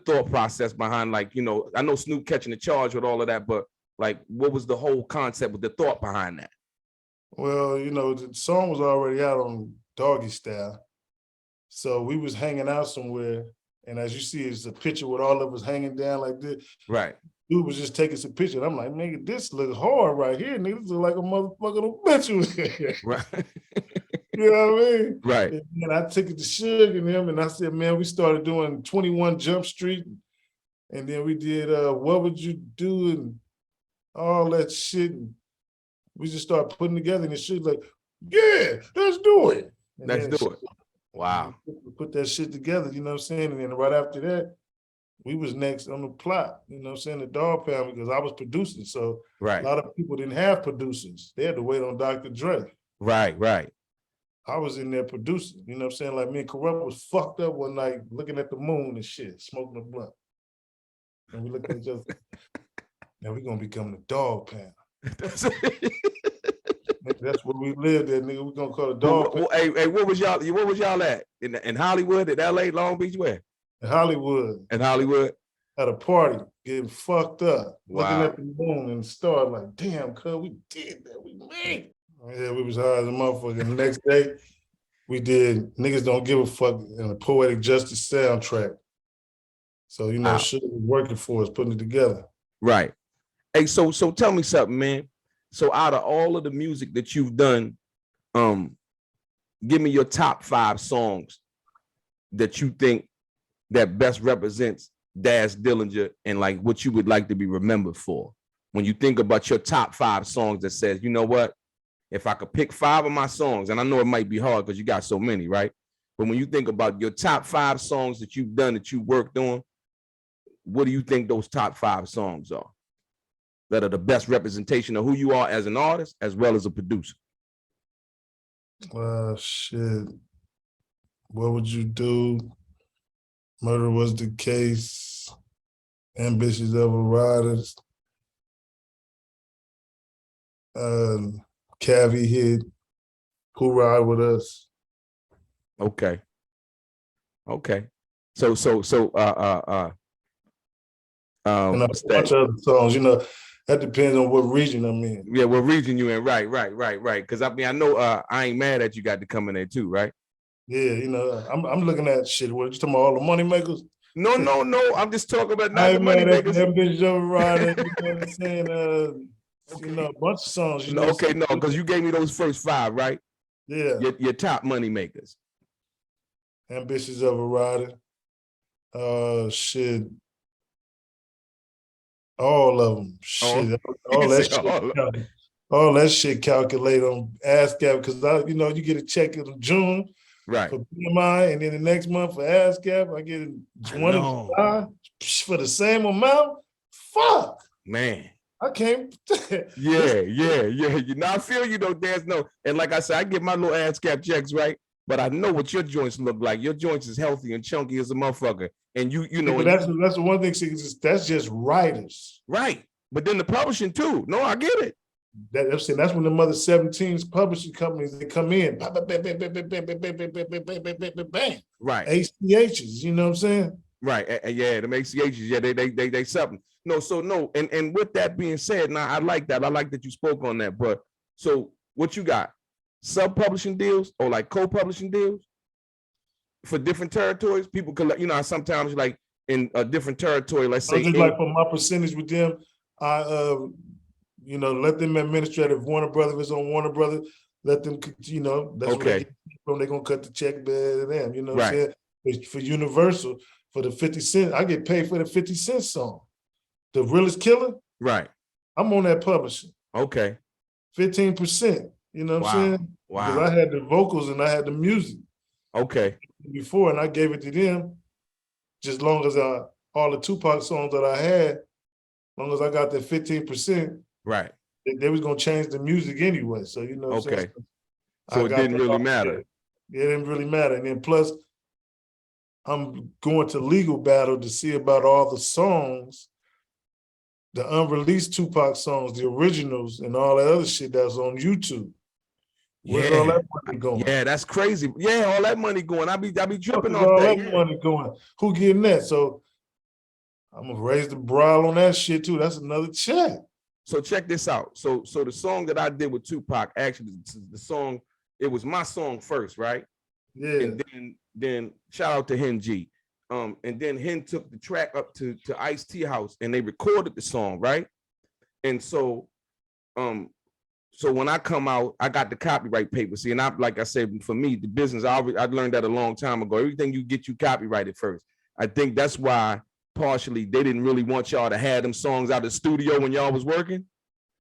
thought process behind, like, you know, I know Snoop catching the charge with all of that, but like what was the whole concept with the thought behind that? Well, you know, the song was already out on Doggy Style. So we was hanging out somewhere, and as you see, it's a picture with all of us hanging down like this. Right. Dude was just taking some pictures. I'm like, nigga, this looks hard right here. Nigga, this look like a motherfucking obituary. Right. You know what I mean? Right. And I took it to Suge and him, and I said, man, we started doing 21 Jump Street, and then we did What Would You Do and all that shit. And we just started putting together, and Suge like, yeah, let's do it. And let's do it. Wow. Put that shit together, you know what I'm saying? And then right after that, we was next on the plot, you know what I'm saying, the Dog Pound, because I was producing. So right. A lot of people didn't have producers. They had to wait on Dr. Dre. Right. I was in there producing, you know what I'm saying? Like me and Corrupt was fucked up one night looking at the moon and shit, smoking a blunt. And we looked at each other, now we're gonna become the Dog Pound. That's where we lived at, nigga. We gonna call it dog pound. Hey, where was y'all at? In Hollywood, in LA, Long Beach, where? In Hollywood. In Hollywood? At a party, getting fucked up, Wow. looking at the moon and the stars like, damn, cuz we did that, we made it. Yeah, we was high as a motherfucker. The next day, we did Niggas Don't Give a Fuck in a Poetic Justice soundtrack. So, you know, shit was working for us, putting it together. Right. Hey, so tell me something, man. So out of all of the music that you've done, give me your top 5 songs that you think that best represents Daz Dillinger and like what you would like to be remembered for. When you think about your top 5 songs that says, you know what, if I could pick 5 of my songs, and I know it might be hard because you got so many, right? But when you think about your top 5 songs that you've done, that you worked on, what do you think those top 5 songs are that are the best representation of who you are as an artist as well as a producer? Shit. What Would You Do? Murder Was the Case. Ambitious Ever Riders. Cavi Hit. Who Ride With Us? Okay. So and a bunch of other songs, you know, that depends on what region I'm in. Yeah, what region you in? Right. Because I mean, I know I Ain't Mad At You got to come in there too, right? Yeah, you know, I'm looking at shit. What you talking about? All the money makers? No. I'm just talking about not I the Ain't money Mad At makers. Them Bitches Ever Riding. You know what I'm saying? Okay. You know, a bunch of songs. You know, okay, no, because you gave me those first 5, right? Yeah. Your top money makers. Ambitious Ever Riding. Shit. All of them. Shit. All that shit calculate on ASCAP because you know, you get a check in June right for PMI, and then the next month for ASCAP, I get one in July for the same amount. Fuck. Man. I can't. Yeah. You know, I feel you though, Daz. No, and like I said, I get my little ASCAP checks, right? But I know what your joints look like. Your joints is healthy and chunky as a motherfucker. And you know. But that's the one thing. That's just writers, right? But then the publishing too. No, I get it. That's when the mother 17s publishing companies, they come in, bang, right? ACHs, you know what I'm saying? Right. Yeah, the ACHs. Yeah, they something. No. And with that being said, now I like that. I like that you spoke on that. But so what you got? Sub-publishing deals or like co-publishing deals for different territories? People could, you know, sometimes like in a different territory, let's say. Just like for my percentage with them, I you know, let them administrative Warner Brothers is on Warner Brothers. Let them, you know, that's okay. What they're gonna cut the check better than them. You know what right. I'm saying? For Universal, for the 50 cent, I get paid for the 50 Cent song. The Realest Killer. Right. I'm on that publishing. Okay. 15%. You know what I'm saying? Wow. Because I had the vocals and I had the music. Okay. Before, and I gave it to them. Just long as all the Tupac songs that I had, long as I got that 15%. Right. They was gonna change the music anyway. So you know what I'm saying? So it didn't really matter. It didn't really matter. And then plus, I'm going to legal battle to see about all the songs, the unreleased Tupac songs, the originals, and all that other shit that's on YouTube. Where's all that money going? Yeah, that's crazy. Yeah, all that money going. I be tripping on all that. That money going. Who getting that? So I'm gonna raise the brow on that shit too. That's another check. So check this out. So the song that I did with Tupac, actually the song, it was my song first, right? Yeah. And then shout out to Hen G. And then Hen took the track up to Ice-T house and they recorded the song, right? And so when I come out, I got the copyright paper. See, and like I said, for me, the business, I learned that a long time ago. Everything you get, you copyrighted first. I think that's why partially they didn't really want y'all to have them songs out of the studio when y'all was working.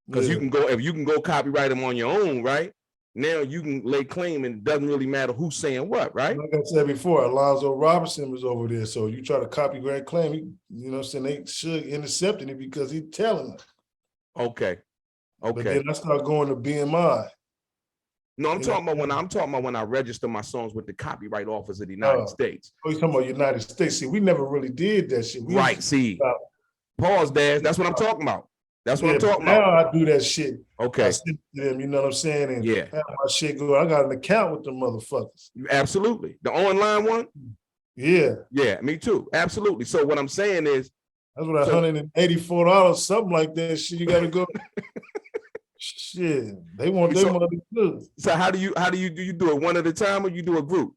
Because you can go copyright them on your own, right? Now you can lay claim and it doesn't really matter who's saying what, right? Like I said before, Alonzo Robertson was over there. So you try to copyright claim, you know what I'm saying? They should intercepting it because he's telling them. Okay. But then I start going to BMI. No, I'm talking about when I register my songs with the Copyright Office of the United States. Oh, you're talking about United States. See, we never really did that shit. See. Pause, Daz. That's what I'm talking about. That's what I'm talking now about. I do that shit. Okay. I send it to them, you know what I'm saying? And yeah. have my shit go. I got an account with them motherfuckers. Absolutely. The online one? Yeah. Yeah, me too. Absolutely. So what I'm saying is, that's what $184, something like that shit. You gotta go. Shit. They want their money too. So how do you do it one at a time or you do a group?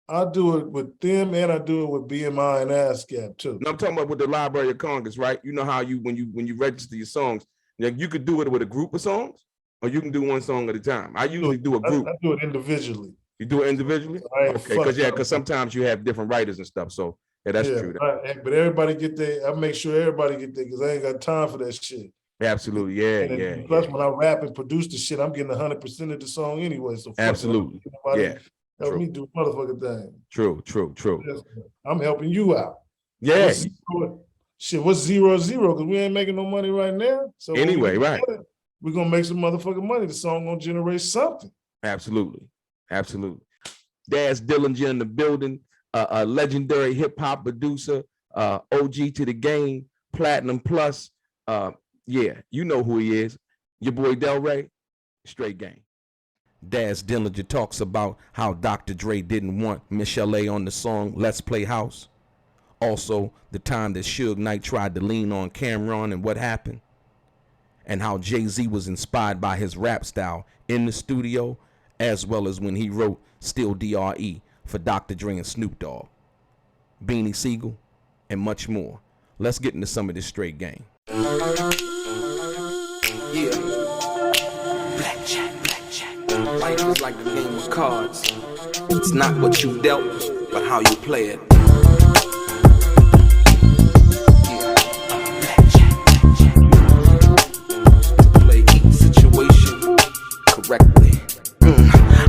I do it with them and I do it with BMI and ASCAP too. No, I'm talking about with the Library of Congress, right? You know how when you register your songs, like you could do it with a group of songs, or you can do one song at a time. I usually do a group. I do it individually. You do it individually? Okay, because sometimes you have different writers and stuff. So that's true. Right. But everybody get there. I make sure everybody get there because I ain't got time for that shit. Absolutely, yeah. Plus, when I rap and produce the shit, I'm getting 100% of the song anyway. So absolutely, help me do a motherfucking thing. True. I'm helping you out. Yeah. What's 0 0? Because we ain't making no money right now. So anyway, right. We're gonna make some motherfucking money. The song gonna generate something. Absolutely. Daz Dillinger in the building, a legendary hip hop producer, OG to the game, Platinum Plus. Yeah, you know who he is. Your boy DELRAY, straight game. Daz Dillinger talks about how Dr. Dre didn't want Michelle A on the song Let's Play House. Also, the time that Suge Knight tried to lean on Cameron and what happened. And how Jay-Z was inspired by his rap style in the studio, as well as when he wrote Still DRE for Dr. Dre and Snoop Dogg, Beanie Siegel, and much more. Let's get into some of this straight game. Yeah. Blackjack. Life is like the game of cards. It's not what you dealt, but how you play it. Yeah. Blackjack. Play each situation correctly.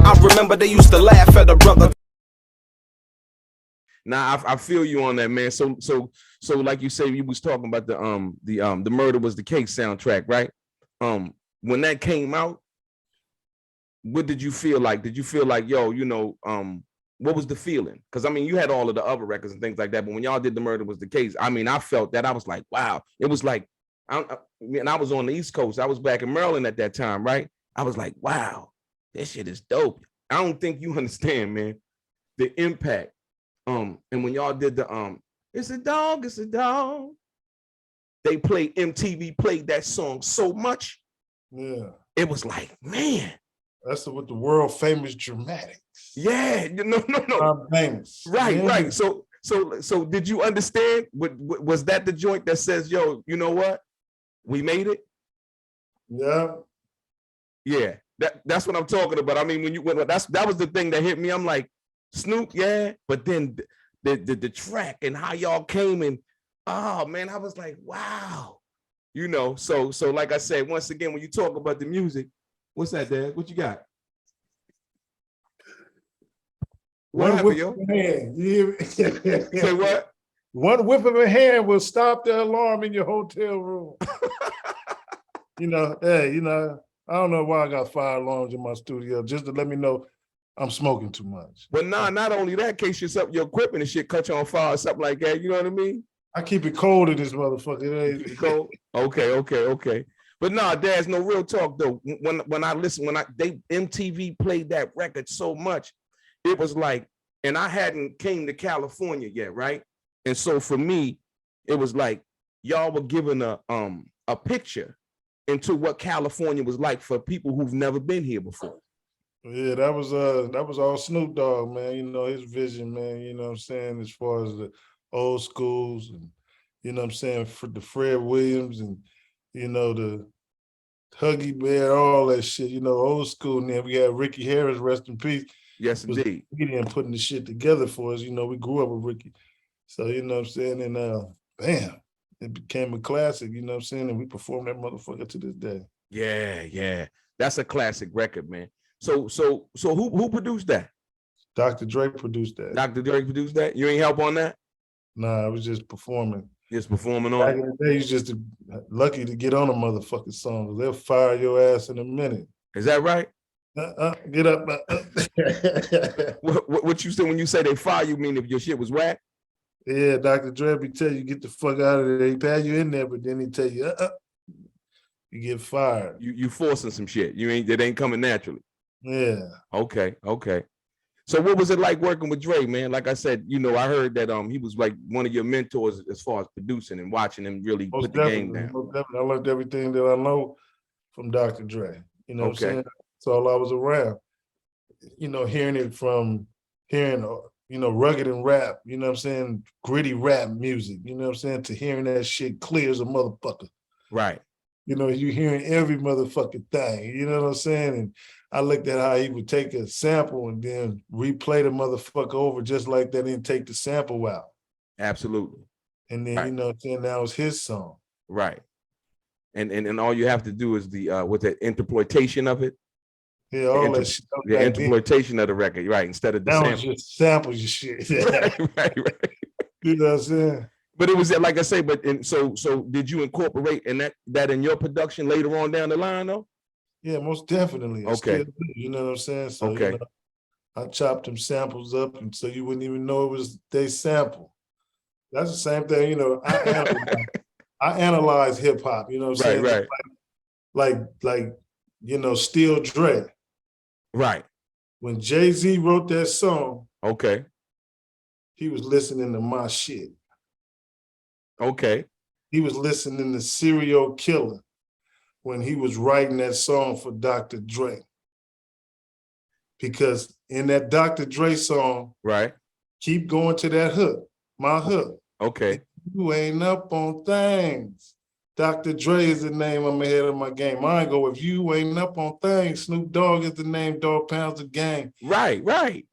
I remember they used to laugh at a brother. Now I feel you on that, man. So like you say, you was talking about the Murder Was the Case soundtrack, right? When that came out, what did you feel like? Did you feel like, yo, what was the feeling? Because I mean, you had all of the other records and things like that, but when y'all did The Murder Was the Case, I mean, I felt that. I was like, wow. It was like, I was on the East Coast. I was back in Maryland at that time, right? I was like, wow, this shit is dope. I don't think you understand, man, the impact. And when y'all did the It's a Dog, they MTV played that song so much. Yeah. It was like, man. That's with the world famous Dramatics. Yeah, no. Famous. Right, yeah. Right. So did you understand? Was that the joint that says, yo, you know what? We made it? Yeah. Yeah. That's what I'm talking about. I mean, that was the thing that hit me. I'm like, Snoop, yeah, but then the track and how y'all came and oh man, I was like, wow, So like I said, once again, when you talk about the music, what's that, Dad? What you got? What happened, yo? Say what? One whip of a hand will stop the alarm in your hotel room. Hey, I don't know why I got fire alarms in my studio, just to let me know I'm smoking too much. But not only that, in case your equipment and shit catch on fire or something like that, you know what I mean? I keep it cold in this motherfucker. It ain't cold. Okay. But there's no real talk though. When MTV played that record so much, it was like, and I hadn't came to California yet, right? And so for me, it was like y'all were giving a picture into what California was like for people who've never been here before. Yeah, that was all Snoop Dogg, man. His vision, man, what I'm saying, as far as the old schools and, what I'm saying, for the Fred Williams and, the Huggy Bear, all that shit, old school. And then we had Ricky Harris, rest in peace. Yes, indeed. He didn't putting the shit together for us. We grew up with Ricky. So, what I'm saying, and bam, it became a classic, what I'm saying, and we perform that motherfucker to this day. Yeah. That's a classic record, man. So who produced that? Dr. Dre produced that. Dr. Dre produced that? You ain't help on that? Nah, I was just performing. Just performing on Back in the day, you just lucky to get on a motherfucking song. They'll fire your ass in a minute. Is that right? Get up. What you say when you say they fire you, mean if your shit was whack? Yeah, Dr. Dre be tell you get the fuck out of there. He pay you in there, but then he tell you, you get fired. You forcing some shit. It ain't coming naturally. Yeah. Okay. So what was it like working with Dre, man? Like I said, I heard that he was like one of your mentors as far as producing and watching him really put the game down. Most definitely. I learned everything that I know from Dr. Dre. You know what I'm saying? That's all I was around. Hearing it from rugged and rap, you know what I'm saying? Gritty rap music, you know what I'm saying? To hearing that shit clear as a motherfucker. Right. You hearing every motherfucking thing, you know what I'm saying? And I looked at how he would take a sample and then replay the motherfucker over just like that and take the sample out. Absolutely. And then, right. You know what I'm saying? That was his song. Right. And all you have to do is the with the interpolation of it. Yeah, all that shit. The interpolation of the record, right? Instead of the sample. That was just samples and shit. right. You know what I'm saying? But it was like I say, so did you incorporate that in your production later on down the line though? Yeah, most definitely. Okay. You know what I'm saying? So, okay. I chopped them samples up and so you wouldn't even know it was they sample. That's the same thing, I analyze hip hop, you know what I'm saying? Right. Like Still Dre. Right. When Jay-Z wrote that song, okay, he was listening to my shit. Okay. He was listening to Serial Killer when he was writing that song for Dr. Dre. Because in that Dr. Dre song, right, keep going to that hook, my hook. Okay. You ain't up on things. Dr. Dre is the name I'm ahead of my game. I go, if you ain't up on things, Snoop Dogg is the name, Dog Pound's the gang. Right.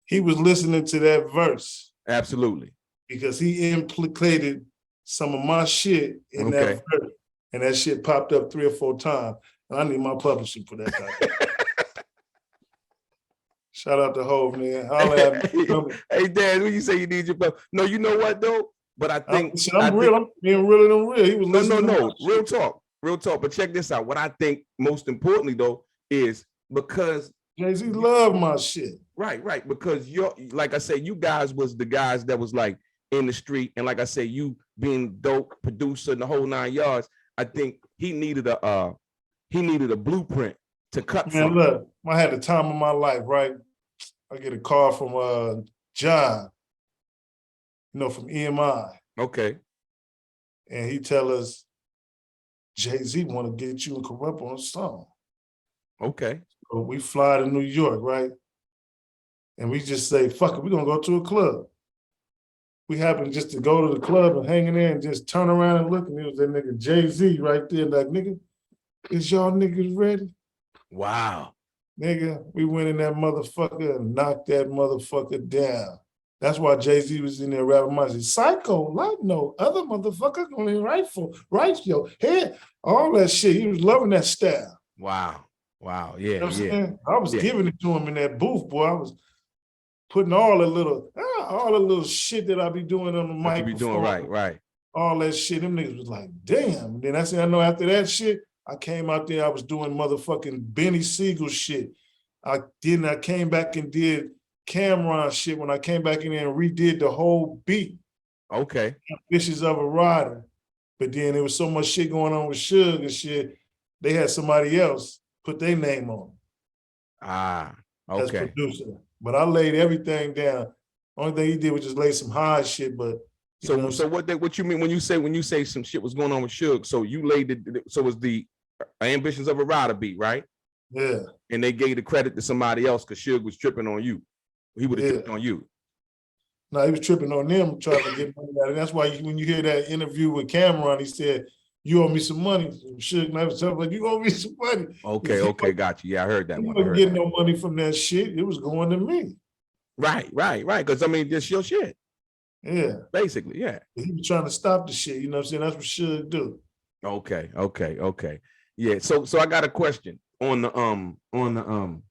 He was listening to that verse. Absolutely. Because he implicated some of my shit in that verse. And that shit popped up 3 or 4 times. And I need my publishing for that. Shout out to Hov, man. Hey, Dad, when you say you need your publishing? No, you know what, though? But I think I'm being real and real. He was no. Real talk. But check this out. What I think most importantly though is because Jay-Z loved my shit. Right. Because like I say, you guys was the guys that was like in the street, and like I say, you being dope producer and the whole 9 yards. I think he needed a blueprint to cut from. Look, I had the time of my life. Right, I get a call from John. From EMI. Okay. And he tell us, Jay-Z want to get you and Corrupt on a song. Okay. So we fly to New York, right? And we just say, fuck it, we're going to go to a club. We happen just to go to the club and hang in there and just turn around and look, and it was that nigga Jay-Z right there. Like, nigga, is y'all niggas ready? Wow. Nigga, we went in that motherfucker and knocked that motherfucker down. That's why Jay-Z was in there rapping my shit. Psycho, like no other motherfucker gonna right your head, all that shit. He was loving that style. Wow. Yeah. You know what I'm saying? I was giving it to him in that booth, boy. I was putting all the little shit that I be doing on the mic. You be doing right. All that shit. Them niggas was like, damn. And then I know after that shit, I came out there, I was doing motherfucking Benny Siegel shit. I came back and did Cameron shit when I came back in there and redid the whole beat. Okay. Vicious of a Rider. But then there was so much shit going on with Suge and shit, they had somebody else put their name on. Okay. As producer. But I laid everything down. Only thing he did was just lay some hard shit, but so what you mean when you say some shit was going on with Suge? So you laid it, so it was the Ambitions of a Rider beat, right? Yeah. And they gave the credit to somebody else because Suge was tripping on you. He would have tripped on you. No, he was tripping on them trying to get money out. And that's why when you hear that interview with Cameron, he said, you owe me some money. Suge Knight was telling like, you owe me some money. Okay, got you. Yeah, I heard that one. You wasn't getting no money from that shit. It was going to me. Right. Because, I mean, this your shit. Yeah. Basically, yeah. He was trying to stop the shit. You know what I'm saying? That's what Suge do. Okay. Yeah, so I got a question on the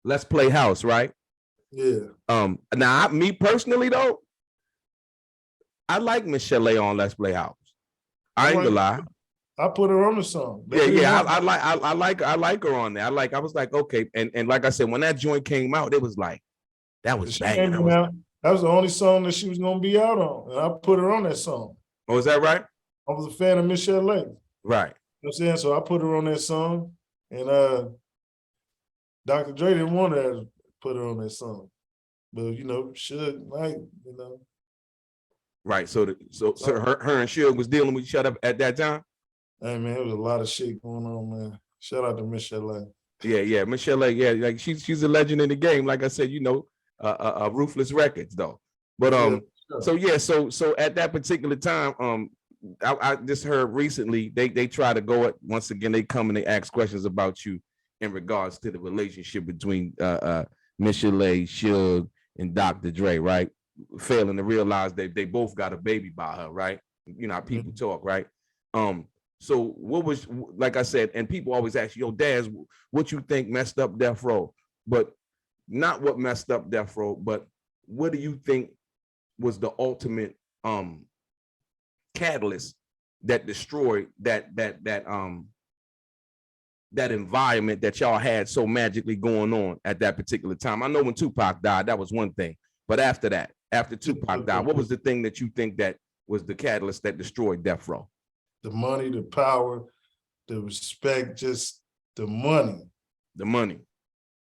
Let's Play House, right? Yeah. Now, me personally though, I like Michelle on Let's Play House. I ain't gonna lie. I put her on the song. I like her on there. I was like, okay, and like I said, when that joint came out, it was like that was banging. That was the only song that she was gonna be out on, and I put her on that song. Oh, is that right? I was a fan of Michelle. Right. I'm saying? So I put her on that song, and Dr. Dre didn't want to put her on that song. But Suge Knight, Right. So her and Suge was dealing with each other at that time. Hey man, there was a lot of shit going on, man. Shout out to Michelle. Yeah, Michelle. Yeah, like she's a legend in the game. Like I said, Ruthless Records though. But so at that particular time, I just heard recently they try to go at once again. They come and they ask questions about you in regards to the relationship between Michelle, Suge, and Dr. Dre, right? Failing to realize they both got a baby by her, right? You know how people talk, right? So what was, like I said, and people always ask you, yo, Daz, what you think messed up Death Row? But not what messed up Death Row, but what do you think was the ultimate catalyst that destroyed that environment that y'all had so magically going on at that particular time? I know when Tupac died, that was one thing, but after Tupac died, what was the thing that you think that was the catalyst that destroyed Death Row? The money, the power, the respect, just the money. The money.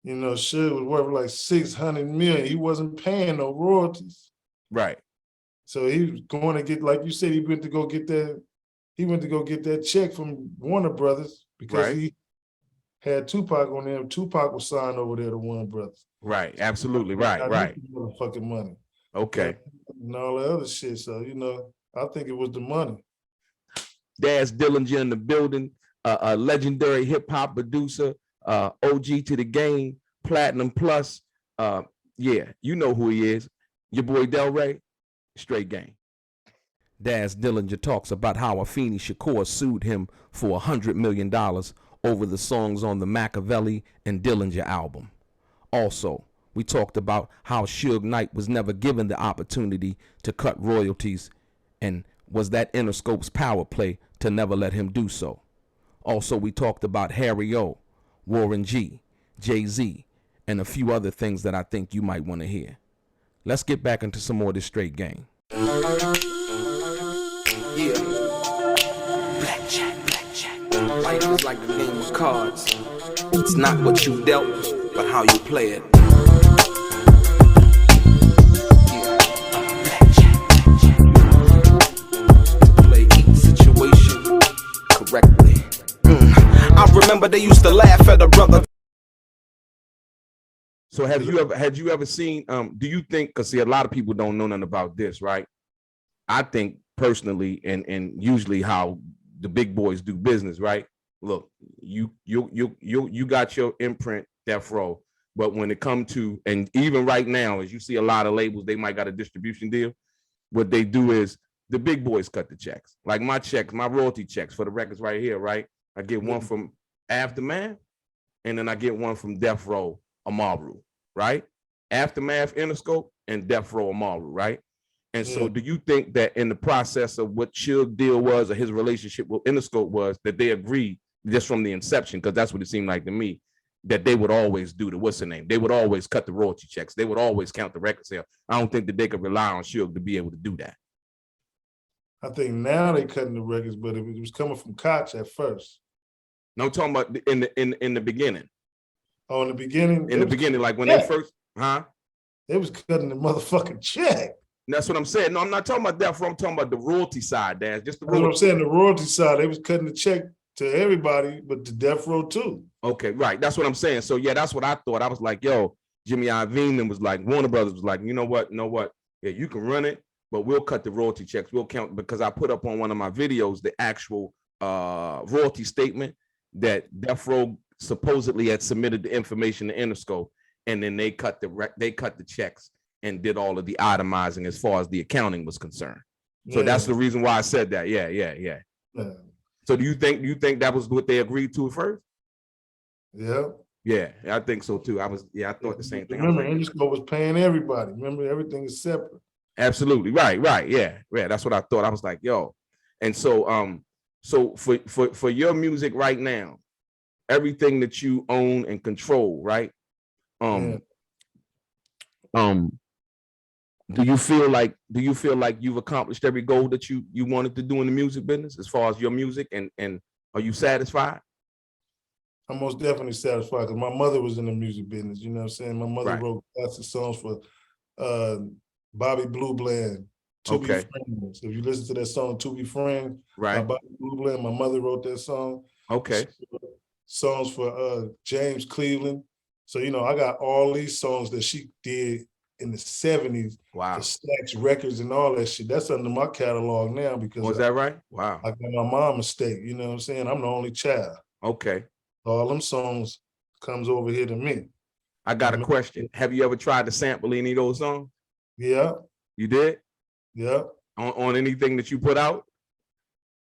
Suge was worth like $600 million. He wasn't paying no royalties. Right. So he was going to get, like you said, he went to go get that check from Warner Brothers because he had Tupac on there. Tupac was signed over there to Warner Brothers. Right. Absolutely. Right. Motherfucking money. Okay. And all the other shit. So, I think it was the money. Daz Dillinger in the building, a legendary hip hop producer, OG to the game, Platinum Plus. Yeah, you know who he is. Your boy DELRAY, straight game. Daz Dillinger talks about how Afeni Shakur sued him for $100 million over the songs on the Machiavelli and Dillinger album. Also, we talked about how Suge Knight was never given the opportunity to cut royalties, and was that Interscope's power play to never let him do so. Also, we talked about Harry O, Warren G, Jay-Z, and a few other things that I think you might want to hear. Let's get back into some more of this straight game. Yeah. Blackjack. Life is like the game of cards. It's not what you dealt, but how you play it. Correctly. I remember they used to laugh at a brother. So had you ever seen, do you think, because see, a lot of people don't know nothing about this, right? I think personally, and usually how the big boys do business, right? Look, you got your imprint, Death Row, but when it comes to, and even right now, as you see a lot of labels, they might got a distribution deal. What they do is the big boys cut the checks. Like my checks, my royalty checks for the records right here, right? I get one from Aftermath, and then I get one from Death Row, Amaru, right? Aftermath, Interscope, and Death Row, Amaru, right? And so do you think that in the process of what Suge deal was, or his relationship with Interscope was, that they agreed just from the inception, because that's what it seemed like to me, that they would always do the, what's the name? They would always cut the royalty checks. They would always count the record sale. I don't think that they could rely on Suge to be able to do that. I think now they cutting the records, but it was coming from Koch at first. No, I'm talking about in the beginning. Oh, in the beginning? In the beginning, like when they first, They was cutting the motherfucking check. That's what I'm saying. No, I'm not talking about that. I'm talking about the royalty side, Daz. Just the royalty. That's what I'm saying, the royalty side. They was cutting the check to everybody, but to Death Row too. Okay, right. That's what I'm saying. So yeah, that's what I thought. I was like, yo, Jimmy Iovine was like, Warner Brothers was like, you know what? Yeah, you can run it, but we'll cut the royalty checks. We'll count, because I put up on one of my videos the actual royalty statement that Death Row supposedly had submitted the information to Interscope, and then they cut the checks and did all of the itemizing as far as the accounting was concerned. So that's the reason why I said that. Yeah. So do you think that was what they agreed to at first? Yeah. Yeah, I think so too. I thought the same thing. Remember, Interscope was paying everybody. Remember, everything is separate. Absolutely. Right. Yeah. That's what I thought. I was like, yo. And so so for your music right now, everything that you own and control, right? Do you feel like you've accomplished every goal that you wanted to do in the music business as far as your music and Are you satisfied? I'm most definitely satisfied because my mother was in the music business. You know what I'm saying? My mother Right. wrote classic songs for Bobby Blue Bland, To Be Okay. Friends. If you listen to that song, To Be Friends, by Right. Bobby Blue Bland, my mother wrote that song. Okay. Songs for James Cleveland. So, you know, I got all these songs that she did in the 70s Wow. for Stax Records and all that shit. That's under my catalog now because Was that right? Wow. I got my mom mistake. You know what I'm saying? I'm the only child. Okay. All them songs comes over here to me. I got a question. Have you ever tried to sample any of those songs? Yeah. You did? Yeah. On anything that you put out?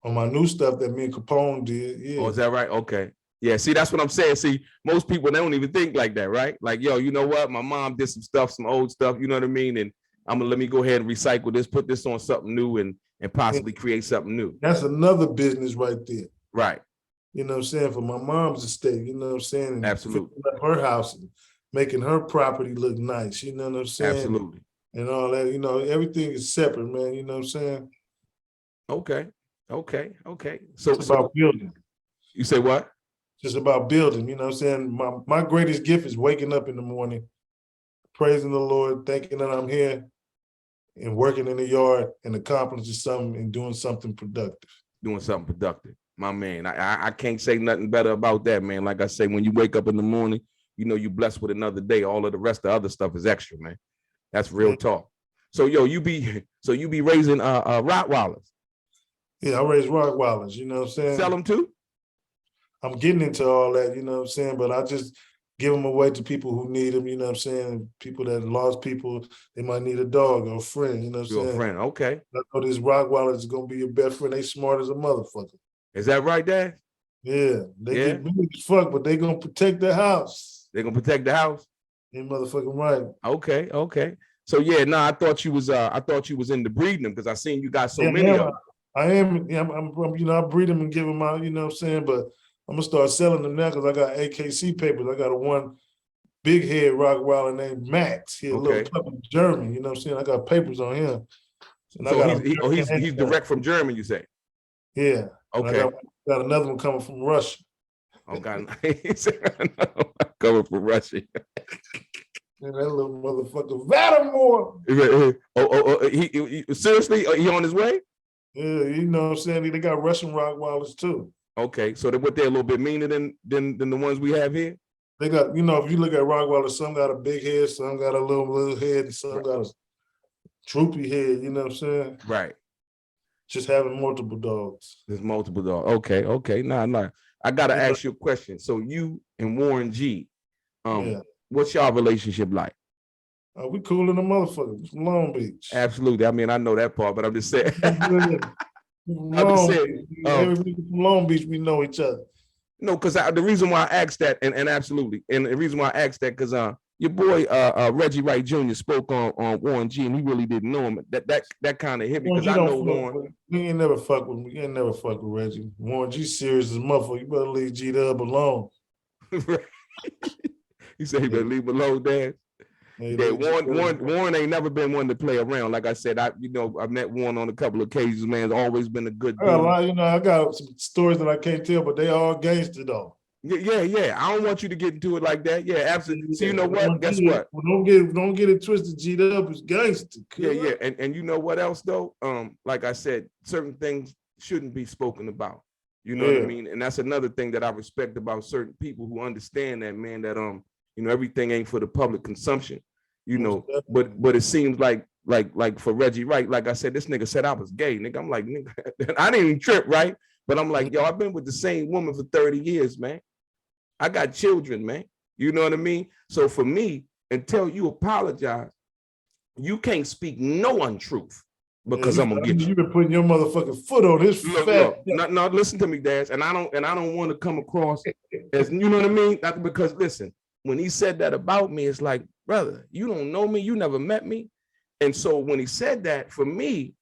On my new stuff that me and Capone did, yeah. Oh, is that right? Okay. Yeah, see, that's what I'm saying. See, most people, they don't even think like that, right? Like, yo, you know what? My mom did some stuff, some old stuff, you know what I mean? And let me go ahead and recycle this, put this on something new and possibly create something new. That's another business right there. Right. You know what I'm saying? For my mom's estate, you know what I'm saying? And absolutely. Up her house and making her property look nice, you know what I'm saying? Absolutely. And all that, you know, everything is separate, man, you know what I'm saying? Okay. Okay. Okay. So it's about building. You say what? Just about building, you know what I'm saying? My greatest gift is waking up in the morning, praising the Lord, thinking that I'm here and working in the yard and accomplishing something and doing something productive. Doing something productive. My man, I can't say nothing better about that, man. Like I say, when you wake up in the morning, you know you're blessed with another day. All of the rest of the other stuff is extra, man. That's real talk. So yo, you be raising Rottweilers. Yeah, I raise Rottweilers, you know what I'm saying? Sell them too? I'm getting into all that, you know what I'm saying? But I just give them away to people who need them, you know what I'm saying? People that lost people, they might need a dog or a friend, you know what I'm saying? Your friend, okay. I know this Rottweiler is gonna be your best friend. They smart as a motherfucker. Is that right, Dad? Yeah, they get big as fuck, but they gonna protect the house. They gonna protect the house? You motherfucking right. Okay, okay. So yeah, no, I thought you was into breeding them because I seen you got so many of them. I am, yeah, I'm, you know, I breed them and give them out, you know what I'm saying? But I'm gonna start selling them now because I got AKC papers. I got a one big head Rottweiler named Max. He's a little puppy German, you know what I'm saying? I got papers on him. And so he's direct from Germany, you say? Yeah. Okay. I got another one coming from Russia. Okay. Coming from Russia. And that little motherfucker, Vatamore. He seriously, he on his way? Yeah, you know what I'm saying? They got Russian Rottweilers too. Okay, so they're a little bit meaner than the ones we have here? They got, you know, if you look at Rottweilers, some got a big head, some got a little head, and some got a droopy head, you know what I'm saying? Right. Just having multiple dogs. There's multiple dogs. Okay. Nah. I gotta ask you a question. So you and Warren G, what's y'all relationship like? We cool in the motherfucker from Long Beach. Absolutely. I mean, I know that part, but I'm just saying. From Long Beach, we know each other. No, because the reason why I asked that, and absolutely, and the reason why I asked that, because your boy Reggie Wright Jr. spoke on Warren G, and he really didn't know him. That kind of hit me because I know Warren. He ain't never fuck with me. He ain't never fuck with Reggie. Warren G serious as a motherfucker. You better leave G Dub alone. You say he better leave alone, Dad. Yeah, Warren ain't never been one to play around. Like I said, I met Warren on a couple of occasions, man. It's always been a good dude. I got some stories that I can't tell, but they all gangster though. Yeah. I don't want you to get into it like that. Yeah, absolutely. So you know what? Guess what? Don't get it twisted. G up is gangster. Yeah. And you know what else though? Like I said, certain things shouldn't be spoken about. You know what I mean? And that's another thing that I respect about certain people who understand that, man, that everything ain't for the public consumption. But it seems like for Reggie Wright, like I said, this nigga said I was gay, nigga. I'm like, nigga, I didn't even trip, right? But I'm like, yo, I've been with the same woman for 30 years, man. I got children, man. You know what I mean? So for me, until you apologize, you can't speak no untruth because I'm gonna get you. You've been putting your motherfucking foot on his fat. No, listen to me, Daz. And I don't want to come across as, you know what I mean? Because listen, when he said that about me, it's like, brother, you don't know me, you never met me. And so when he said that, for me,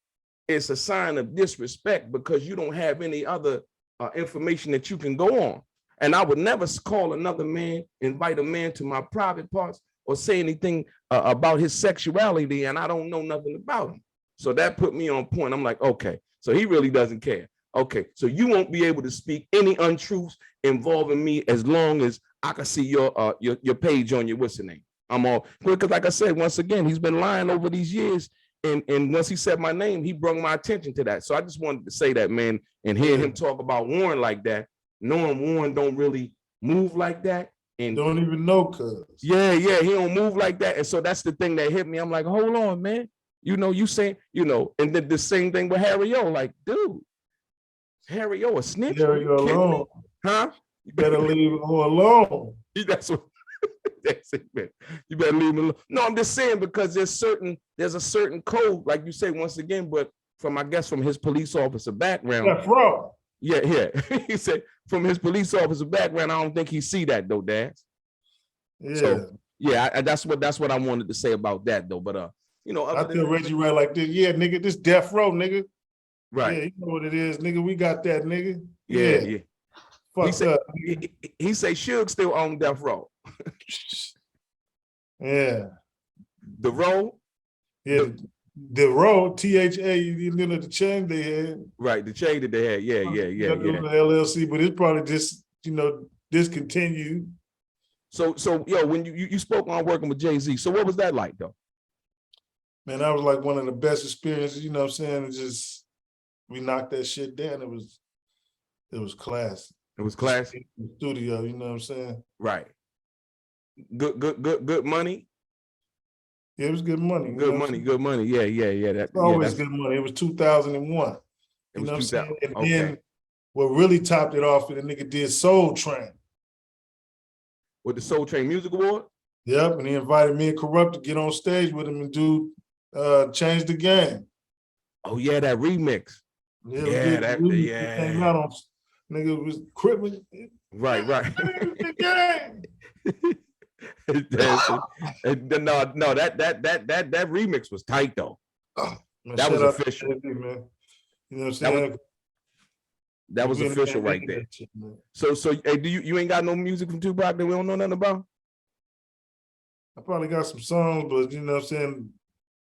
it's a sign of disrespect because you don't have any other information that you can go on. And I would never call another man, invite a man to my private parts or say anything about his sexuality, and I don't know nothing about him. So that put me on point. I'm like, okay, so he really doesn't care. Okay, so you won't be able to speak any untruths involving me as long as I can see your page on your what's the name. I'm all because, like I said, once again, he's been lying over these years, and once he said my name, he brought my attention to that. So I just wanted to say that, man, and hearing him talk about Warren like that, knowing Warren don't really move like that, and don't even know, cuz. Yeah, he don't move like that, and so that's the thing that hit me. I'm like, hold on, man, you saying, and then the same thing with Harry O, like, dude, Harry O a snitch? Harry O alone, huh? You better leave him alone. That's what. That's it, man. You better leave him alone. No, I'm just saying because there's a certain code, like you say once again, but from his police officer background. That's wrong. Yeah. He said from his police officer background, I don't think he see that though, Daz. Yeah. So yeah, that's what I wanted to say about that though. But I tell Reggie right like this. Yeah, nigga, this Death Row, nigga. Right. Yeah, you know what it is, nigga. We got that, nigga. Yeah. Fucked up. He say Suge still on Death Row. Yeah. The row? Yeah. The row, THA, you know the chain they had. Right, the chain that they had. Yeah. The LLC, but it's probably just, discontinued. So when you spoke on working with Jay-Z, so what was that like though? Man, that was like one of the best experiences, you know what I'm saying? It just, we knocked that shit down. It was class. It was class. In the studio, you know what I'm saying? Right. Good money. Yeah, it was good money. Good money. Yeah. That's always good money. It was 2001. It was 2000. And then what really topped it off, the nigga did Soul Train. With the Soul Train Music Award? Yep, and he invited me and Corrupt to get on stage with him and do Change the Game. Oh yeah, that remix. Yeah. Came out on, nigga was crippling. Right. No, that remix was tight though. That was official. Man. You know what I'm saying? That was official right there. So hey, do you ain't got no music from Tupac that we don't know nothing about? I probably got some songs, but you know what I'm saying?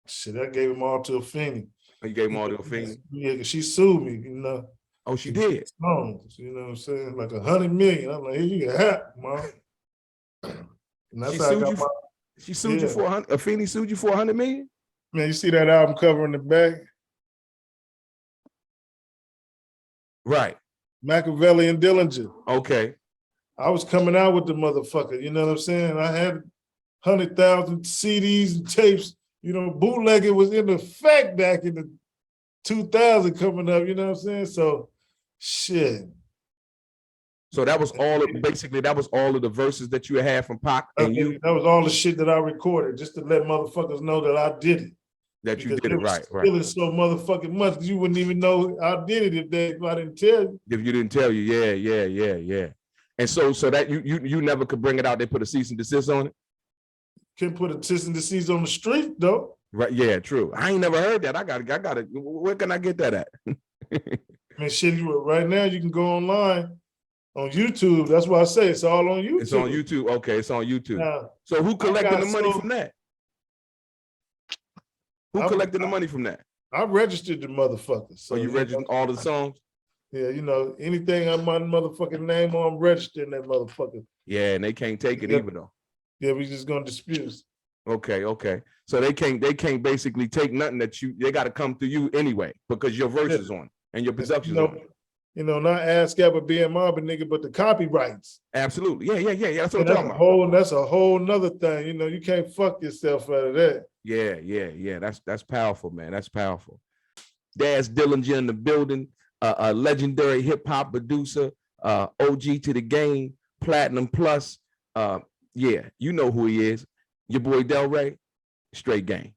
Shit, I gave them all to Afeni. Oh, you gave them all to Afeni? Yeah, because she sued me, Oh, she did? Songs, you know what I'm saying? Like 100 million. I'm like, here you can have, mom. And that's she sued you for 100. Afeni sued you for 100 million? Man, you see that album cover in the back? Right. Machiavelli and Dillinger. Okay. I was coming out with the motherfucker, you know what I'm saying? I had 100,000 CDs and tapes, bootlegging was in effect back in the 2000 coming up, you know what I'm saying? So, shit. So that was all of the verses that you had from Pac and you? That was all the shit that I recorded, just to let motherfuckers know that I did it. That you did it right. Feeling so motherfucking much, you wouldn't even know I did it if I didn't tell you. If you didn't tell you, yeah. And so that you never could bring it out. They put a cease and desist on it. Can't put a cease and desist on the street though. Right? Yeah, true. I ain't never heard that. I got it. Where can I get that at? Man, shit, right now you can go online on YouTube. That's why I say it's all on YouTube. It's on YouTube. Okay, it's on YouTube. Now, so who collected the money from that? Who collected the money from that? I registered the motherfuckers. So you registered all the songs? Yeah, anything on my motherfucking name on, I'm registering that motherfucker. Yeah, and they can't take it either though. Yeah, we just gonna dispute. Okay. So they can't basically take nothing that they gotta come through you anyway, because your verse is on and your production's on. Not ASCAP or BMR, but nigga, but the copyrights. Absolutely. Yeah. That's what I'm talking about. That's a whole nother thing. You can't fuck yourself out of that. Yeah. That's powerful, man. That's powerful. Daz Dillinger in the building, a legendary hip hop producer, OG to the game, Platinum Plus. Yeah, you know who he is. Your boy DELRAY, straight game.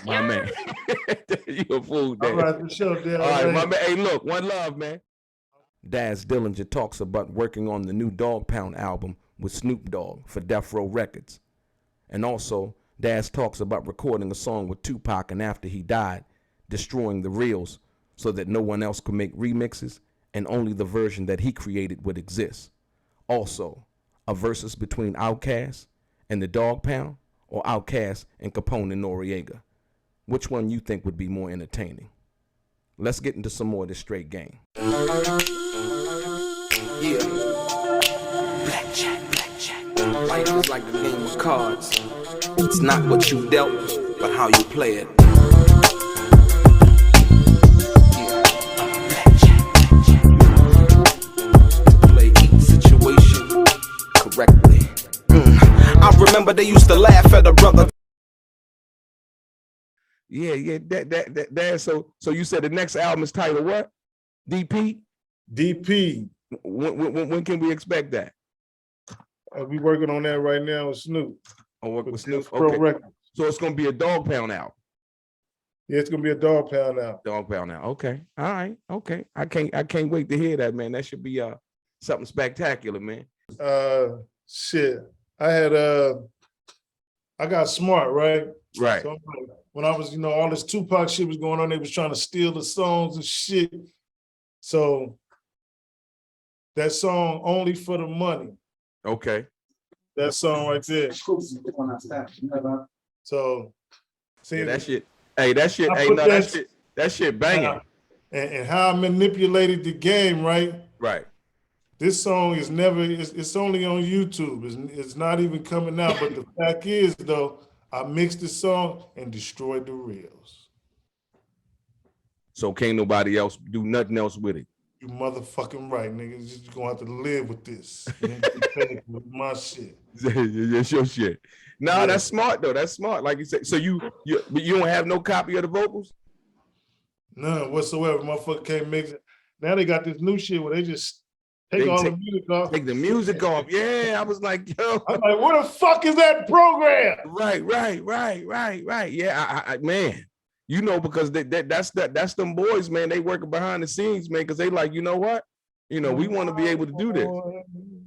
My man. You a fool, Daz. All right, for sure, DELRAY. All right, my man. Hey, look, one love, man. Daz Dillinger talks about working on the new Dog Pound album with Snoop Dogg for DEathRow Records. And also, Daz talks about recording a song with Tupac and after he died, destroying the reels so that no one else could make remixes and only the version that he created would exist. Also, a versus between Outkast and the Dog Pound or Outkast and Capone and Noriega. Which one you think would be more entertaining? let's get into some more of this straight game. Yeah. Blackjack. Life is like the game of cards. It's not what you dealt, but how you play it. Yeah. Blackjack. Play each situation correctly. I remember they used to laugh at a brother. Yeah. That. So you said the next album is titled what? DP. DP. When can we expect that? We working on that right now with Snoop. Oh, with Snoop. Okay. Okay. So it's gonna be a Dog Pound album. Yeah, it's gonna be a Dog Pound album. Dog Pound album. Okay. All right. Okay. I can't wait to hear that, man. That should be something spectacular, man. Shit. I got smart, right? Right. So when I was, all this Tupac shit was going on, they was trying to steal the songs and shit. So that song, Only for the Money. Okay. That song right there. So see, yeah, that shit. Hey, that shit. That shit banging. And how I manipulated the game, right? Right. This song is it's only on YouTube. It's not even coming out. But the fact is, though, I mixed the song and destroyed the reels. So can't nobody else do nothing else with it. You motherfucking right, nigga. You're just gonna have to live with this. With my shit. It's your shit. No, yeah. That's smart though. That's smart. Like you said. So you don't have no copy of the vocals? None whatsoever. Motherfucker can't mix it. Now they got this new shit where they just take the music off. Take the music off. Yeah, I was like, yo. I'm like, where the fuck is that program? Right. Yeah, I man. Because that's them boys, man. They working behind the scenes, man, because they like, you know what? We want to be able to do this.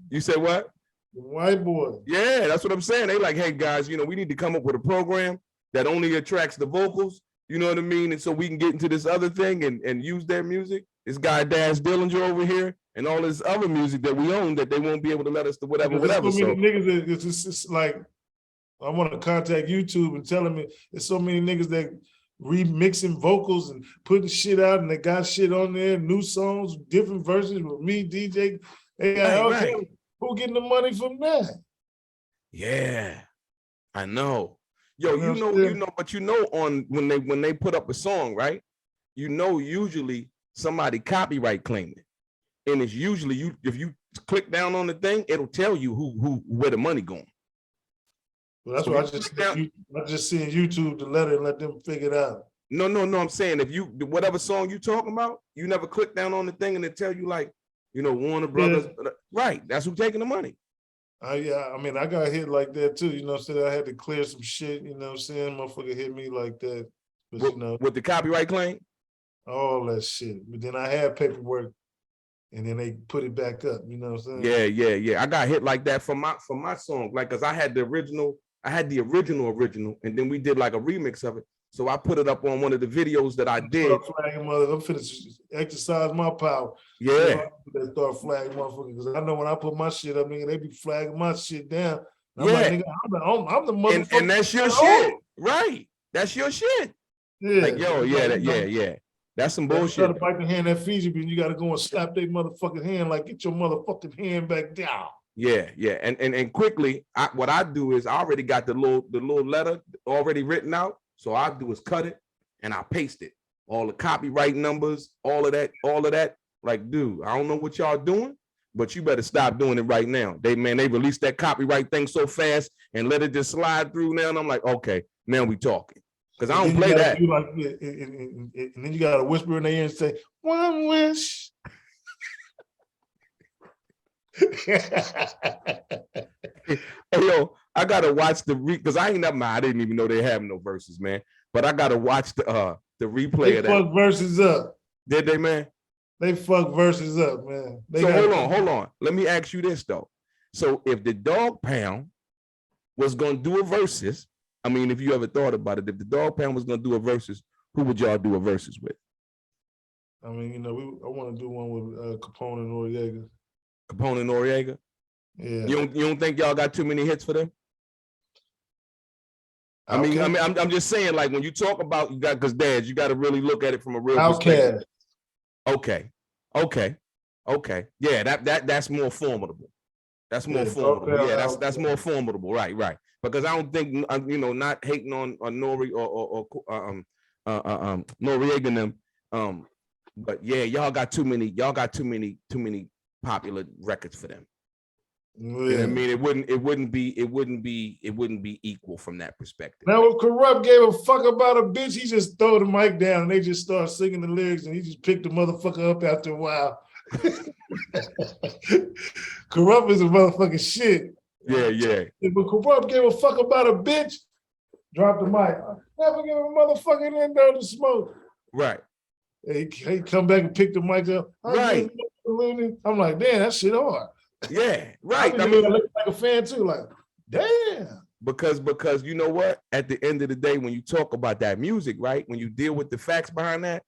You said what? White boy. Yeah, that's what I'm saying. They like, hey guys, we need to come up with a program that only attracts the vocals. You know what I mean? And so we can get into this other thing and use their music. This guy Daz Dillinger over here and all this other music that we own that they won't be able to let us do whatever. So many niggas, it's just like I want to contact YouTube and tell them there's so many niggas that remixing vocals and putting shit out, and they got shit on there, new songs, different versions with me, DJ. Hey, right. Who getting the money from that? Yeah, I know. Yo, but on when they put up a song, right? Usually somebody copyright claim it, and it's usually if you click down on the thing, it'll tell you where the money going. Well, that's why I just seen YouTube the letter and let them figure it out. No. I'm saying whatever song you talking about, you never click down on the thing and it tell you like, Warner Brothers. Yeah. Right. That's who's taking the money. Yeah. I mean, I got hit like that too. I had to clear some shit. Motherfucker hit me like that. But, with the copyright claim. All that shit. But then I had paperwork. And then they put it back up. You know what I'm saying? Yeah. I got hit like that for my song, like because I had the original. I had the original, and then we did like a remix of it. So I put it up on one of the videos that I did. I'm finna exercise my power. Yeah. They start flagging motherfuckers because I know when I put my shit up, nigga, they be flagging my shit down. I'm like, nigga, I'm the motherfucker. And that's your shit, right? That's your shit. Yeah. Like, yo, yeah. That's some bullshit. You gotta bite the hand that feeds you, and you gotta go and slap their motherfucking hand, like get your motherfucking hand back down. Yeah. And quickly, what I do is I already got the little letter already written out. So all I do is cut it and I paste it. All the copyright numbers, all of that. Like, dude, I don't know what y'all doing, but you better stop doing it right now. They released that copyright thing so fast and let it just slide through now. And I'm like, okay, now we talking. Because I don't play that. And then you gotta whisper in their ear and say, one wish. Hey, yo, I gotta watch because I didn't even know they have no verses, man. But I gotta watch the replay of that. They fuck verses up. Did they, man? They fuck verses up, man. Hold on. Let me ask you this though. So if the Dog Pound was gonna do a versus, I mean, if you ever thought about it, if the Dog Pound was gonna do a versus, who would y'all do a versus with? I mean, I want to do one with Capone and Noriega. Capone and Noriega? Yeah. You don't think y'all got too many hits for them? I'm just saying, like when you talk about because Dad, you got to really look at it from a real perspective. Okay. Yeah, that's more formidable. That's more formidable. Yeah, that's more formidable. Right. Because I don't think not hating on Nori or Noriega and them. But yeah, y'all got too many popular records for them. Yeah. You know what I mean? It wouldn't be equal from that perspective. Now, if Corrupt gave a fuck about a bitch, he just throw the mic down and they just start singing the lyrics and he just picked the motherfucker up after a while. Corrupt is a motherfucking shit. Yeah. If a Corrupt gave a fuck about a bitch, drop the mic. Never give a motherfucking window to smoke. Right. He come back and pick the mic up. Right. I'm like, damn, that shit hard. Yeah, right. I mean, I look like a fan too, like, damn. Because you know what? At the end of the day, when you talk about that music, right? When you deal with the facts behind that,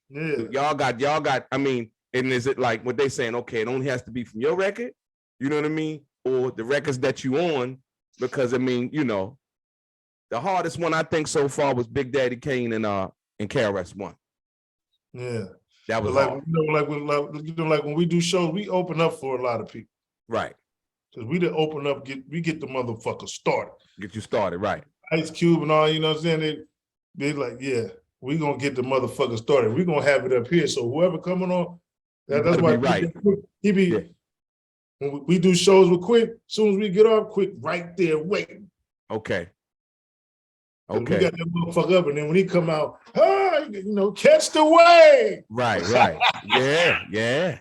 y'all got, I mean, and is it like what they saying, okay, it only has to be from your record, you know what I mean? Or the records that you on, because I mean, the hardest one I think so far was Big Daddy Kane and KRS-One. Yeah. That was like, hard. Like when we do shows, we open up for a lot of people. Right. Because we didn't open up, we get the motherfucker started. Get you started, right. Ice Cube and all, you know what I'm saying? They like, yeah, we gonna get the motherfucker started. We gonna have it up here. So whoever coming on, that's why right. He be when we do shows with Quick, as soon as we get off, Quick right there waiting. Okay. We got that motherfucker up, and then when he come out, catch the wave. Right. Yeah.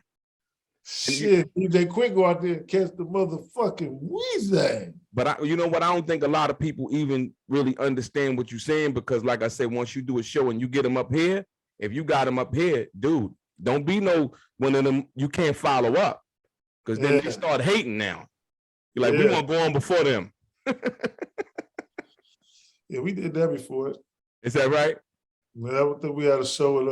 Shit, DJ Quick go out there and catch the motherfucking Weezy. But you know what? I don't think a lot of people even really understand what you're saying, because like I said, once you do a show and you get them up here, if you got them up here, dude, don't be no one of them you can't follow up, because then they start hating now. You're like, we want to go on before them. Yeah, we did that before. Is that right? I think we had a show with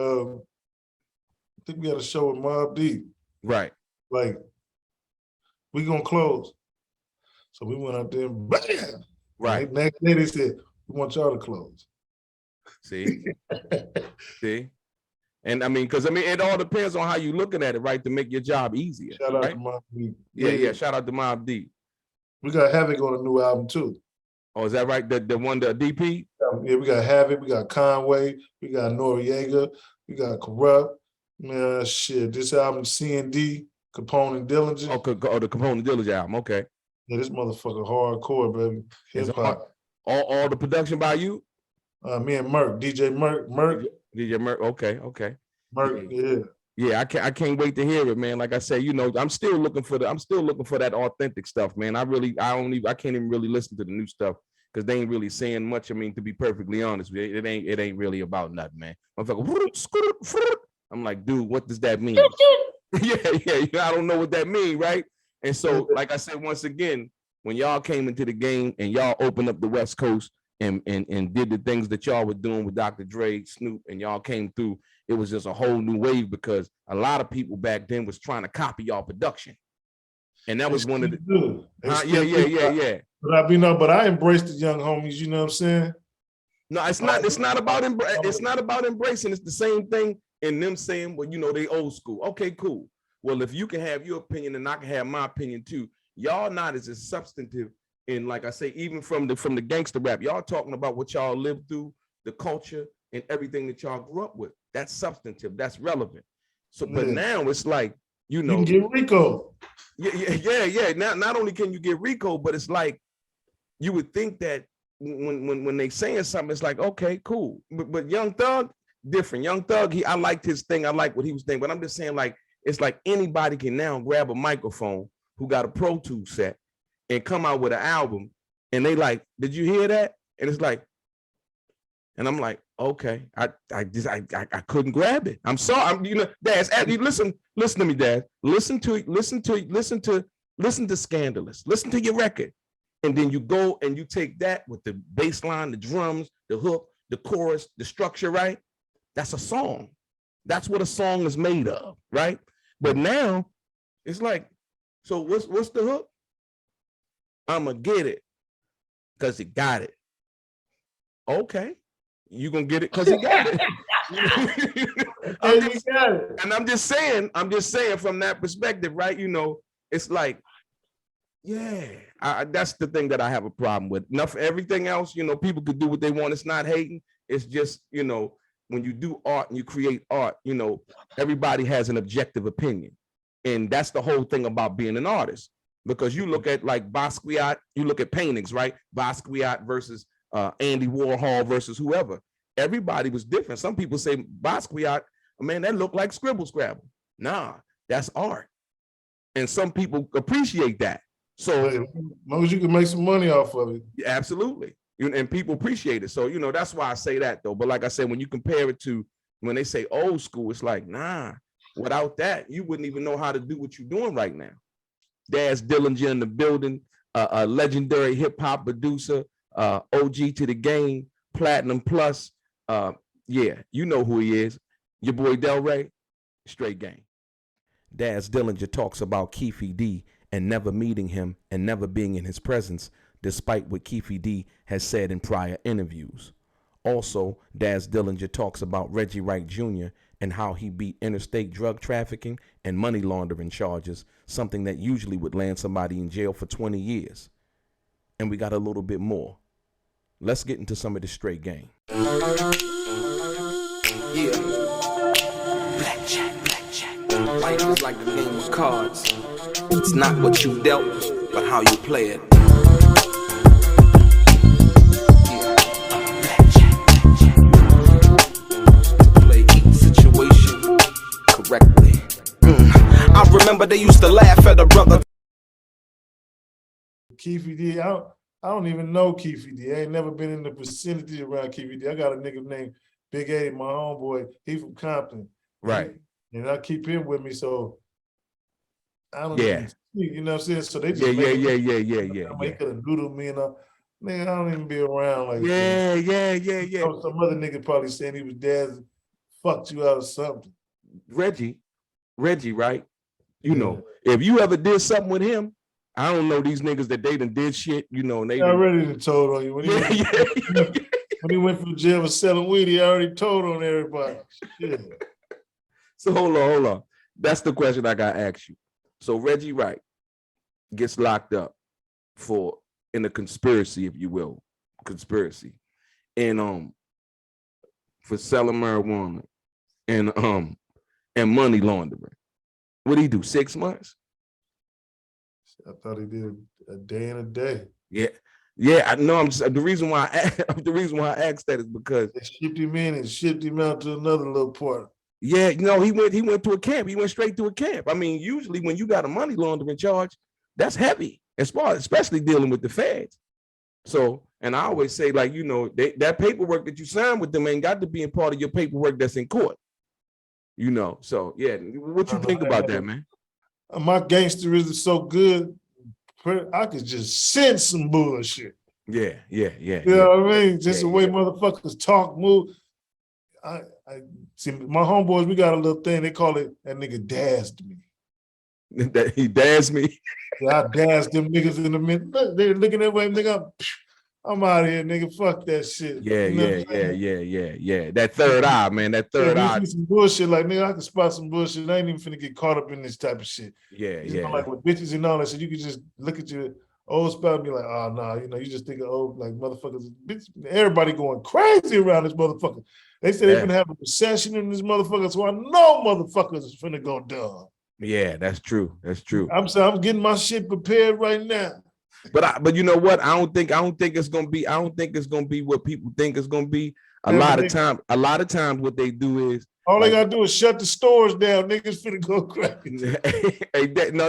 Mobb Deep. Right. Like, we gonna close. So we went out there and bam! Right. Next day they said, we want y'all to close. See? And I mean, because it all depends on how you looking at it, right? To make your job easier. Shout out to Mobb Deep. Yeah. Shout out to Mobb Deep. We got Havoc on a new album too. Oh, is that right? The one, the DP? Yeah, we got Havoc, we got Conway, we got Noriega, we got Corrupt. Man, shit, this album, C&D, Capone and Dillinger. Oh, the Capone and Dillinger album, okay. Yeah, this motherfucker hardcore, baby. Hip-hop. All the production by you? Me and Merk, DJ Merk. DJ Merk, okay. Merk, yeah. Yeah, I can't wait to hear it, man. Like I said, I'm still looking for that authentic stuff, man. I can't even really listen to the new stuff because they ain't really saying much. I mean, to be perfectly honest, it ain't really about nothing, man. I'm like, dude, what does that mean? yeah, I don't know what that means, right? And so, like I said, once again, when y'all came into the game and y'all opened up the West Coast and did the things that y'all were doing with Dr. Dre, Snoop, and y'all came through, it was just a whole new wave, because a lot of people back then was trying to copy y'all production. And that was one of the yeah. But I embraced the young homies, you know what I'm saying? No, it's not about embracing. It's the same thing in them saying, well, they old school. Okay, cool. Well, if you can have your opinion and I can have my opinion too, y'all not as substantive. And like I say, even from the gangster rap, y'all talking about what y'all lived through, the culture and everything that y'all grew up with. That's substantive. That's relevant. So, but now it's like, you can get Rico. Yeah. Now, not only can you get Rico, but it's like, you would think that when they saying something, it's like, okay, cool. But Young Thug, different. Young Thug, I liked his thing. I like what he was thinking. But I'm just saying, like, it's like anybody can now grab a microphone who got a Pro Tools set and come out with an album, and they like, did you hear that? And it's like, and I'm like, okay, I couldn't grab it. I'm sorry. Daz, listen to me, Daz. Listen to Scandalous. Listen to your record. And then you go and you take that with the bass line, the drums, the hook, the chorus, the structure, right? That's a song. That's what a song is made of, right? But now it's like, so what's the hook? I'ma get it because it got it. Okay, you gonna get it because he got it. And I'm just saying from that perspective, right? You know, it's like, yeah, that's the thing that I have a problem with. Enough everything else, you know, people could do what they want. It's not hating. It's just, you know, when you do art and you create art, you know, everybody has an objective opinion. And that's the whole thing about being an artist. Because you look at like Basquiat, you look at paintings, right? Basquiat versus Andy Warhol versus whoever. Everybody was different. Some people say Basquiat, man, that looked like Scribble Scrabble. Nah, that's art. And some people appreciate that. So as long as you can make some money off of it. Absolutely. And people appreciate it. So, you know, that's why I say that though. But like I said, when you compare it to when they say old school, it's like, nah, without that, you wouldn't even know how to do what you're doing right now. Daz Dillinger in the building, a legendary hip hop producer, OG to the game, Platinum Plus. Yeah, you know who he is. Your boy DeLRAY, straight game. Daz Dillinger talks about Keefe D and never meeting him and never being in his presence, despite what Keefe D has said in prior interviews. Also, Daz Dillinger talks about Reggie Wright Jr. and how he beat interstate drug trafficking and money laundering charges, something that usually would land somebody in jail for 20 years. And we got a little bit more. Let's get into some of the straight game. Yeah. Blackjack, blackjack. Life is like the game of cards. It's not what you dealt, but how you play it. Yeah. Blackjack, blackjack. To play each situation correctly. I remember they used to laugh at a brother. Keefe D, I don't even know Keefe D. I ain't never been in the vicinity around Keefe D. I got a nigga named Big A, my homeboy. He from Compton. Right. And I keep him with me, so I don't Yeah. you know what I'm saying? So they just Yeah. They could have doodled me and man, I don't even be around like Yeah. Some other nigga probably saying he was Daz, fucked you out or something. Reggie, right? You know, if you ever did something with him, I don't know these niggas that they done did shit, you know, and they already done told on you. When he went from jail for selling weed, he already told on everybody. Yeah. So hold on. That's the question I got to ask you. So Reggie Wright gets locked up in a conspiracy, if you will, and for selling marijuana and money laundering. What did he do? 6 months? I thought he did a day and a day. Yeah. I know. The reason why I asked that is because they shipped him in and shipped him out to another little part. Yeah, you know, he went to a camp. He went straight to a camp. I mean, usually when you got a money laundering charge, that's heavy, especially dealing with the feds. So, and I always say, like, you know, that paperwork that you sign with them ain't got to be in part of your paperwork that's in court. You know, so yeah. What you think about that, man? My gangsterism is so good, I could just sense some bullshit. Yeah. You know what I mean? Just the way motherfuckers talk, move. I see my homeboys, we got a little thing, they call it that nigga dazzed me. That he dazzed me? Yeah, I dazzed them niggas in the minute. They're looking that way, nigga. I'm out of here, nigga. Fuck that shit. Yeah. That third eye, man. That third eye. Some bullshit, like, nigga, I can spot some bullshit. I ain't even finna get caught up in this type of shit. Yeah. Like with bitches and all that shit, you can just look at your old spot and be like, oh, nah, you know, you just think of old, like, motherfuckers. Bitch, everybody going crazy around this motherfucker. They say they're gonna have a recession in this motherfucker, so I know motherfuckers is finna go dumb. Yeah, that's true. I'm saying I'm getting my shit prepared right now. But you know what? I don't think it's gonna be what people think it's gonna be. A lot of times what they do is all they gotta do is shut the stores down. Niggas finna go crazy. No.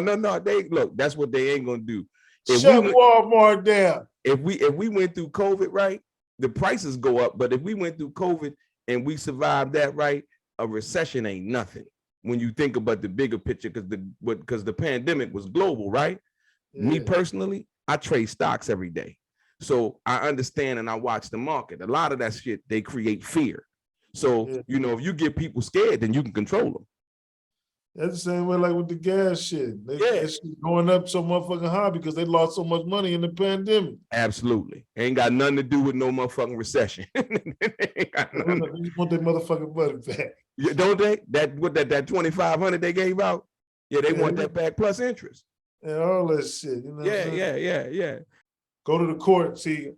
Look, that's what they ain't gonna do. Shut Walmart down. If we went through COVID, right, the prices go up. But if we went through COVID and we survived that, right, a recession ain't nothing when you think about the bigger picture, because the pandemic was global, right? Yeah. Me personally, I trade stocks every day. So I understand and I watch the market. A lot of that shit, they create fear. So, you know, if you get people scared, then you can control them. That's the same way like with the gas shit. Yeah. That shit going up so motherfucking high because they lost so much money in the pandemic. Absolutely. Ain't got nothing to do with no motherfucking recession. They just want their motherfucking money back. Yeah, don't they? That 2,500 they gave out. Yeah, they want that back plus interest. And all that shit. You know Yeah. Go to the court. See,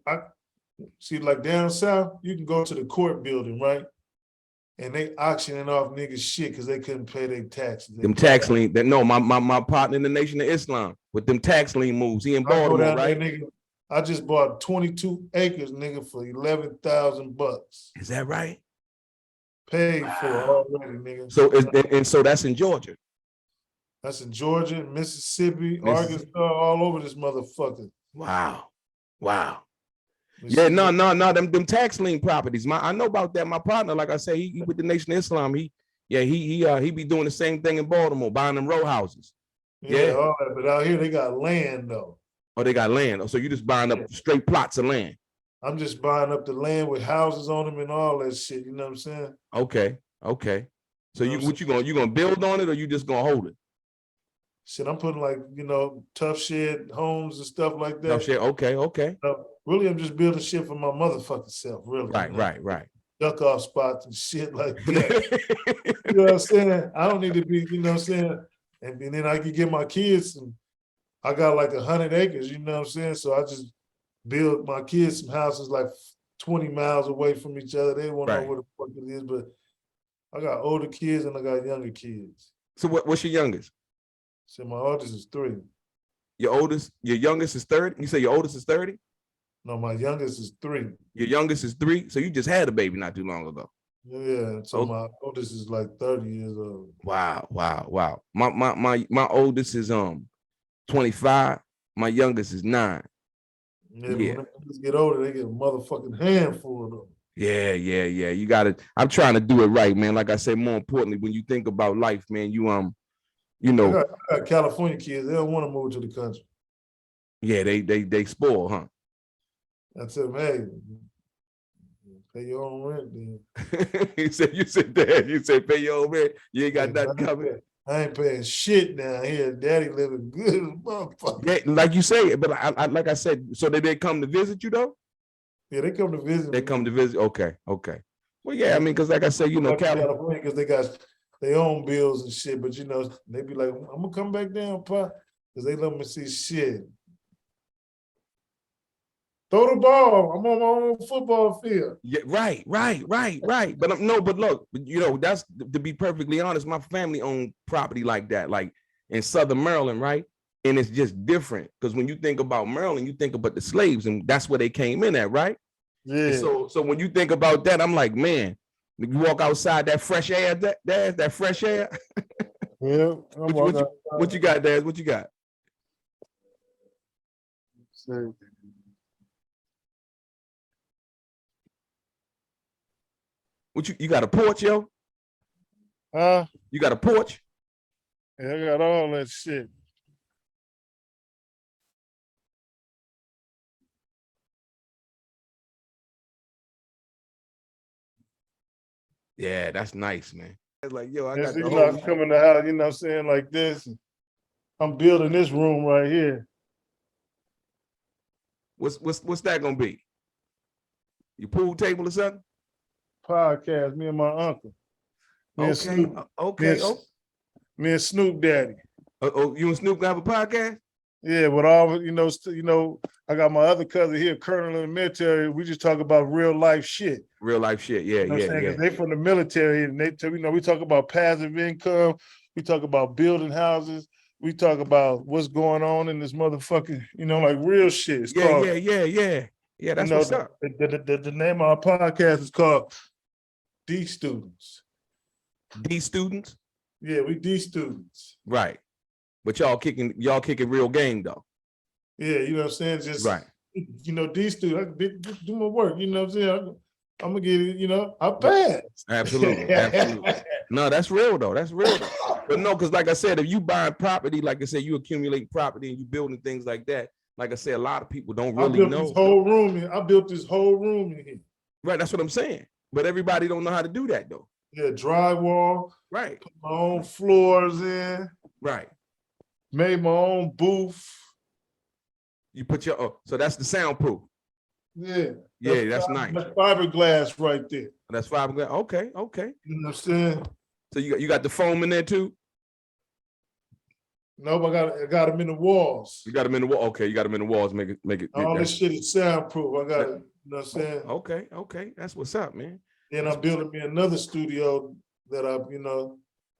like down south, you can go to the court building, right? And they auctioning off niggas shit because they couldn't pay their taxes. Them tax lien. My partner in the Nation of Islam with them tax lien moves. He in Baltimore, right? There, nigga, I just bought 22 acres, nigga, for $11,000. Is that right? Paid for already, nigga. So that's in Georgia. That's in Georgia, Mississippi, Arkansas, all over this motherfucker. Wow. Yeah, no, them tax lien properties. I know about that. My partner, like I say, he with the Nation of Islam. He be doing the same thing in Baltimore, buying them row houses. Yeah, all that, but out here they got land though. Oh, they got land. Oh, so you just buying up straight plots of land. I'm just buying up the land with houses on them and all that shit. You know what I'm saying? Okay. So you gonna build on it or you just gonna hold it? Shit, I'm putting like, tough shed homes and stuff like that. Tough shed, okay. Really, I'm just building shit for my motherfucking self, really. Right. Duck off spots and shit like that. You know what I'm saying? I don't need to be, you know what I'm saying? And then I can get my kids some, I got like 100 acres, you know what I'm saying? So I just build my kids some houses like 20 miles away from each other. They won't know where the fuck it is, but I got older kids and I got younger kids. So what's your youngest? So my oldest is 3. Your youngest is 30? You say your oldest is 30? No, my youngest is 3. Your youngest is 3? So you just had a baby not too long ago. Yeah, so my oldest is like 30 years old. Wow. My oldest is 25. My youngest is 9. Yeah. When they get older, they get a motherfucking handful of them. Yeah. You gotta. I'm trying to do it right, man. Like I said, more importantly, when you think about life, man, I got California kids. They don't want to move to the country. Yeah, they spoil, huh? I tell them, hey, pay your own rent, then. You said pay your own rent. You ain't got nothing coming. I ain't paying shit down here. Daddy living good as a motherfucker. Yeah, like you say, but like I said, so they come to visit you though? Yeah, they come to visit. They come to visit. Okay. Well, yeah, I mean, because like I said, California, because they got their own bills and shit, but they be like, I'm gonna come back down, pa, because they let me see shit. Throw the ball. I'm on my own football field. Yeah, right. But look, that's to be perfectly honest. My family owned property like that, like in Southern Maryland, right? And it's just different because when you think about Maryland, you think about the slaves, and that's where they came in at, right? Yeah. And so when you think about that, I'm like, man, you walk outside, that fresh air, that fresh air. Yeah. What you got, Daz? What you got? What you got a porch, yo? You got a porch? Yeah, I got all that shit. Yeah, that's nice, man. It's like, yo, I got the whole... I'm coming to house, you know what I'm saying, like this. I'm building this room right here. What's that gonna be? Your pool table or something? Podcast, me and my uncle. Me and Snoop Daddy. Oh, you and Snoop gonna have a podcast? Yeah, but all I got my other cousin here, Colonel in the military. We just talk about real life shit. Yeah, yeah. They from the military, and we talk about passive income. We talk about building houses. We talk about what's going on in this motherfucking, like real shit. It's called, yeah. That's what's up. The name of our podcast is called D Students. D Students? Yeah, we D Students. Right. But y'all kicking real game though. Yeah, you know what I'm saying? Just right. D Students, I do my work, you know what I'm saying? I'm gonna get it, I pass. Absolutely. No, that's real though. But no, because like I said, if you buy property, like I said, you accumulate property and you building things like that. Like I said, a lot of people don't really know. I built this whole room in here. Right, that's what I'm saying. But everybody don't know how to do that though. Yeah, drywall. Right. Put my own floors in. Right. Made my own booth. You put your so that's the soundproof. Yeah. Yeah, that's nice. That's fiberglass right there. That's fiberglass. Okay, okay. You know what I'm saying? So you got the foam in there too? Nope, I got them in the walls. You got them in the wall. Okay, you got them in the walls. Make it. All this shit is soundproof. I got it. You know what I'm saying? Okay, okay. That's what's up, man. Then I'm building me another studio that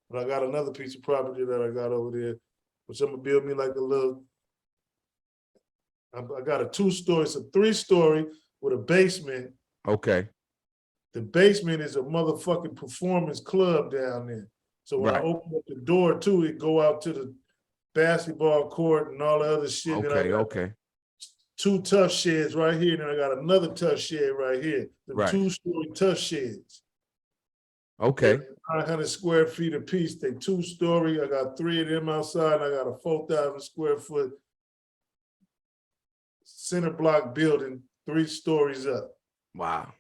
but I got another piece of property that I got over there, which I'm gonna build me like a little. I got a 2-story, it's a 3-story with a basement. Okay. The basement is a motherfucking performance club down there. So when I open up the door too, it go out to the basketball court and all the other shit. Okay, okay. 2 tough sheds right here, and then I got another tough shed right here. The 2-story tough sheds. Okay. 900 square feet a piece. They 2-story. I got 3 of them outside. And I got a 4,000 square foot center block building, 3 stories up. Wow.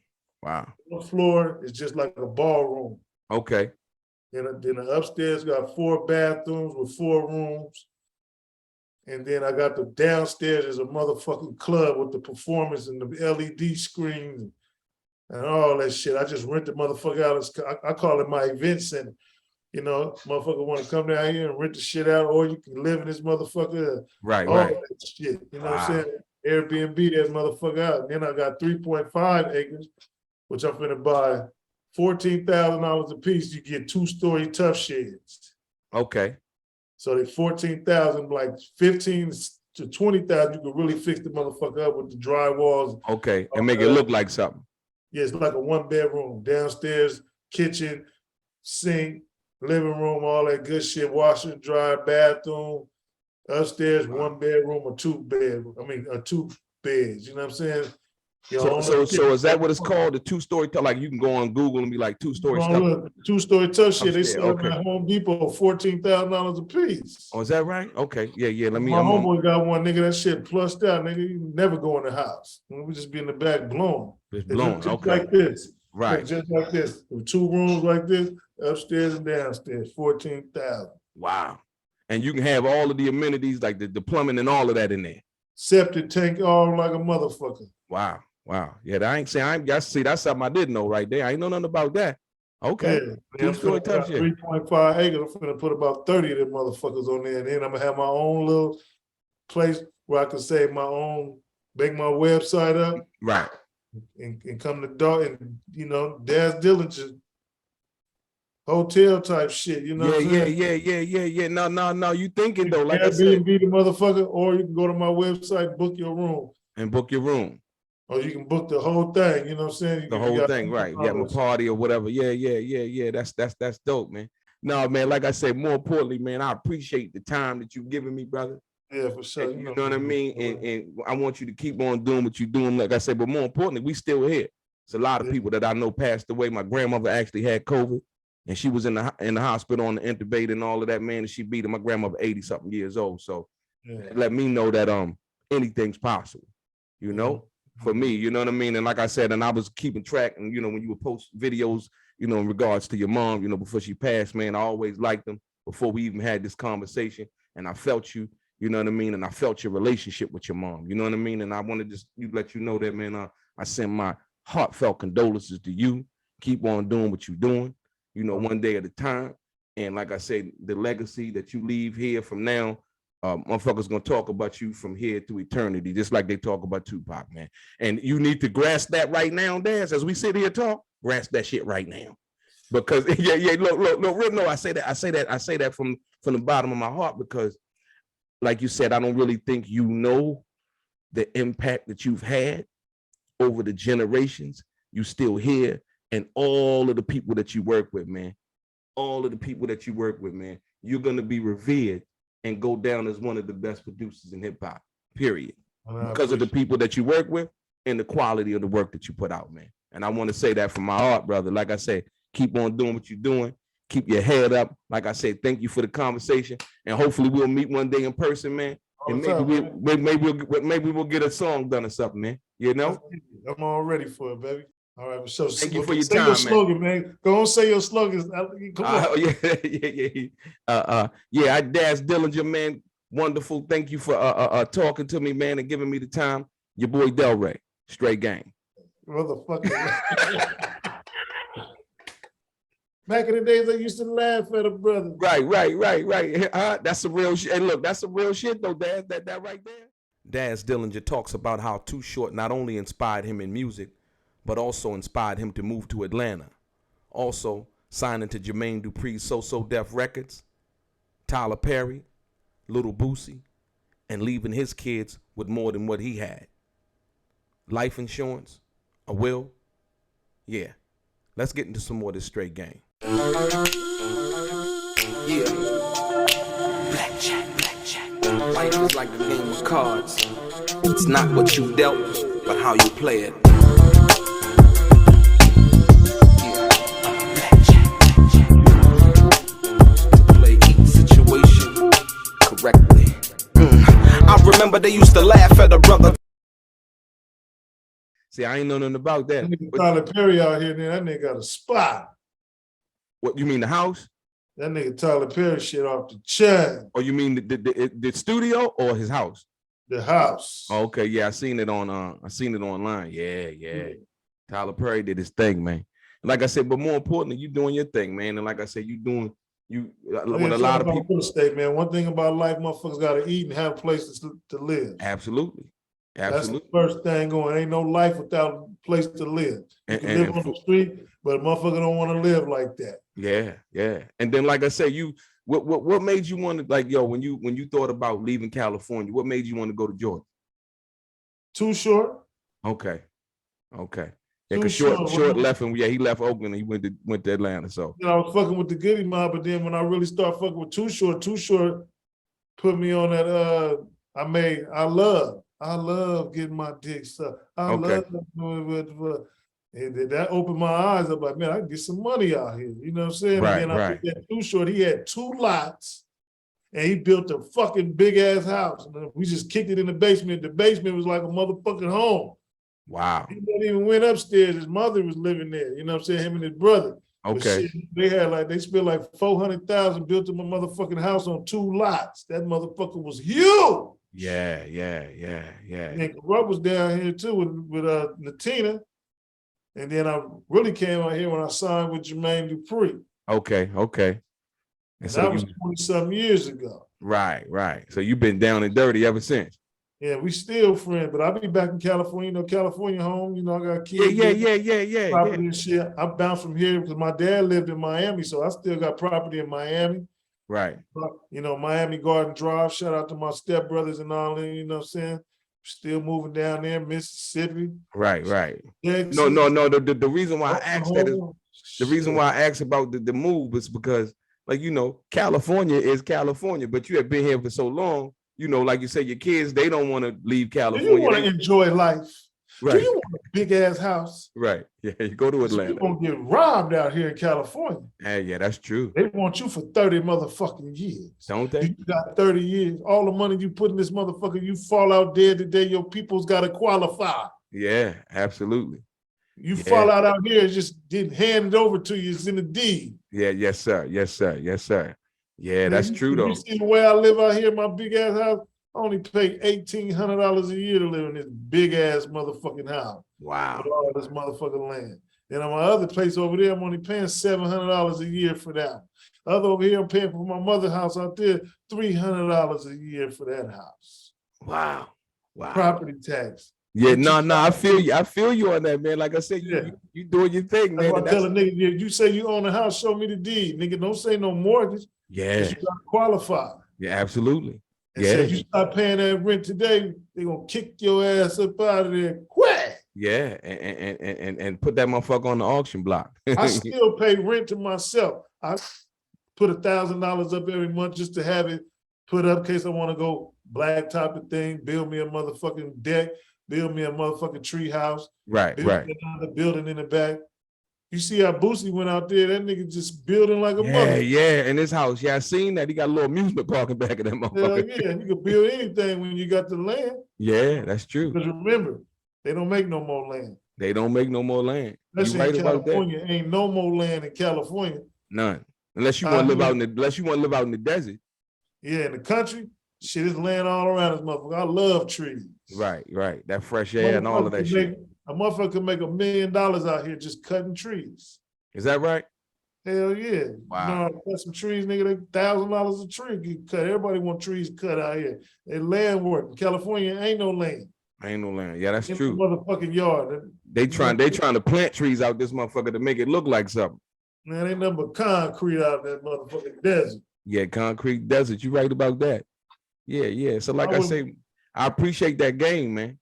Wow. The floor is just like a ballroom. Okay. And then the upstairs got 4 bathrooms with 4 rooms. And then I got the downstairs is a motherfucking club with the performance and the LED screens and all that shit. I just rent the motherfucker out. I call it my event center. You know, motherfucker want to come down here and rent the shit out, or you can live in this motherfucker. Right, all right. That shit. You know what I'm saying? Airbnb that motherfucker out. And then I got 3.5 acres, which I'm finna buy $14,000 a piece. You get 2-story tough sheds. Okay. So they 14,000, like 15 to 20,000. You can really fix the motherfucker up with the drywalls. Okay, and make it look like something. Yeah, it's like a 1-bedroom, downstairs, kitchen, sink, living room, all that good shit, washer, dryer, bathroom. Upstairs, 1 bedroom or 2 bedroom. I mean, 2 beds. You know what I'm saying? So is that what it's called? The 2-story tough? Like you can go on Google and be like 2-story stuff. 2-story tough shit. They sell at Home Depot $14,000 a piece. Oh, is that right? Okay. Yeah. Let me. My homeboy got one, nigga. That shit plussed out, nigga. You never go in the house. We just be in the back blowing. It's blown. Just Okay. like this. Right. Just like this. With 2 rooms like this, upstairs and downstairs, 14,000. Wow. And you can have all of the amenities, like the plumbing and all of that in there. Septic tank, all like a motherfucker. Wow. Yeah, that's something I didn't know right there. I ain't know nothing about that. Okay. Yeah, 2-story tough shit. 3.5 acres. I'm finna put about 30 of them motherfuckers on there. And then I'm gonna have my own little place where I can say my own, make my website up. Right. And come to dog and Daz Dillinger hotel type shit, you know. Yeah. No. You thinking though, like I said, be the motherfucker, or you can go to my website, book your room. And book your room. Or you can book the whole thing, you know what I'm saying? The whole thing, right. You have a party or whatever. Yeah. That's dope, man. No, man, like I said, more importantly, man, I appreciate the time that you've given me, brother. Yeah, for sure. You know what I mean? And I want you to keep on doing what you're doing, like I said, but more importantly, we still here. It's a lot of people that I know passed away. My grandmother actually had COVID, and she was in the hospital on the intubator and all of that, man, and she beat her. My grandmother 80-something years old. So let me know that anything's possible, you know? For me, you know what I mean? And like I said, and I was keeping track, and when you would post videos, in regards to your mom, before she passed, man, I always liked them before we even had this conversation. And I felt you, you know what I mean? And I felt your relationship with your mom, you know what I mean? And I want to just let you know that, man, I send my heartfelt condolences to you. Keep on doing what you're doing, one day at a time. And like I said, the legacy that you leave here from now, motherfuckers gonna talk about you from here to eternity, just like they talk about Tupac, man. And you need to grasp that right now, Daz, as we sit here talk, grasp that shit right now. Because look, real no, I say that from the bottom of my heart, because like you said, I don't really think you know the impact that you've had over the generations. You still here, and all of the people that you work with, man, you're gonna be revered and go down as one of the best producers in hip hop, period. Because of the people that you work with and the quality of the work that you put out, man. And I want to say that from my heart, brother. Like I said, keep on doing what you're doing. Keep your head up. Like I said, thank you for the conversation. And hopefully we'll meet one day in person, man. And maybe we'll get a song done or something, man. You know? I'm all ready for it, baby. All right, so Thank you for your say time, your man. slogan, man. Go on, say your slogans. Come on. Yeah. Daz Dillinger, man. Wonderful. Thank you for talking to me, man, and giving me the time. Your boy DELRAY, straight gang. Motherfucker. Back in the days, I used to laugh at a brother. Right. That's some real shit. Hey, look, that's some real shit, though, Daz. That right there. Daz Dillinger talks about how Too Short not only inspired him in music, but also inspired him to move to Atlanta. Also, signing to Jermaine Dupri's So Def Records, Tyler Perry, Little Boosie, and leaving his kids with more than what he had. Life insurance, a will. Yeah, let's get into some more of this straight game. Yeah. Blackjack. Life is like a game of cards. It's not what you dealt, but how you play it. Yeah. Blackjack. Play each situation correctly. I remember they used to laugh at a brother. See, I ain't know nothing about that. Tyler Perry out here, that nigga got a spot. What, you mean the house? That nigga Tyler Perry shit off the chain. Or you mean the studio or his house? The house. Oh, okay, yeah, I seen it online. Yeah. Tyler Perry did his thing, man. Like I said, but more importantly, you doing your thing, man. And like I said, with a lot of people. Real estate, man. One thing about life, motherfuckers gotta eat and have places to live. Absolutely. That's the first thing going. Ain't no life without a place to live. You can live on the street, but a motherfucker don't want to live like that. Yeah. And then, like I said, what made you want to, like, when you thought about leaving California, what made you want to go to Georgia? Too Short. Okay. Yeah, because Short left him. Yeah, he left Oakland and he went to Atlanta. So I was fucking with the Goody Mob, but then when I really started fucking with Too Short put me on that. I love getting my dick sucked. I love that opened my eyes up, like, man, I can get some money out here. You know what I'm saying? Right, and then I did Too Short. He had 2 lots and he built a fucking big ass house. And we just kicked it in the basement. The basement was like a motherfucking home. Wow. He didn't even went upstairs. His mother was living there. You know what I'm saying? Him and his brother. Okay. Shit, they spent like $400,000, built him a motherfucking house on 2 lots. That motherfucker was huge. Yeah. And Corrupt was down here too with Latina. And then I really came out here when I signed with Jermaine Dupri. Okay. And so that was 20-something years ago. Right. So you've been down and dirty ever since. Yeah, we still friends, but I'll be back in California, California home. I got kids. Yeah. Property and shit. I bounced from here because my dad lived in Miami, so I still got property in Miami. Right. Miami Garden Drive. Shout out to my stepbrothers and all that, you know what I'm saying? Still moving down there, Mississippi. Right. Texas. No. The reason why I asked that is the reason why I asked about the move is because, like, California is California, but you have been here for so long, like you said, your kids, they don't want to leave California. Do you want to enjoy life? Right. Do you want a big ass house? Right. Yeah, you go to Atlanta. You're gonna get robbed out here in California. Yeah, that's true. They want you for 30 motherfucking years. Don't they? You got 30 years. All the money you put in this motherfucker, you fall out dead today. Your people's gotta qualify. Yeah, absolutely. You fall out here, just didn't hand it over to you. It's in the deed. Yeah, yes, sir. Yeah, that's true though. You see the way I live out here in my big ass house? I only pay $1,800 a year to live in this big ass motherfucking house. Wow. With all this motherfucking land. And on my other place over there, I'm only paying $700 a year for that. Other over here, I'm paying for my mother's house out there, $300 a year for that house. Wow. Property tax. Yeah, no, I feel you. I feel you on that, man. Like I said, you doing your thing, man. That's why I tell a nigga, you say you own a house, show me the deed. Nigga, don't say no mortgage. Yeah. You gotta qualify. Yeah, absolutely. And so if you start paying that rent today, they're gonna kick your ass up out of there quick. Yeah, and put that motherfucker on the auction block. I still pay rent to myself. I put $1,000 up every month just to have it put up in case I want to go blacktop the thing, build me a motherfucking deck, build me a motherfucking tree house. Right. Another building in the back. You see how Boosie went out there? That nigga just building like a mother. Yeah, in his house. Yeah, I seen that. He got a little amusement park in back of that motherfucker. Hell yeah, you can build anything when you got the land. Yeah, that's true. Because remember, they don't make no more land. They don't make no more land. Especially You right in about that. California, ain't no more land in California. None. Unless you want to live out in the desert. Yeah, in the country, shit is land all around this motherfucker. I love trees. Right. That fresh air and all of that shit. A motherfucker can make $1 million out here just cutting trees. Is that right? Hell yeah. Wow. You know, cut some trees, nigga, they $1,000 a tree get cut. Everybody want trees cut out here. They land work. In California, ain't no land. Ain't no land. Yeah, that's true. Motherfucking yard. They trying to plant trees out this motherfucker to make it look like something. Man, ain't nothing but concrete out that motherfucking desert. Yeah, concrete desert. You right about that. Yeah. So like I say, I appreciate that game, man.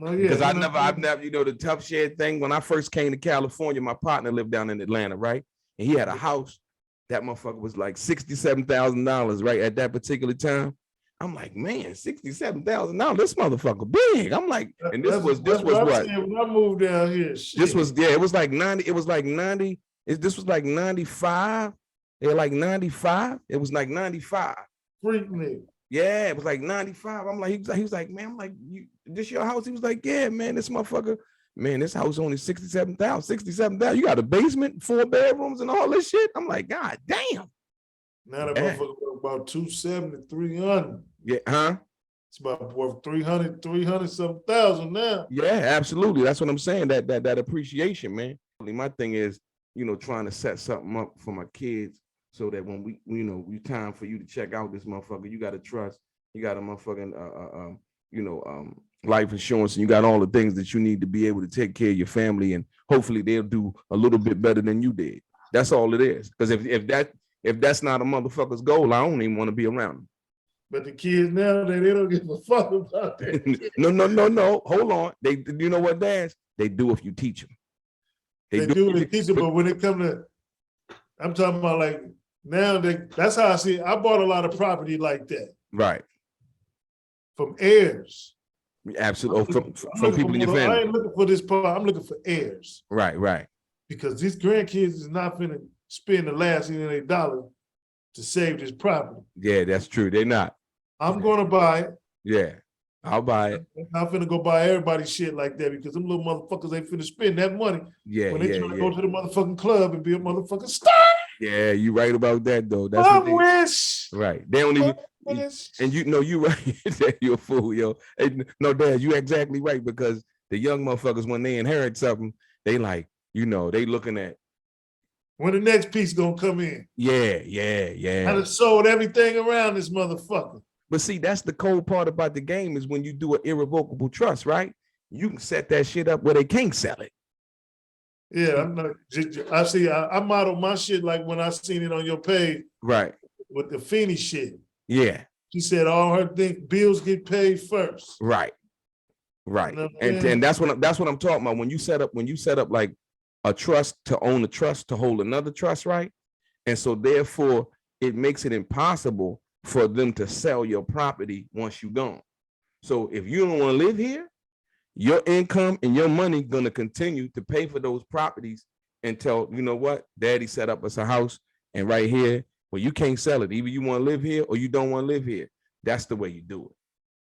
Oh, yeah, because I've never, you know, the tough shit thing. When I first came to California, my partner lived down in Atlanta, right? And he had a house. That motherfucker was like $67,000, right? At that particular time. I'm like, man, $67,000. This motherfucker big. I'm like, and this was what? When I moved down here, shit. This was, yeah, it was like 90. It was like 90. This was like 95. They like 95. It was like 95. Freak me. Yeah, it was like 95. I'm like, he was like, man, I'm like, this your house? He was like, yeah, man, this motherfucker, man, this house only 67,000. You got a basement, 4 bedrooms and all this shit. I'm like, God damn. Now that motherfucker worth about 270, 300. Yeah, huh? It's about worth 300 something thousand now. Yeah, absolutely. That's what I'm saying. That appreciation, man. My thing is, you know, trying to set something up for my kids so that when we time for you to check out this motherfucker, you got to trust, you got a motherfucking, life insurance, and you got all the things that you need to be able to take care of your family, and hopefully they'll do a little bit better than you did. That's all it is. Because if that's not a motherfucker's goal, I don't even want to be around them. But the kids now, they don't give a fuck about that. No. Hold on. You know what, Daz? They do if you teach them. They do if you teach them, but when it comes to, I'm talking about like, now that's how I see it. I bought a lot of property like that. Right. From heirs. Absolutely. From people in your family. I ain't looking for this part. I'm looking for heirs. Right. Because these grandkids is not finna spend the last $8 to save this property. Yeah, that's true. They're not. I'm gonna buy it. Yeah, I'll buy it. I'm finna go buy everybody's shit like that because them little motherfuckers ain't finna spend that money. Yeah, when they try to go to the motherfucking club and be a motherfucking star. Yeah, you right about that though. That's I wish. Right. They don't even. And you know you right. You're a fool, yo. No, Dad, you exactly right, because the young motherfuckers, when they inherit something, they like, they looking at when the next piece gonna come in. Yeah. I done sold everything around this motherfucker. But see, that's the cold part about the game is when you do an irrevocable trust, right? You can set that shit up where they can't sell it. Yeah, I modeled my shit like when I seen it on your page. Right. With the Feeny shit. Yeah. She said all her bills get paid first. Right. You know, and that's what I'm talking about. When you set up like a trust to own a trust to hold another trust, right? And so therefore it makes it impossible for them to sell your property once you're gone. So if you don't want to live here, your income and your money gonna continue to pay for those properties until, you know what, Daddy set up us a house, and right here, well, you can't sell it. Either you want to live here or you don't want to live here. That's the way you do it.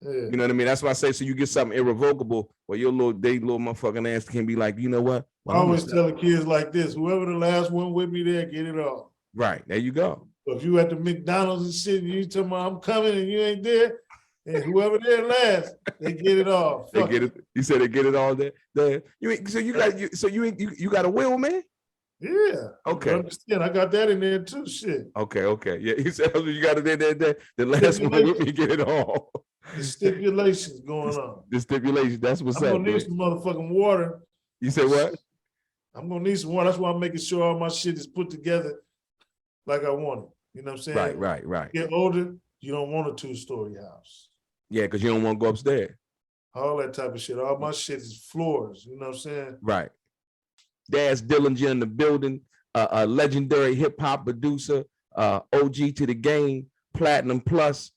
Yeah. You know what I mean? That's why I say, so you get something irrevocable where your little motherfucking ass can be like, you know what? Well, I always tell the kids like this, whoever the last one with me there, get it all. Right, there you go. So if you at the McDonald's and shit, and you tell me I'm coming and you ain't there, and whoever there last, they get it all. They get it. You said they get it all there. You got a will, man? Yeah. Okay. I understand. I got that in there too. Shit. Okay. Yeah. He said you got it in there. The last one with me get it all. The stipulations going on. The stipulations. That's what's up. I'm gonna need some motherfucking water. You said what? I'm gonna need some water. That's why I'm making sure all my shit is put together like I want it. You know what I'm saying? Right. Get older, you don't want a 2-story house. Yeah, because you don't want to go upstairs. All that type of shit. All my shit is floors. You know what I'm saying? Right. Daz Dillinger in the building, a legendary hip hop producer, OG to the game, Platinum Plus.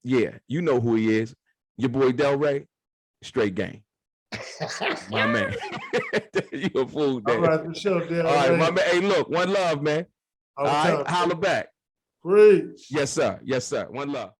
Yeah, you know who he is. Your boy DELRAY, straight game. My man. You a fool, Daz. All right, for sure, DELRAY. All right, my man. Hey, look, one love, man. All right, holla back. Great. Yes, sir. One love.